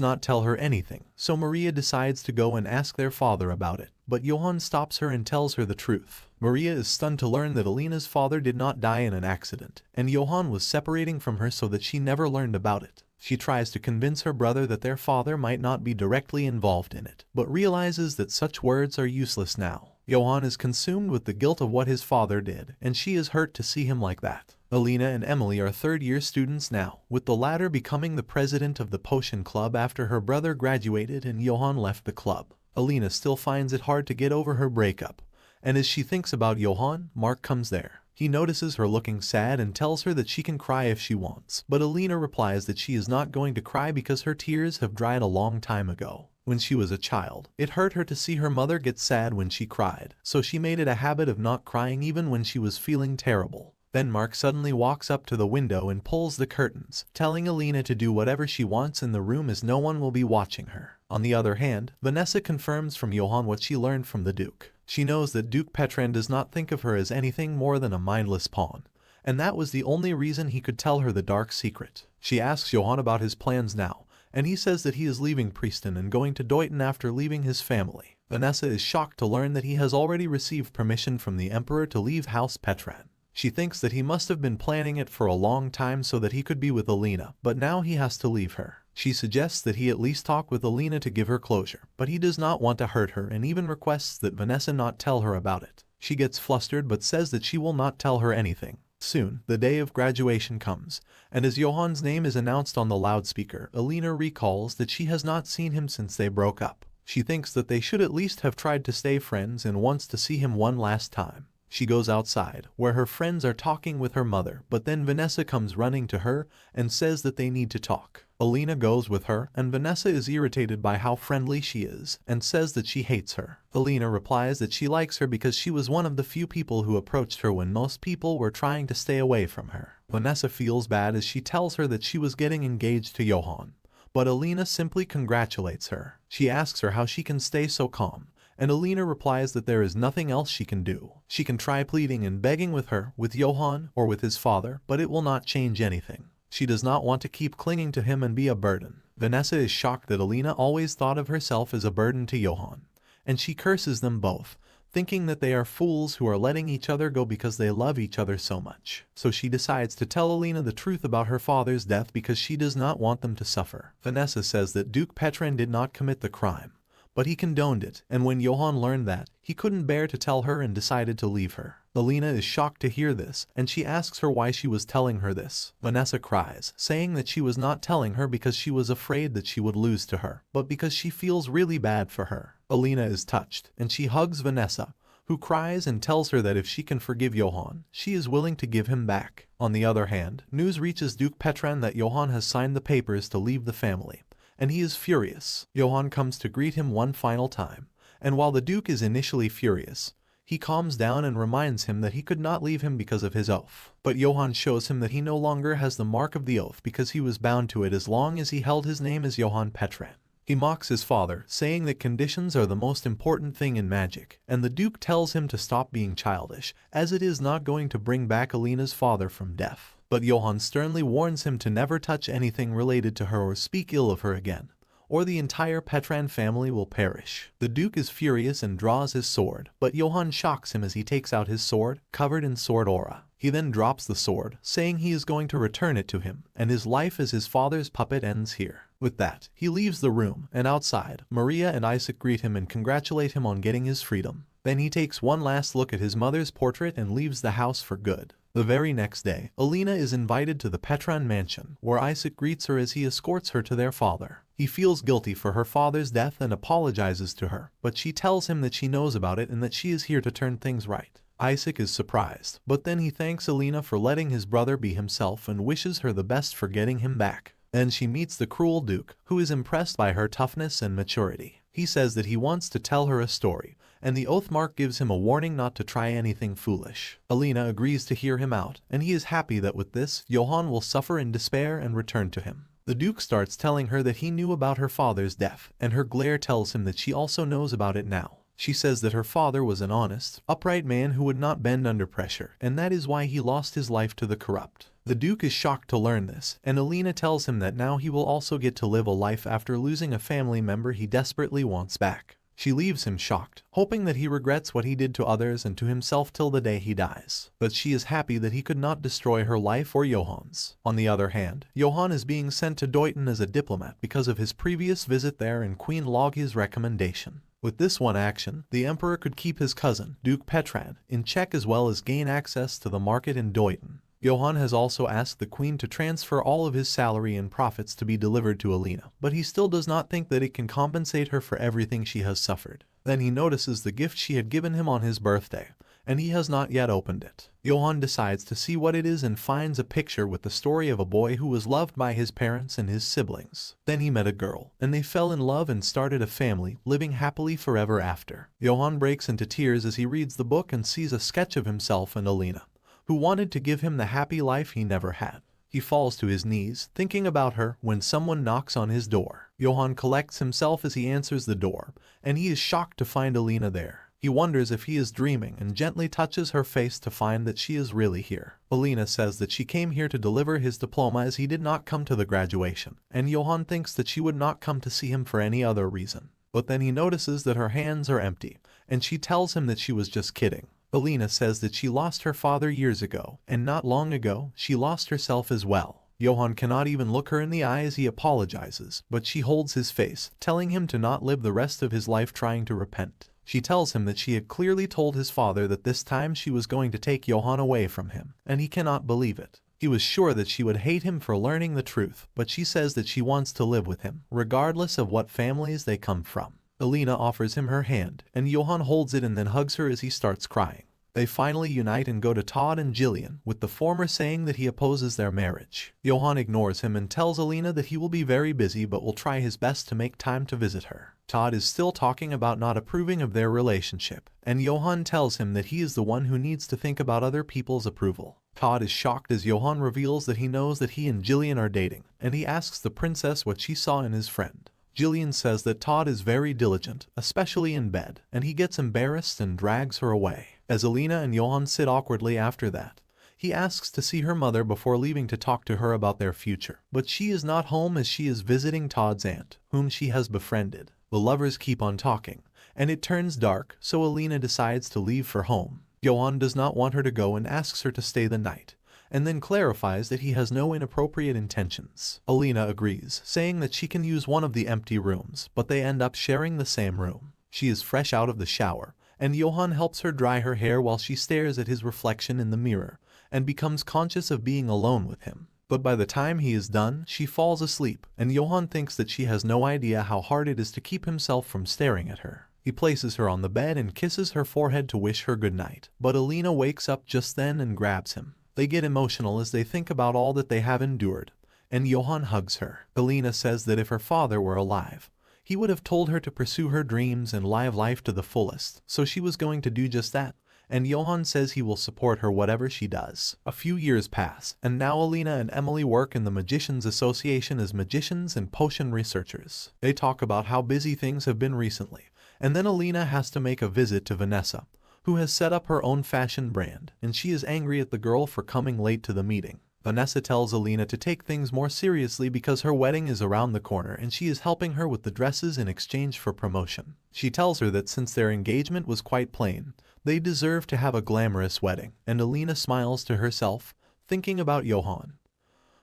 not tell her anything, so Maria decides to go and ask their father about it. But Johnan stops her and tells her the truth. Maria is stunned to learn that Elena's father did not die in an accident, and Johnan was separating from her so that she never learned about it. She tries to convince her brother that their father might not be directly involved in it, but realizes that such words are useless now. Johnan is consumed with the guilt of what his father did, and she is hurt to see him like that. Elena and Emily are third-year students now, with the latter becoming the president of the potion club after her brother graduated and Johnan left the club. Elena still finds it hard to get over her breakup, and as she thinks about Johan, Mark comes there. He notices her looking sad and tells her that she can cry if she wants, but Elena replies that she is not going to cry because her tears have dried a long time ago. When she was a child, it hurt her to see her mother get sad when she cried, so she made it a habit of not crying even when she was feeling terrible. Then Mark suddenly walks up to the window and pulls the curtains, telling Elena to do whatever she wants in the room as no one will be watching her. On the other hand, Vanessa confirms from Johan what she learned from the Duke. She knows that Duke Petran does not think of her as anything more than a mindless pawn, and that was the only reason he could tell her the dark secret. She asks Johan about his plans now, and he says that he is leaving Preston and going to Deuton after leaving his family. Vanessa is shocked to learn that he has already received permission from the Emperor to leave House Petran. She thinks that he must have been planning it for a long time so that he could be with Elena, but now he has to leave her. She suggests that he at least talk with Elena to give her closure, but he does not want to hurt her and even requests that Vanessa not tell her about it. She gets flustered but says that she will not tell her anything. Soon, the day of graduation comes, and as Johan's name is announced on the loudspeaker, Elena recalls that she has not seen him since they broke up. She thinks that they should at least have tried to stay friends and wants to see him one last time. She goes outside, where her friends are talking with her mother, but then Vanessa comes running to her and says that they need to talk. Elena goes with her, and Vanessa is irritated by how friendly she is, and says that she hates her. Elena replies that she likes her because she was one of the few people who approached her when most people were trying to stay away from her. Vanessa feels bad as she tells her that she was getting engaged to Johan, but Elena simply congratulates her. She asks her how she can stay so calm, and Elena replies that there is nothing else she can do. She can try pleading and begging with her, with Johan, or with his father, but it will not change anything. She does not want to keep clinging to him and be a burden. Vanessa is shocked that Elena always thought of herself as a burden to Johan, and she curses them both, thinking that they are fools who are letting each other go because they love each other so much. So she decides to tell Elena the truth about her father's death because she does not want them to suffer. Vanessa says that Duke Petran did not commit the crime, but he condoned it, and when Johan learned that, he couldn't bear to tell her and decided to leave her. Elena is shocked to hear this, and she asks her why she was telling her this. Vanessa cries, saying that she was not telling her because she was afraid that she would lose to her, but because she feels really bad for her. Elena is touched, and she hugs Vanessa, who cries and tells her that if she can forgive Johan, she is willing to give him back. On the other hand, news reaches Duke Petran that Johan has signed the papers to leave the family, and he is furious. Johan comes to greet him one final time, and while the Duke is initially furious, he calms down and reminds him that he could not leave him because of his oath. But Johan shows him that he no longer has the mark of the oath because he was bound to it as long as he held his name as Johan Petran. He mocks his father, saying that conditions are the most important thing in magic, and the Duke tells him to stop being childish, as it is not going to bring back Elena's father from death. But Johan sternly warns him to never touch anything related to her or speak ill of her again, or the entire Petran family will perish. The Duke is furious and draws his sword, but Johan shocks him as he takes out his sword, covered in sword aura. He then drops the sword, saying he is going to return it to him, and his life as his father's puppet ends here. With that, he leaves the room, and outside, Maria and Isaac greet him and congratulate him on getting his freedom. Then he takes one last look at his mother's portrait and leaves the house for good. The very next day, Elena is invited to the Petran mansion, where Isaac greets her as he escorts her to their father. He feels guilty for her father's death and apologizes to her, but she tells him that she knows about it and that she is here to turn things right. Isaac is surprised, but then he thanks Elena for letting his brother be himself and wishes her the best for getting him back. Then she meets the cruel Duke, who is impressed by her toughness and maturity. He says that he wants to tell her a story, and the oath mark gives him a warning not to try anything foolish. Elena agrees to hear him out, and he is happy that with this, Johan will suffer in despair and return to him. The Duke starts telling her that he knew about her father's death, and her glare tells him that she also knows about it now. She says that her father was an honest, upright man who would not bend under pressure, and that is why he lost his life to the corrupt. The Duke is shocked to learn this, and Elena tells him that now he will also get to live a life after losing a family member he desperately wants back. She leaves him shocked, hoping that he regrets what he did to others and to himself till the day he dies. But she is happy that he could not destroy her life or Johan's. On the other hand, Johan is being sent to Deuton as a diplomat because of his previous visit there and Queen Logia's recommendation. With this one action, the Emperor could keep his cousin, Duke Petran, in check as well as gain access to the market in Deuton. Johan has also asked the queen to transfer all of his salary and profits to be delivered to Elena, but he still does not think that it can compensate her for everything she has suffered. Then he notices the gift she had given him on his birthday, and he has not yet opened it. Johan decides to see what it is and finds a picture with the story of a boy who was loved by his parents and his siblings. Then he met a girl, and they fell in love and started a family, living happily forever after. Johan breaks into tears as he reads the book and sees a sketch of himself and Elena, who wanted to give him the happy life he never had. He falls to his knees, thinking about her, when someone knocks on his door. Johan collects himself as he answers the door, and he is shocked to find Elena there. He wonders if he is dreaming and gently touches her face to find that she is really here. Elena says that she came here to deliver his diploma as he did not come to the graduation, and Johan thinks that she would not come to see him for any other reason. But then he notices that her hands are empty, and she tells him that she was just kidding. Elena says that she lost her father years ago, and not long ago, she lost herself as well. Johan cannot even look her in the eye as he apologizes, but she holds his face, telling him to not live the rest of his life trying to repent. She tells him that she had clearly told his father that this time she was going to take Johan away from him, and he cannot believe it. He was sure that she would hate him for learning the truth, but she says that she wants to live with him, regardless of what families they come from. Elena offers him her hand, and Johan holds it and then hugs her as he starts crying. They finally unite and go to Todd and Jillian, with the former saying that he opposes their marriage. Johan ignores him and tells Elena that he will be very busy but will try his best to make time to visit her. Todd is still talking about not approving of their relationship, and Johan tells him that he is the one who needs to think about other people's approval. Todd is shocked as Johan reveals that he knows that he and Jillian are dating, and he asks the princess what she saw in his friend. Jillian says that Todd is very diligent, especially in bed, and he gets embarrassed and drags her away. As Elena and Johan sit awkwardly after that, he asks to see her mother before leaving to talk to her about their future. But she is not home as she is visiting Todd's aunt, whom she has befriended. The lovers keep on talking, and it turns dark, so Elena decides to leave for home. Johan does not want her to go and asks her to stay the night, and then clarifies that he has no inappropriate intentions. Elena agrees, saying that she can use one of the empty rooms, but they end up sharing the same room. She is fresh out of the shower, and Johan helps her dry her hair while she stares at his reflection in the mirror, and becomes conscious of being alone with him. But by the time he is done, she falls asleep, and Johan thinks that she has no idea how hard it is to keep himself from staring at her. He places her on the bed and kisses her forehead to wish her good night, but Elena wakes up just then and grabs him. They get emotional as they think about all that they have endured, and Johan hugs her. Elena says that if her father were alive, he would have told her to pursue her dreams and live life to the fullest, so she was going to do just that, and Johan says he will support her whatever she does. A few years pass, and now Elena and Emily work in the Magicians Association as magicians and potion researchers. They talk about how busy things have been recently, and then Elena has to make a visit to Vanessa, who has set up her own fashion brand, and she is angry at the girl for coming late to the meeting. Vanessa tells Elena to take things more seriously because her wedding is around the corner and she is helping her with the dresses in exchange for promotion. She tells her that since their engagement was quite plain, they deserve to have a glamorous wedding, and Elena smiles to herself, thinking about Johan,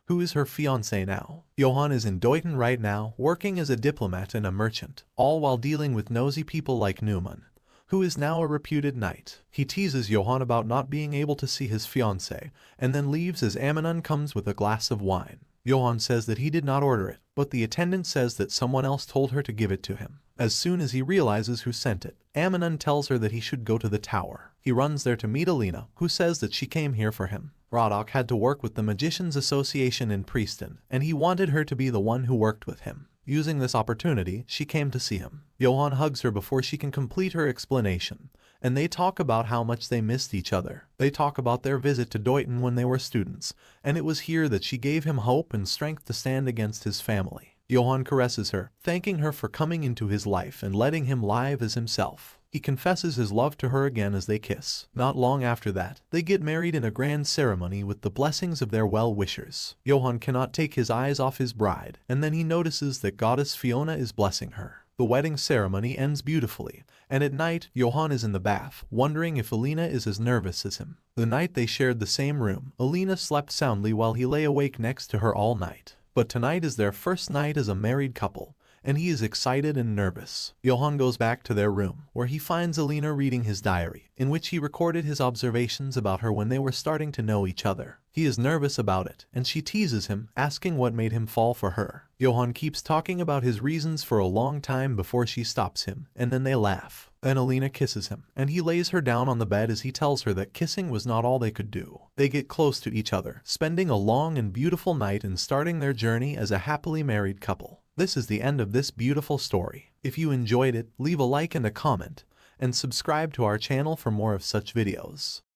who is her fiancé now. Johan is in Deuton right now, working as a diplomat and a merchant, all while dealing with nosy people like Newman, who is now a reputed knight. He teases Johan about not being able to see his fiancée, and then leaves as Amnon comes with a glass of wine. Johan says that he did not order it, but the attendant says that someone else told her to give it to him. As soon as he realizes who sent it, Amnon tells her that he should go to the tower. He runs there to meet Elena, who says that she came here for him. Rodok had to work with the Magicians Association in Prieston, and he wanted her to be the one who worked with him. Using this opportunity, she came to see him. Johan hugs her before she can complete her explanation, and they talk about how much they missed each other. They talk about their visit to Deuton when they were students, and it was here that she gave him hope and strength to stand against his family. Johan caresses her, thanking her for coming into his life and letting him live as himself. He confesses his love to her again as they kiss. Not long after that, they get married in a grand ceremony with the blessings of their well-wishers. Johan cannot take his eyes off his bride, and then he notices that goddess Fiona is blessing her. The wedding ceremony ends beautifully, and at night, Johan is in the bath, wondering if Elena is as nervous as him. The night they shared the same room, Elena slept soundly while he lay awake next to her all night. But tonight is their first night as a married couple, and he is excited and nervous. Johnan goes back to their room, where he finds Elena reading his diary, in which he recorded his observations about her when they were starting to know each other. He is nervous about it, and she teases him, asking what made him fall for her. Johnan keeps talking about his reasons for a long time before she stops him, and then they laugh. Then Elena kisses him, and he lays her down on the bed as he tells her that kissing was not all they could do. They get close to each other, spending a long and beautiful night and starting their journey as a happily married couple. This is the end of this beautiful story. If you enjoyed it, leave a like and a comment, and subscribe to our channel for more of such videos.